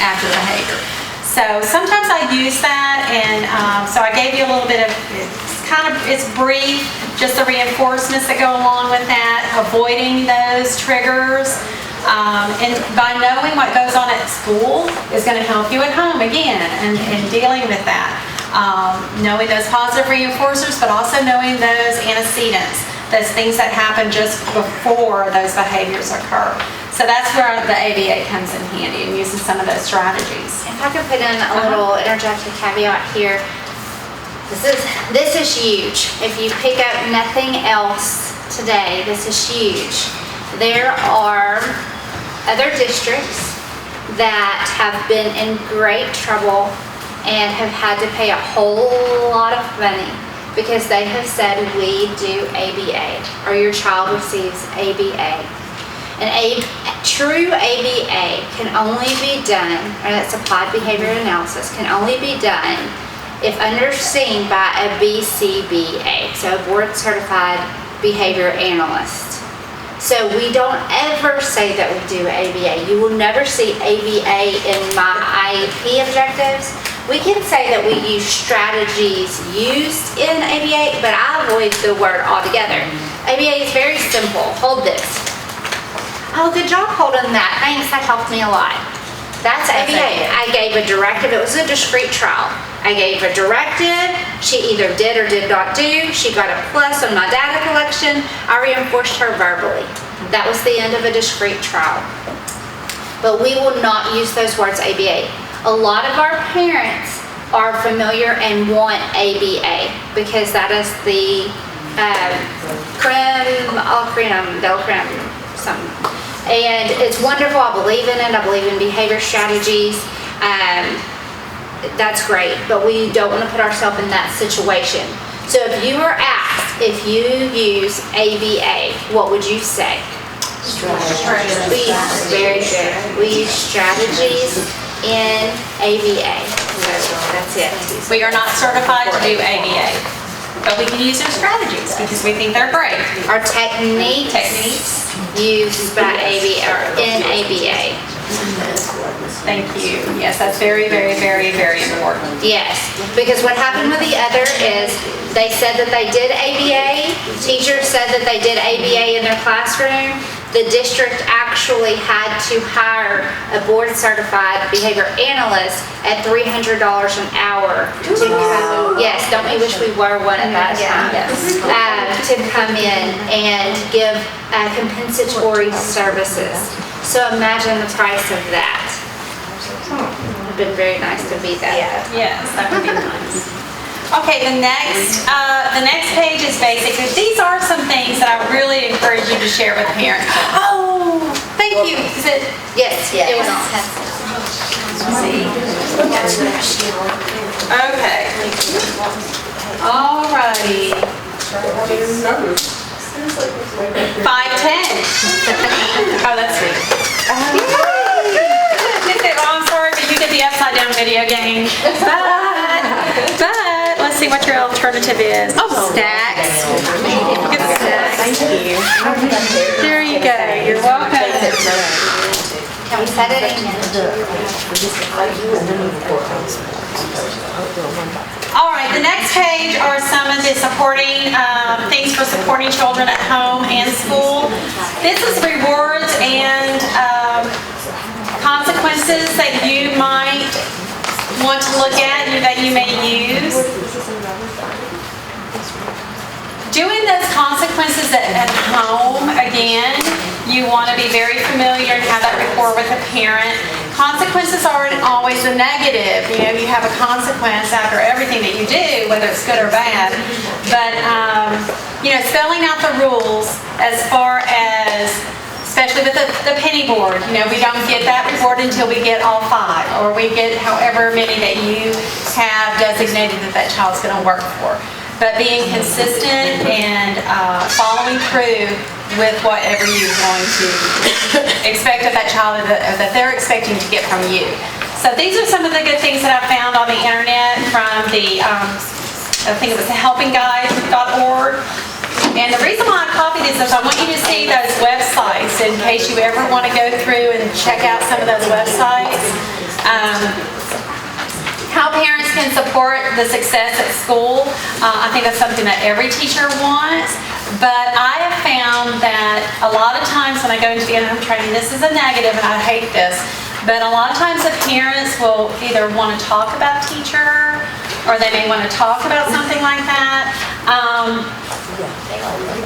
[SPEAKER 1] after the behavior. So sometimes I use that, and so I gave you a little bit of, it's brief, just the reinforcements that go along with that, avoiding those triggers, and by knowing what goes on at school is going to help you at home again, and dealing with that. Knowing those positive reinforcers, but also knowing those antecedents, those things that happen just before those behaviors occur. So that's where the ABA comes in handy, and using some of those strategies.
[SPEAKER 2] If I could put in a little interjected caveat here, this is huge. If you pick up nothing else today, this is huge. There are other districts that have been in great trouble and have had to pay a whole lot of money because they have said, we do ABA, or your child receives ABA. And true ABA can only be done, or that's applied behavior analysis, can only be done if underseen by a BCBA, so a board certified behavior analyst. So we don't ever say that we do ABA. You will never see ABA in my IEP objectives. We can say that we use strategies used in ABA, but I avoid the word altogether. ABA is very simple. Hold this. Oh, good job holding that. Thanks, that helped me a lot. That's ABA. I gave a directive. It was a discrete trial. I gave a directive. She either did or did not do. She got a plus on my data collection. I reinforced her verbally. That was the end of a discrete trial. But we will not use those words ABA. A lot of our parents are familiar and want ABA because that is the creme, au creme, del creme, something. And it's wonderful. I believe in it. I believe in behavior strategies. That's great, but we don't want to put ourselves in that situation. So if you were asked if you use ABA, what would you say? We use very good. We use strategies in ABA. So that's it.
[SPEAKER 1] We are not certified to do ABA, but we can use their strategies because we think they're great.
[SPEAKER 2] Our techniques used by ABA or in ABA.
[SPEAKER 1] Thank you. Yes, that's very, very, very, very important.
[SPEAKER 2] Yes, because what happened with the other is they said that they did ABA, teachers said that they did ABA in their classroom. The district actually had to hire a board certified behavior analyst at $300 an hour to come, yes, don't we wish we were one at that time? To come in and give compensatory services. So imagine the price of that. It'd been very nice to be that.
[SPEAKER 1] Yes, that would be nice. Okay, the next page is basically, these are some things that I really encourage you to share with parents. Oh, thank you. Is it?
[SPEAKER 2] Yes, it was on.
[SPEAKER 1] Okay. Alrighty. 5:10. Oh, that's me. Oh, I'm sorry, but you did the upside down video game. But let's see what your alternative is. Oh, stacks. Get the stacks. Thank you. There you go. You're welcome.
[SPEAKER 2] Can we set it in?
[SPEAKER 1] All right, the next page are some of the supporting things for supporting children at home and school. This is rewards and consequences that you might want to look at and that you may use. Doing those consequences at home, again, you want to be very familiar and have that rapport with a parent. Consequences aren't always a negative. You know, you have a consequence after everything that you do, whether it's good or bad. But, you know, spelling out the rules as far as, especially with the penny board, you know, we don't get that reward until we get all 5, or we get however many that you have designated that child's going to work for. But being consistent and following through with whatever you're going to expect of that child, that they're expecting to get from you. So these are some of the good things that I found on the internet from the, I think it was the helpingguide.org. And the reason why I copied this is I want you to see those websites in case you ever want to go through and check out some of those websites. How parents can support the success at school. I think that's something that every teacher wants. But I have found that a lot of times when I go into the in-home training, this is a negative and I hate this, but a lot of times the parents will either want to talk about teacher or they may want to talk about something like that.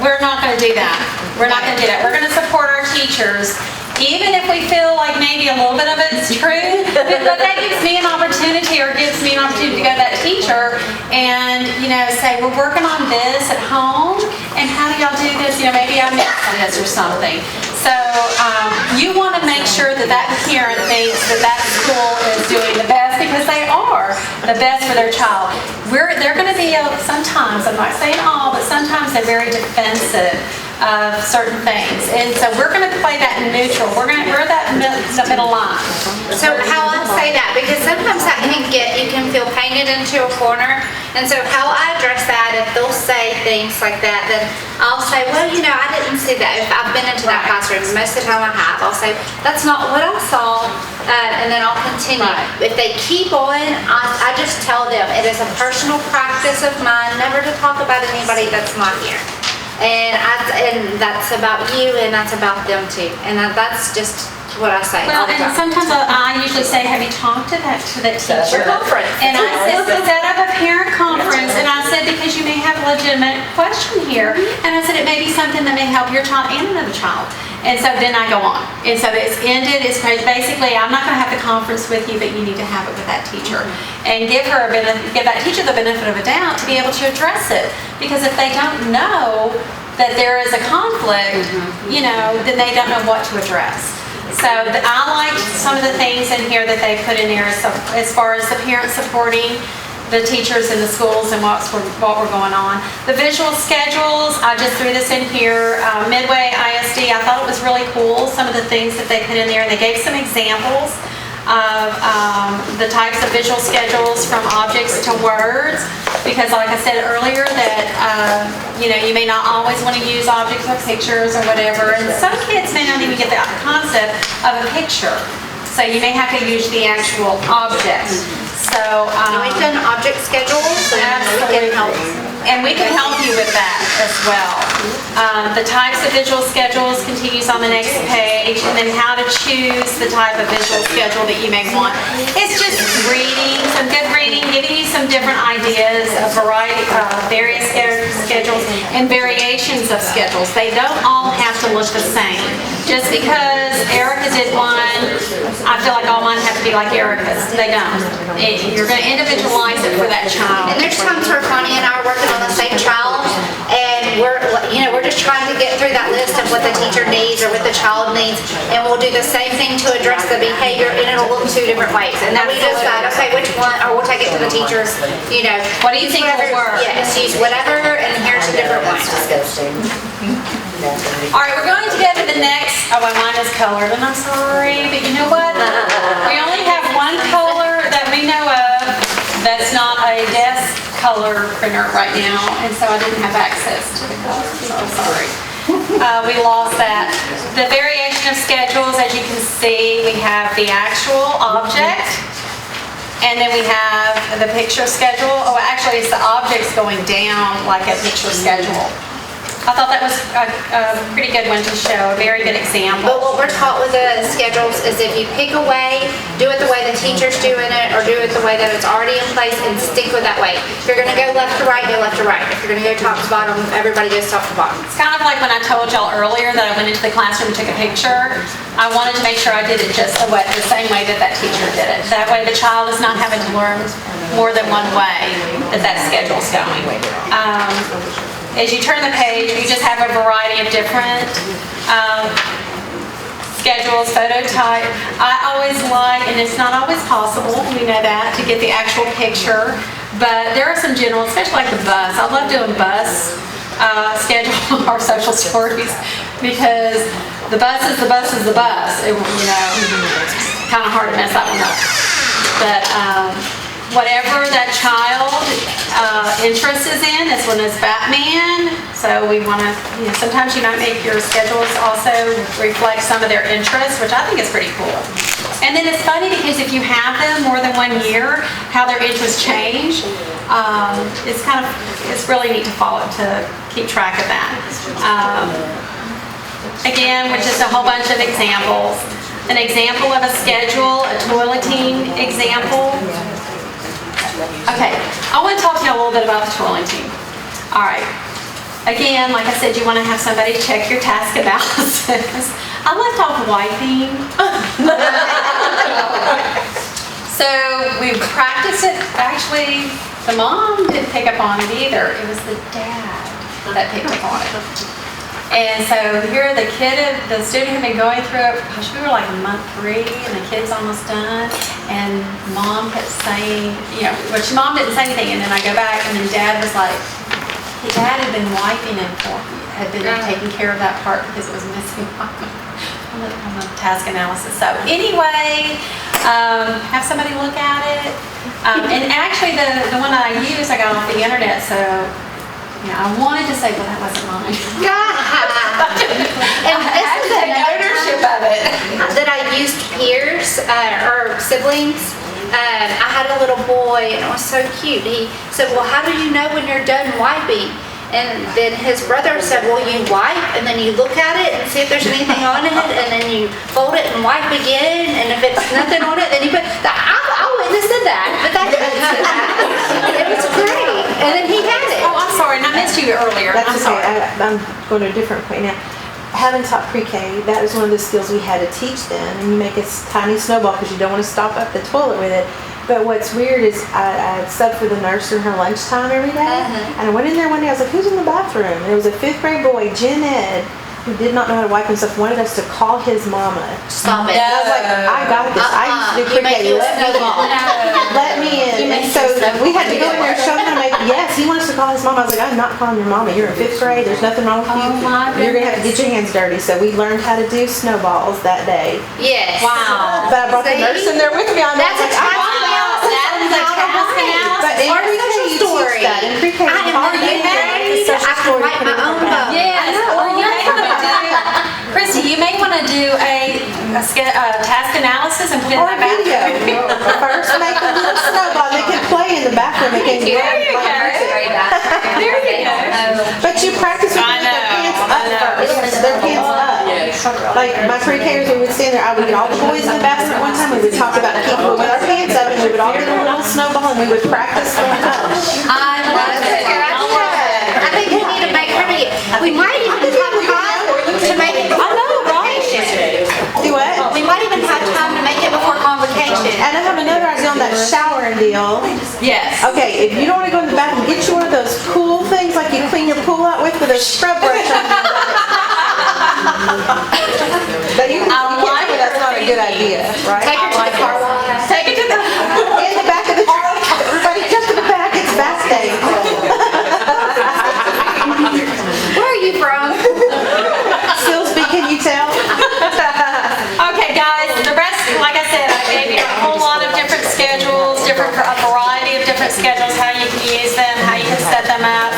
[SPEAKER 1] We're not going to do that. We're not going to do that. We're going to support our teachers. Even if we feel like maybe a little bit of it is true, but that gives me an opportunity to go to that teacher and, you know, say, we're working on this at home, and how do y'all do this? You know, maybe I missed this or something. So you want to make sure that that parent thinks that school is doing the best, because they are the best for their child. They're going to be, sometimes, I'm not saying all, but sometimes they're very defensive of certain things. And so we're going to play that neutral. We're that middle line.
[SPEAKER 2] So how I say that, because sometimes that you can feel painted into a corner. And so how I address that, if they'll say things like that, then I'll say, well, you know, I didn't see that. If I've been into that classroom, most of the time I have, I'll say, that's not what I saw. And then I'll continue. If they keep on, I just tell them, it is a personal practice of mine never to talk about anybody that's not here. And that's about you, and that's about them too. And that's just what I say.
[SPEAKER 1] Well, and sometimes I usually say, have you talked to that teacher?
[SPEAKER 2] Conference.
[SPEAKER 1] And I said, set up a parent conference, and I said, because you may have a legitimate question here, and I said, it may be something that may help your child and another child. And so then I go on. And so it's ended, it's basically, I'm not gonna have the conference with you, but you need to have it with that teacher. And give that teacher the benefit of a doubt to be able to address it. Because if they don't know that there is a conflict, then they don't know what to address. So I like some of the things in here that they put in there as far as the parents supporting the teachers in the schools and what we're going on. The visual schedules, I just threw this in here. Midway ISD, I thought it was really cool, some of the things that they put in there, and they gave some examples of the types of visual schedules from objects to words, because like I said earlier that you may not always want to use objects or pictures or whatever, and some kids may not even get the concept of a picture, so you may have to use the actual object. So
[SPEAKER 2] we've done object schedules,
[SPEAKER 1] and we can help you with that as well. The types of visual schedules continues on the next page, and then how to choose the type of visual schedule that you may want. It's just reading, some good reading, giving you some different ideas, a variety of various schedules and variations of schedules. They don't all have to look the same. Just because Erica did one, I feel like all mine have to be like Erica's. They don't. You're going to individualize it for that child.
[SPEAKER 2] And there's times where Connie and I are working on the same child, and we're just trying to get through that list of what the teacher needs or what the child needs, and we'll do the same thing to address the behavior, and it'll look two different ways. And then we decide, okay, which one, or we'll take it to the teachers.
[SPEAKER 1] What do you think will work?
[SPEAKER 2] Yes, use whatever, and here's a different one.
[SPEAKER 1] All right, we're going to go to the next. Oh, my mine is colored, and I'm sorry, but you know what? We only have one color that we know of that's not a desk color printer right now, and so I didn't have access to the color, so I'm sorry. We lost that. The variation of schedules, as you can see, we have the actual object, and then we have the picture schedule. Oh, actually, it's the objects going down like a picture schedule. I thought that was a pretty good one to show, a very good example.
[SPEAKER 2] But what we're taught with the schedules is if you pick a way, do it the way the teacher's doing it, or do it the way that it's already in place and stick with that way. If you're going to go left to right, go left to right. If you're going to go top to bottom, everybody goes top to bottom.
[SPEAKER 1] It's kind of like when I told y'all earlier that I went into the classroom and took a picture. I wanted to make sure I did it just the same way that teacher did it. That way the child is not having to learn more than one way that schedule's going. As you turn the page, you just have a variety of different schedules, photo type. I always like, and it's not always possible, we know that, to get the actual picture, but there are some general, especially like the bus. I love doing bus schedule or social stories, because the bus is the bus is the bus. It's kind of hard to mess that one up. But whatever that child interest is in, this one is Batman, so we want to, sometimes you might make your schedules also reflect some of their interests, which I think is pretty cool. And then it's funny because if you have them more than 1 year, how their interests change, it's really neat to keep track of that. Again, with just a whole bunch of examples. An example of a schedule, a toileting example. Okay, I want to talk to you a little bit about the toileting. All right. Again, like I said, you want to have somebody check your task analysis. I left off wiping. So we practiced it. Actually, the mom didn't pick up on it either. It was the dad that picked up on it. And so here the student had been going through it, gosh, we were like in month 3 and the kid's almost done, and mom kept saying, which mom didn't say anything, and then I go back and then dad was like, dad had been wiping it had been taking care of that part because it was missing on the task analysis. So anyway, have somebody look at it. And actually the one that I used, I got off the internet, so I wanted to say, well, that wasn't mine.
[SPEAKER 2] And this is ownership of it. That I used peers or siblings. I had a little boy, and it was so cute. He said, well, how do you know when you're done wiping? And then his brother said, well, you wipe and then you look at it and see if there's anything on it, and then you fold it and wipe again, and if it's nothing on it, then you put, I witnessed that, but that didn't happen. It was great, and then he had it.
[SPEAKER 1] Oh, I'm sorry, and I missed you earlier.
[SPEAKER 13] That's
[SPEAKER 1] I'm
[SPEAKER 13] okay.
[SPEAKER 1] sorry.
[SPEAKER 13] I'm going to a different point now. Having taught pre-K, that was one of the skills we had to teach them. And you make a tiny snowball because you don't want to stop up the toilet with it. But what's weird is I subbed for the nurse during her lunchtime every day. And I went in there one day, I was like, who's in the bathroom? And it was a 5th grade boy, Jen Ed, who did not know how to wipe himself, wanted us to call his mama.
[SPEAKER 2] Stop it.
[SPEAKER 13] And I was like, I got this. I used to do pre-K. Let me in. And so we had to go in there and show him how to make, yes, he wants to call his mama. I was like, I'm not calling your mama. You're in 5th grade. There's nothing wrong with you. You're going to have to get your hands dirty. So we learned how to do snowballs that day.
[SPEAKER 2] Yes.
[SPEAKER 1] Wow.
[SPEAKER 13] But I brought the nurse in there with me. I'm
[SPEAKER 2] That's a task analysis.
[SPEAKER 13] But in pre-K you teach that. In pre-K
[SPEAKER 2] I am not married. I can write my own book.
[SPEAKER 1] Yes, or you may want to do, Christy, you may want to do a task analysis and put it in
[SPEAKER 13] Or
[SPEAKER 1] the
[SPEAKER 13] a video.
[SPEAKER 1] bathroom.
[SPEAKER 13] First make a little snowball. They can play in the bathroom. They can
[SPEAKER 1] There you go. There you go.
[SPEAKER 13] But you practice with their pants up first. Their pants up. Like my pre-Kers, we would stand there, I would get all the boys in the basket one time, we would talk about keeping with our pants up, and we would all get a little snowball, and we would practice going up.
[SPEAKER 1] I love it.
[SPEAKER 2] I think we need to make we might even have time to make it before convocation.
[SPEAKER 13] Do what?
[SPEAKER 2] We might even have time to make it before convocation.
[SPEAKER 13] And I have another idea on that showering deal.
[SPEAKER 1] Yes.
[SPEAKER 13] Okay, if you don't want to go in the bathroom, get you one of those pool things like you clean your pool out with a scrub brush on it. But you can tell me that's not a good idea, right?
[SPEAKER 2] Take her to the car wash.
[SPEAKER 1] Take it to the
[SPEAKER 13] In the back of the car. Everybody jump to the back, it's bath day.
[SPEAKER 2] Where are you from?
[SPEAKER 13] Silsby, can you tell?
[SPEAKER 1] Okay, guys, the rest, like I said, I gave you a whole lot of different schedules, a variety of different schedules, how you can use them, how you can set them up.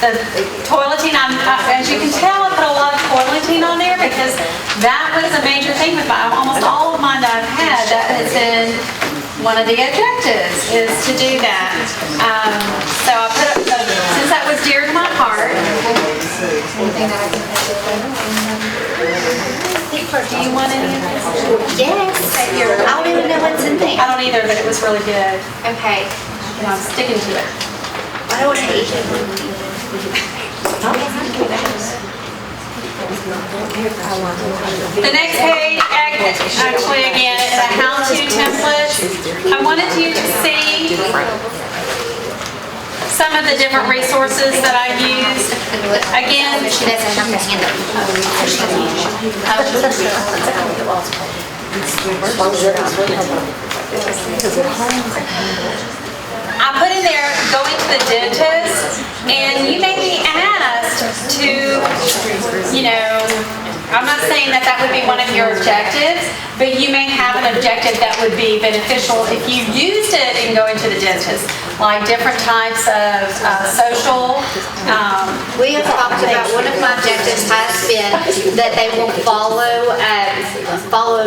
[SPEAKER 1] The toileting, as you can tell, I put a lot of toileting on there because that was a major thing with almost all of mine that I've had. That has been one of the objectives, is to do that. So I put up, since that was dear to my heart. Do you want any of this?
[SPEAKER 2] Yes. I don't even know what's in there.
[SPEAKER 1] I don't either, but it was really good.
[SPEAKER 2] Okay.
[SPEAKER 1] And I'm sticking to it.
[SPEAKER 2] I don't want to eat it.
[SPEAKER 1] The next page, actually, again, is a how-to template. I wanted you to see some of the different resources that I use. Again,
[SPEAKER 2] She doesn't have to hand
[SPEAKER 1] I put in there going to the dentist, and you may be asked to, I'm not saying that that would be one of your objectives, but you may have an objective that would be beneficial if you used it in going to the dentist, like different types of social.
[SPEAKER 2] We have talked about, one of my objectives has been that they will follow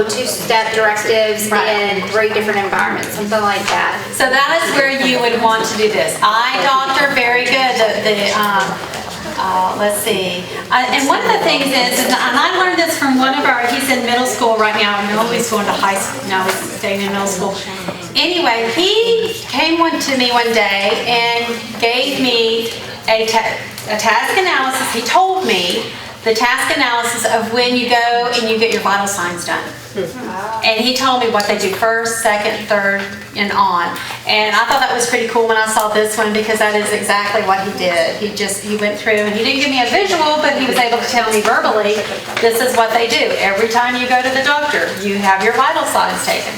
[SPEAKER 2] 2-step directives in 3 different environments, something like that.
[SPEAKER 1] So that is where you would want to do this. Eye doctor, very good. Let's see. And one of the things is, and I learned this from one of he's in middle school right now. I know he's going to high school. No, he's staying in middle school. Anyway, he came to me one day and gave me a task analysis. He told me the task analysis of when you go and you get your vital signs done. And he told me what they do first, second, third, and on. And I thought that was pretty cool when I saw this one, because that is exactly what he did. He went through, and he didn't give me a visual, but he was able to tell me verbally, this is what they do. Every time you go to the doctor, you have your vital signs taken.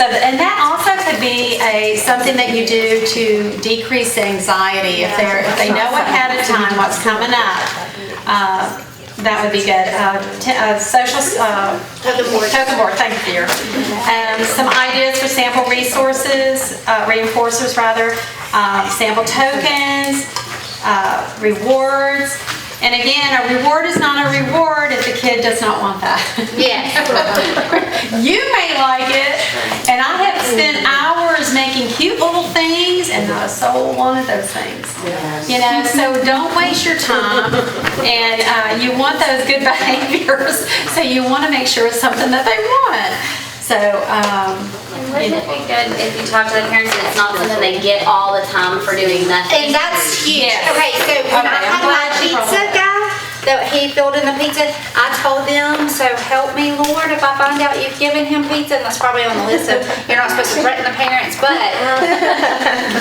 [SPEAKER 1] And that also could be something that you do to decrease anxiety. If they know ahead of time what's coming up, that would be good. Token board, thank you. Some ideas for sample resources, reinforcers rather, sample tokens, rewards, And again, a reward is not a reward if the kid does not want that.
[SPEAKER 2] Yes.
[SPEAKER 1] You may like it, and I have spent hours making cute little things, and not a soul wanted those things. You know, so don't waste your time, and you want those good behaviors, so you want to make sure it's something that they want. So,
[SPEAKER 3] wouldn't it be good if you talk to the parents and it's not something they get all the time for doing nothing?
[SPEAKER 2] And that's huge.
[SPEAKER 1] Yes.
[SPEAKER 2] Okay, so when I
[SPEAKER 1] Okay,
[SPEAKER 2] had
[SPEAKER 1] I'm
[SPEAKER 2] my
[SPEAKER 1] glad you brought
[SPEAKER 2] pizza
[SPEAKER 1] that.
[SPEAKER 2] guy, that he filled in the pizza, I told them, so help me Lord, if I find out you've given him pizza, and that's probably on the list of, you're not supposed to threaten the parents, but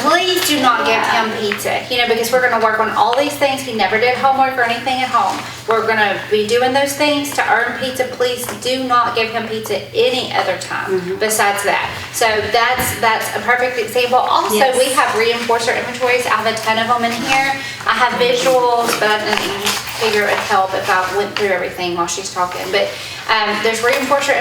[SPEAKER 2] please do not give him pizza, you know, because we're gonna work on all these things. He never did homework or anything at home. We're gonna be doing those things to earn pizza. Please do not give him pizza any other time besides that. So that's a perfect example. Also,
[SPEAKER 1] Yes.
[SPEAKER 2] we have reinforcer inventories. I have a ton of them in here. I have visuals, but I didn't figure it would help if I went through everything while she's talking. But there's reinforcer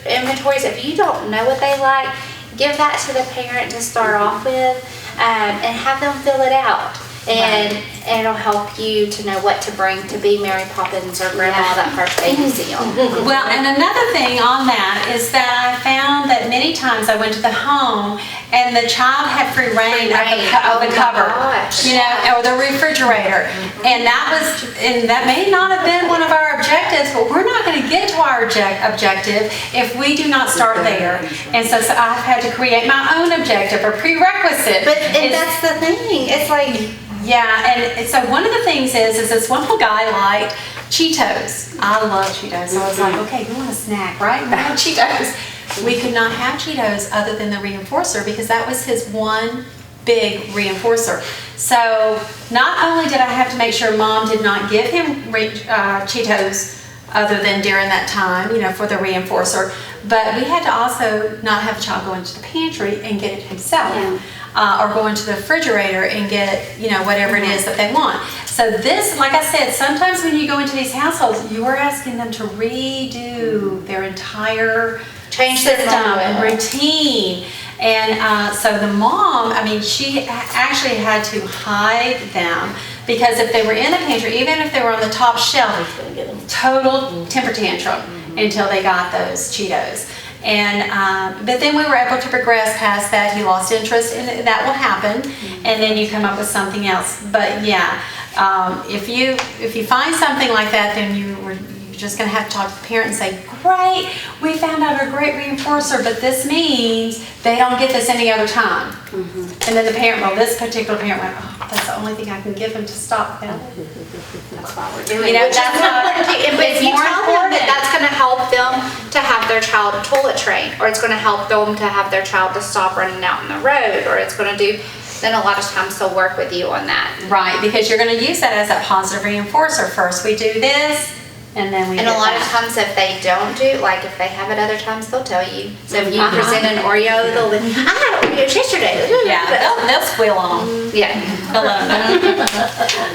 [SPEAKER 2] inventories. If you don't know what they like, give that to the parent to start off with, and have them fill it out. And it'll help you to know what to bring to be Mary Poppins or Grandma that first day you see them.
[SPEAKER 1] Well, and another thing on that is that I found that many times I went to the home and the child had free reign of the cupboard, you know, or the refrigerator. And that may not have been one of our objectives, but we're not going to get to our objective if we do not start there. And so I've had to create my own objective or prerequisite.
[SPEAKER 2] And that's the thing. It's like,
[SPEAKER 1] yeah, and so one of the things is this one little guy liked Cheetos. I love Cheetos. So I was like, okay, you want a snack, right? We want Cheetos. We could not have Cheetos other than the reinforcer because that was his one big reinforcer. So not only did I have to make sure Mom did not give him Cheetos other than during that time, you know, for the reinforcer, but we had to also not have a child go into the pantry and get it himself.
[SPEAKER 2] Yeah.
[SPEAKER 1] Or go into the refrigerator and get, you know, whatever it is that they want. So this, like I said, sometimes when you go into these households, you are asking them to redo their entire system and routine. And so the mom, I mean, she actually had to hide them because if they were in the pantry, even if they were on the top shelf, total temper tantrum until they got those Cheetos. And but then we were able to progress past that. He lost interest, and that will happen. And then you come up with something else. But yeah, if you find something like that, then you're just going to have to talk to the parent and say, "Great, we found out a great reinforcer, but this means they don't get this any other time." And then the parent, well, this particular parent went, "Oh, that's the only thing I can give him to stop that."
[SPEAKER 2] that's why we're doing
[SPEAKER 1] You know,
[SPEAKER 2] it.
[SPEAKER 1] that's not-
[SPEAKER 2] But if
[SPEAKER 1] it's
[SPEAKER 2] you
[SPEAKER 1] more
[SPEAKER 2] tell them that
[SPEAKER 1] important.
[SPEAKER 2] that's going to help them to have their child toilet train, or it's going to help them to have their child to stop running out in the road, or it's going to do, then a lot of times they'll work with you on that.
[SPEAKER 1] Right, because you're going to use that as a positive reinforcer. First we do this, and then we
[SPEAKER 2] And
[SPEAKER 1] do
[SPEAKER 2] a lot
[SPEAKER 1] that.
[SPEAKER 2] of times if they don't do, like if they have it other times, they'll tell you. So if you present an Oreo, they'll be, I had Oreos yesterday.
[SPEAKER 1] Yeah, they'll squeal on them.
[SPEAKER 2] Yeah.
[SPEAKER 1] They'll let them know.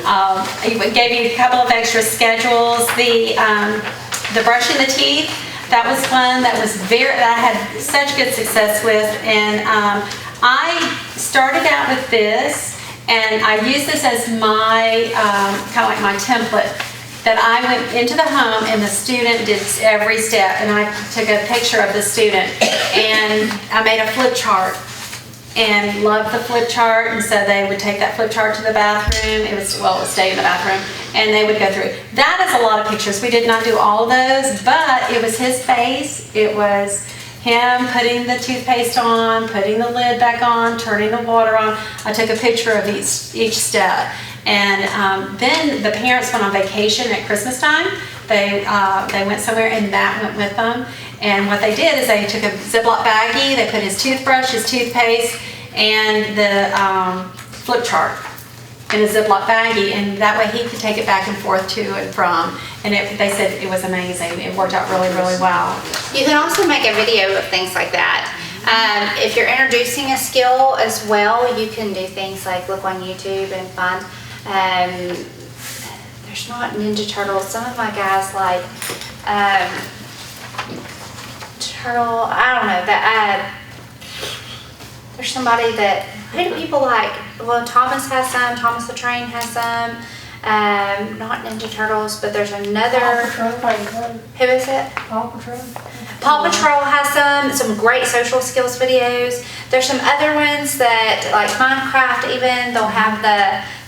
[SPEAKER 1] I gave you a couple of extra schedules. The brushing the teeth, that was fun. That I had such good success with. And I started out with this, and I used this as my, kind of like my template. That I went into the home and the student did every step, and I took a picture of the student and I made a flip chart and loved the flip chart, and so they would take that flip chart to the bathroom. It would stay in the bathroom, and they would go through. That is a lot of pictures. We did not do all those, but it was his face. It was him putting the toothpaste on, putting the lid back on, turning the water on. I took a picture of each step. And then the parents went on vacation at Christmas time. They went somewhere, and that went with them. And what they did is they took a Ziploc baggie, they put his toothbrush, his toothpaste, and the flip chart in a Ziploc baggie, and that way he could take it back and forth to and from. And they said it was amazing. It worked out really, really well.
[SPEAKER 2] You can also make a video of things like that. If you're introducing a skill as well, you can do things like look on YouTube and find, there's not Ninja Turtles. Some of my guys like Turtle, I don't know, that there's somebody that, who do people like? Well, Thomas has some, Thomas the Train has some. not Ninja Turtles, but there's another. Who is it?
[SPEAKER 6] Paw Patrol.
[SPEAKER 2] Paw Patrol has some great social skills videos. There's some other ones that, like Minecraft even, they'll have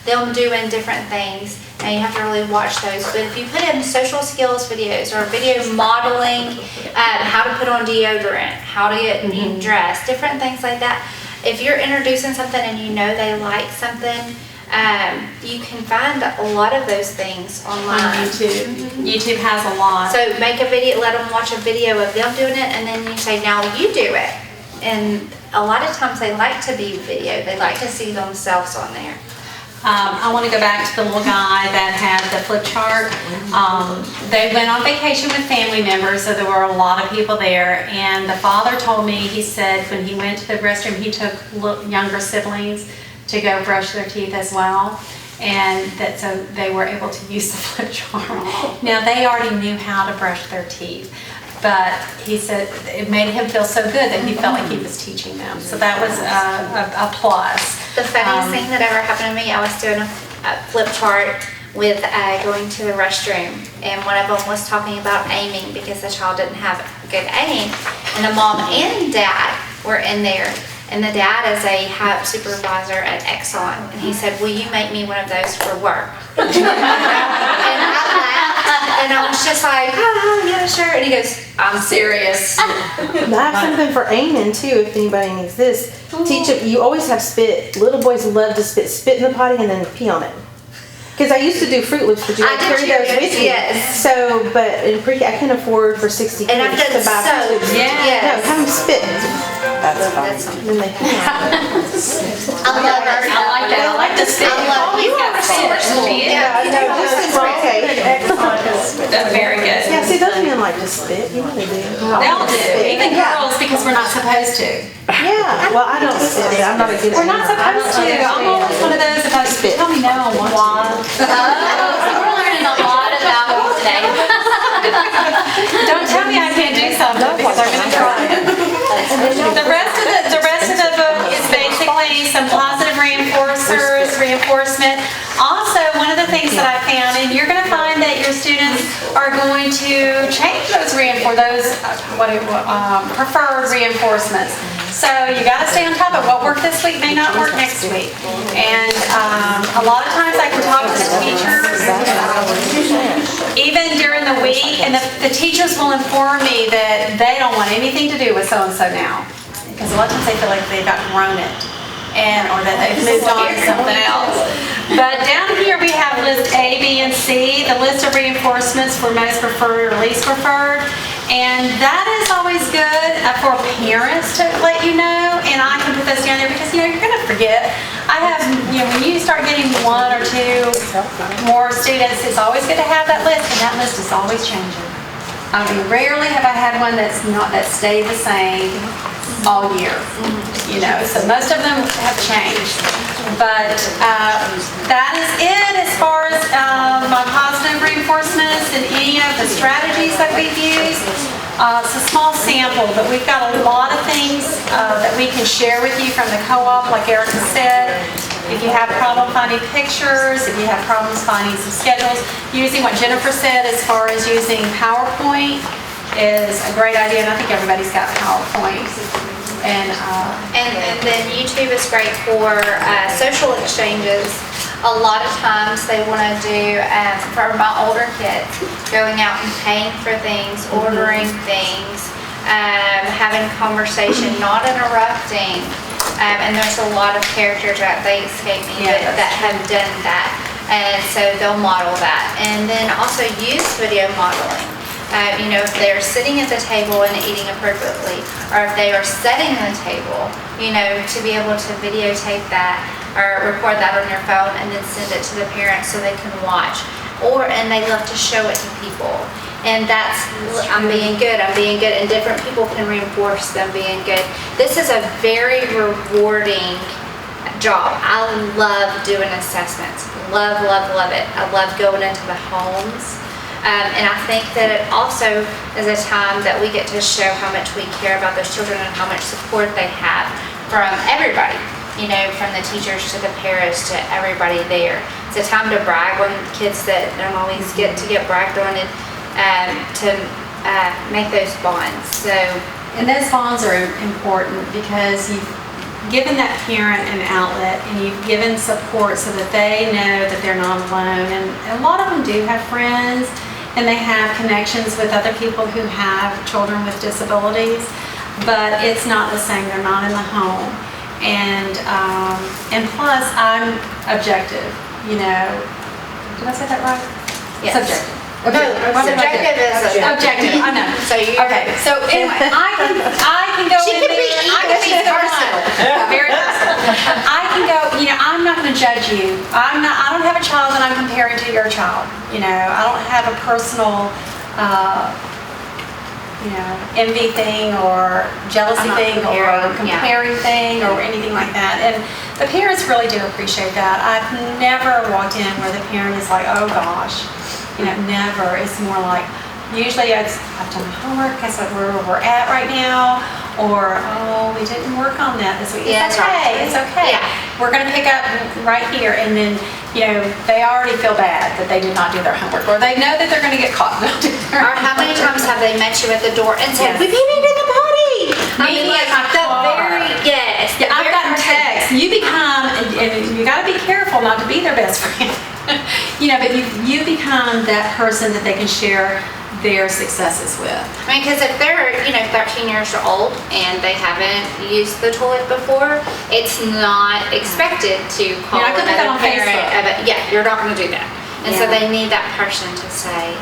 [SPEAKER 2] them doing different things, and you have to really watch those. But if you put in social skills videos or video modeling, how to put on deodorant, how to get dressed, different things like that. If you're introducing something and you know they like something, you can find a lot of those things online.
[SPEAKER 1] On YouTube. YouTube has a lot.
[SPEAKER 2] So make a video, let them watch a video of them doing it, and then you say, now you do it. And a lot of times they like to be videoed. They like to see themselves on there.
[SPEAKER 1] I want to go back to the little guy that had the flip chart. They went on vacation with family members, so there were a lot of people there. And the father told me, he said when he went to the restroom, he took younger siblings to go brush their teeth as well. And that so they were able to use the flip chart. Now they already knew how to brush their teeth. But he said it made him feel so good that he felt like he was teaching them. So that was a plus.
[SPEAKER 2] The funniest thing that ever happened to me, I was doing a flip chart with going to the restroom, and one of them was talking about aiming because the child didn't have good aim, and the mom and dad were in there, and the dad is a HAP supervisor at Exxon, and he said, will you make me one of those for work? And I laughed, and I was just like, oh, yeah, sure. And he goes, I'm serious.
[SPEAKER 13] I have something for aiming too, if anybody needs this. Teach them, you always have spit. Little boys love to spit in the potty and then pee on it. Because I used to do Fruit Loops, but you had to carry those with you.
[SPEAKER 2] Yes.
[SPEAKER 13] So, but in pre-K, I couldn't afford for 60 kids
[SPEAKER 2] And I've done
[SPEAKER 13] to buy Fruit Loops.
[SPEAKER 2] yes.
[SPEAKER 13] No, have them spit.
[SPEAKER 10] That's fine.
[SPEAKER 13] Then they pee on it.
[SPEAKER 2] I love it.
[SPEAKER 1] I like that. I like the spit.
[SPEAKER 2] I love
[SPEAKER 1] You have a source to be in.
[SPEAKER 13] Yeah, no, just in pre-K.
[SPEAKER 1] That's very good.
[SPEAKER 13] Yeah, see, those men like to spit. You know they do.
[SPEAKER 1] They all do. Even girls, because we're not supposed to.
[SPEAKER 13] Yeah, well, I don't spit. I'm not a good
[SPEAKER 1] We're not supposed to. I'm always one of those if I spit. Tell me no, I want to.
[SPEAKER 3] So we're learning a lot about you today.
[SPEAKER 1] Don't tell me I can't do something because I'm going to try it. The rest of the book is basically some positive reinforcement. Also, one of the things that I found, and you're going to find that your students are going to change those preferred reinforcements. So you got to stay on top of what worked this week may not work next week. And a lot of times I can talk to the teachers, even during the week, and the teachers will inform me that they don't want anything to do with so-and-so now. Because a lot of times they feel like they've outgrown it, or that they've moved on to something else. But down here we have list A, B, and C, the list of reinforcements for most preferred or least preferred. And that is always good for parents to let you know, and I can put those down there because, you're going to forget. I have, when you start getting one or two more students, it's always good to have that list, and that list is always changing. I mean, rarely have I had one that stayed the same all year. So most of them have changed. But that is it as far as my positive reinforcements and any of the strategies that we've used. It's a small sample, but we've got a lot of things that we can share with you from the co-op, like Erica said. If you have problem finding pictures, if you have problems finding some schedules, using what Jennifer said as far as using PowerPoint is a great idea, and I think everybody's got PowerPoint. And
[SPEAKER 2] then YouTube is great for social exchanges. A lot of times they want to do, for my older kids, going out and paying for things, ordering things, having conversation, not interrupting. And there's a lot of characters that they escape me that have done that. And so they'll model that. And then also use video modeling. If they're sitting at the table and eating appropriately, or if they are setting the table, to be able to videotape that or record that on your phone and then send it to the parents so they can watch. And they love to show it to people. And that's, I'm being good, and different people can reinforce them being good. This is a very rewarding job. I love doing assessments. Love it. I love going into the homes. And I think that it also is a time that we get to show how much we care about those children and how much support they have from everybody, from the teachers to the parents to everybody there. It's a time to brag on kids that don't always get to get bragged on, and to make those bonds. So.
[SPEAKER 1] And those bonds are important because you've given that parent an outlet and you've given support so that they know that they're not alone. And a lot of them do have friends and they have connections with other people who have children with disabilities, but it's not the same. They're not in the home. And plus, I'm objective, you know. Did I say that right?
[SPEAKER 2] Yes.
[SPEAKER 1] Subjective.
[SPEAKER 2] No, subjective is
[SPEAKER 1] objective. I know.
[SPEAKER 2] So you.
[SPEAKER 1] Okay. So anyway, I can go
[SPEAKER 2] She
[SPEAKER 1] in
[SPEAKER 2] can
[SPEAKER 1] there.
[SPEAKER 2] be
[SPEAKER 1] I can be personal. Very personal. I can go. You know, I'm not going to judge you. I don't have a child that I'm comparing to your child. You know, I don't have a personal, envy thing or jealousy thing or comparing thing or anything like that. And the parents really do appreciate that. I've never walked in where the parent is like, oh gosh. You know, never. It's more like, usually I've done my homework, guess what, where we're at right now, or, oh, we didn't work on that this week. It's okay, it's okay.
[SPEAKER 2] Yeah.
[SPEAKER 1] We're going to pick up right here, and then, you know, they already feel bad that they did not do their homework, or they know that they're going to get caught.
[SPEAKER 2] Or how many times have they met you at the door and said, we beat me to the party?
[SPEAKER 1] Yeah, I've gotten texts. You become, and you got to be careful not to be their best friend. You know, but you become that person that they can share their successes with.
[SPEAKER 2] I mean, because if they're, 13 years old and they haven't used the toilet before, it's not expected to call another parent. You're not going to do that. And so they need that person to say,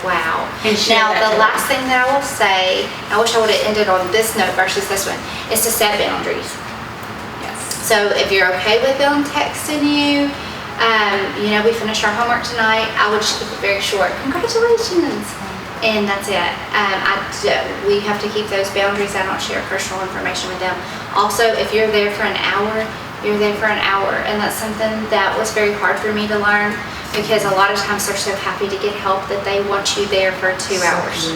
[SPEAKER 2] wow. Now, the last thing that I will say, I wish I would have ended on this note versus this one, is to set boundaries.
[SPEAKER 1] Yes.
[SPEAKER 2] So if you're okay with them texting you, we finished our homework tonight, I would just keep it very short. Congratulations. And that's it. We have to keep those boundaries. I don't share personal information with them. Also, if you're there for an hour, you're there for an hour. And that's something that was very hard for me to learn, because a lot of times they're so happy to get help that they want you there for 2 hours.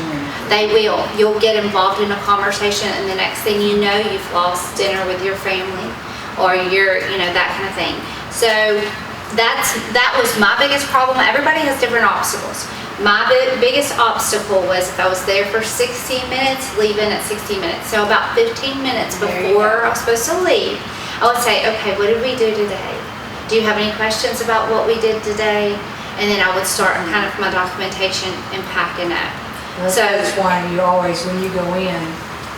[SPEAKER 2] They will. You'll get involved in a conversation, and the next thing you know, you've lost dinner with your family, or you're, that kind of thing. So that was my biggest problem. Everybody has different obstacles. My biggest obstacle was if I was there for 60 minutes, leaving at 60 minutes. So about 15 minutes before I was supposed to leave, I would say, okay, what did we do today? Do you have any questions about what we did today? And then I would start kind of my documentation and packing up.
[SPEAKER 9] Well, so that's why you always, when you go in,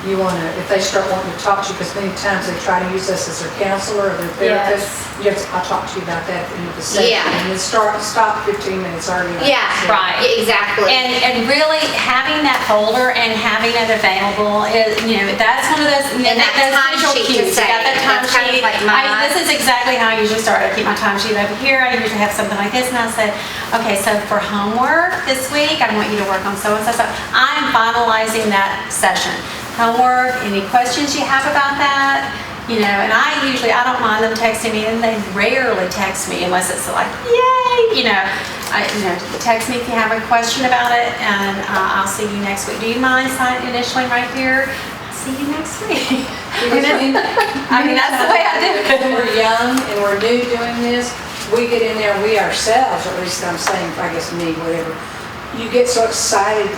[SPEAKER 9] you want to, if they start wanting to talk to you, because many times they try to use us as their counselor or their therapist, I'll talk to you about that at the end of the session. And then stop 15 minutes early.
[SPEAKER 1] Right.
[SPEAKER 2] Exactly.
[SPEAKER 1] And really having that folder and having it available is, that's one of those,
[SPEAKER 2] and that time sheet to say.
[SPEAKER 1] You got that time sheet. This is exactly how I usually start. I keep my time sheet over here. I usually have something like this, and I said, okay, so for homework this week, I want you to work on so-and-so. So I'm finalizing that session. Homework, any questions you have about that, and I don't mind them texting me, and they rarely text me unless it's like, yay, text me if you have a question about it, and I'll see you next week. Do you mind signing initialing right here? See you next week. That's the way I do it.
[SPEAKER 9] When we're young and we're new doing this, we get in there, we ourselves, or at least I'm saying, I guess me, whatever, you get so excited.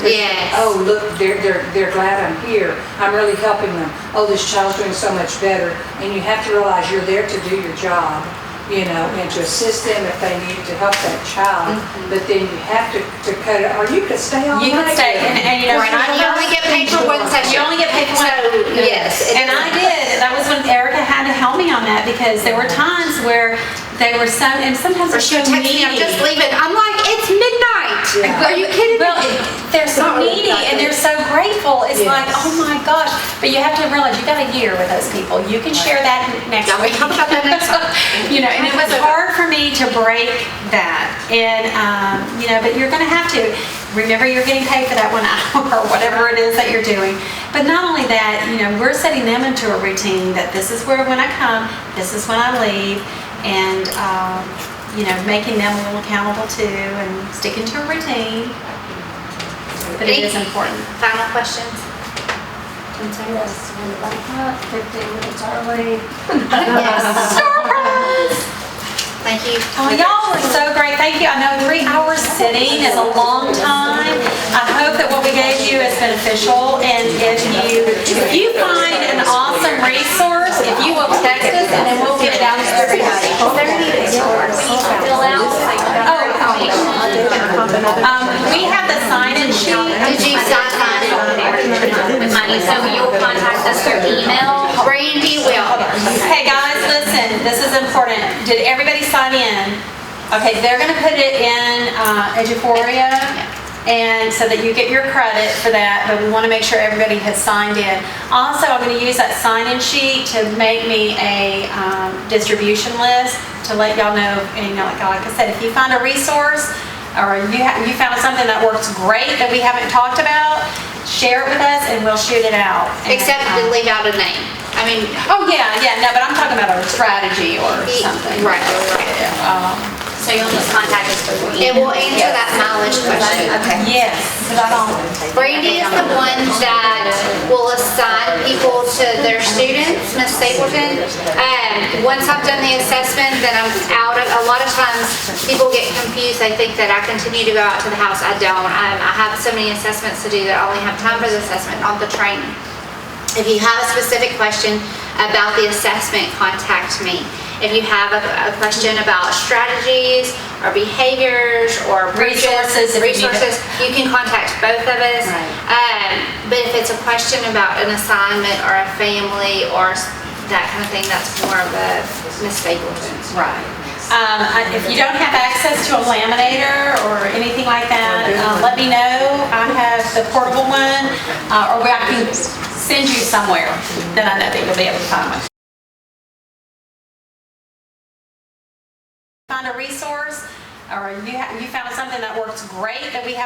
[SPEAKER 9] Oh, look, they're glad I'm here. I'm really helping them. Oh, this child's doing so much better. And you have to realize you're there to do your job, and to assist them if they need to help that child. But then you have to cut it, or you could stay all night.
[SPEAKER 1] You could stay, and
[SPEAKER 2] you only get paid for one session.
[SPEAKER 1] You only get paid for one.
[SPEAKER 2] Yes.
[SPEAKER 1] And I did. That was when Erica had to help me on that, because there were times where they were so, and sometimes
[SPEAKER 2] she would text me, I'm just leaving. I'm like, it's midnight. Are you kidding me?
[SPEAKER 1] Well, they're so needy and they're so grateful. It's like, oh my gosh. But you have to realize you got a year with those people. You can share that next week.
[SPEAKER 2] Talk about that next time.
[SPEAKER 1] And it was hard for me to break that. And, but you're going to have to. Remember, you're getting paid for that 1 hour or whatever it is that you're doing. But not only that, we're setting them into a routine that this is where when I come, this is when I leave. And, making them a little accountable too, and sticking to a routine. But it is important.
[SPEAKER 2] Final questions?
[SPEAKER 6] Yes, we wake up 15 minutes early.
[SPEAKER 2] Yes. Surprise! Thank you.
[SPEAKER 1] Oh, y'all were so great. Thank you. I know 3 hours sitting is a long time. I hope that what we gave you is beneficial. And if you find an awesome resource, if you will text us and then we'll get it out to everybody. We have the sign-in sheet.
[SPEAKER 2] Did you sign
[SPEAKER 3] With money, so you'll contact us through email.
[SPEAKER 2] Brandy will.
[SPEAKER 1] Hey guys, listen, this is important. Did everybody sign in? Okay, they're gonna put it in Eduphoria, and so that you get your credit for that, but we wanna make sure everybody has signed in. Also, I'm gonna use that sign-in sheet to make me a distribution list to let y'all know, and like I said, if you find a resource, or you found something that works great that we haven't talked about, share it with us and we'll shoot it out.
[SPEAKER 2] Except to leave out a name. I mean.
[SPEAKER 1] Oh, yeah, no, but I'm talking about a strategy or something.
[SPEAKER 2] Right.
[SPEAKER 3] So you'll just contact us through email.
[SPEAKER 2] It will answer that mileage question.
[SPEAKER 3] Okay.
[SPEAKER 1] Yes, because I don't.
[SPEAKER 2] Brandy is the one that will assign people to their students, Miss Stapleton. Once I've done the assessment, then I'm out of, a lot of times people get confused. They think that I continue to go out to the house. I don't. I have so many assessments to do that I only have time for the assessment, not the training. If you have a specific question about the assessment, contact me. If you have a question about strategies or behaviors or resources, you can contact both of us. But if it's a question about an assignment or a family or that kind of thing, that's more of a Miss Stapleton's.
[SPEAKER 1] Right. If you don't have access to a laminator or anything like that, let me know. I have the portable one, or I can send you somewhere that I know that you'll be able to find one. Find a resource, or you found something that works great that we have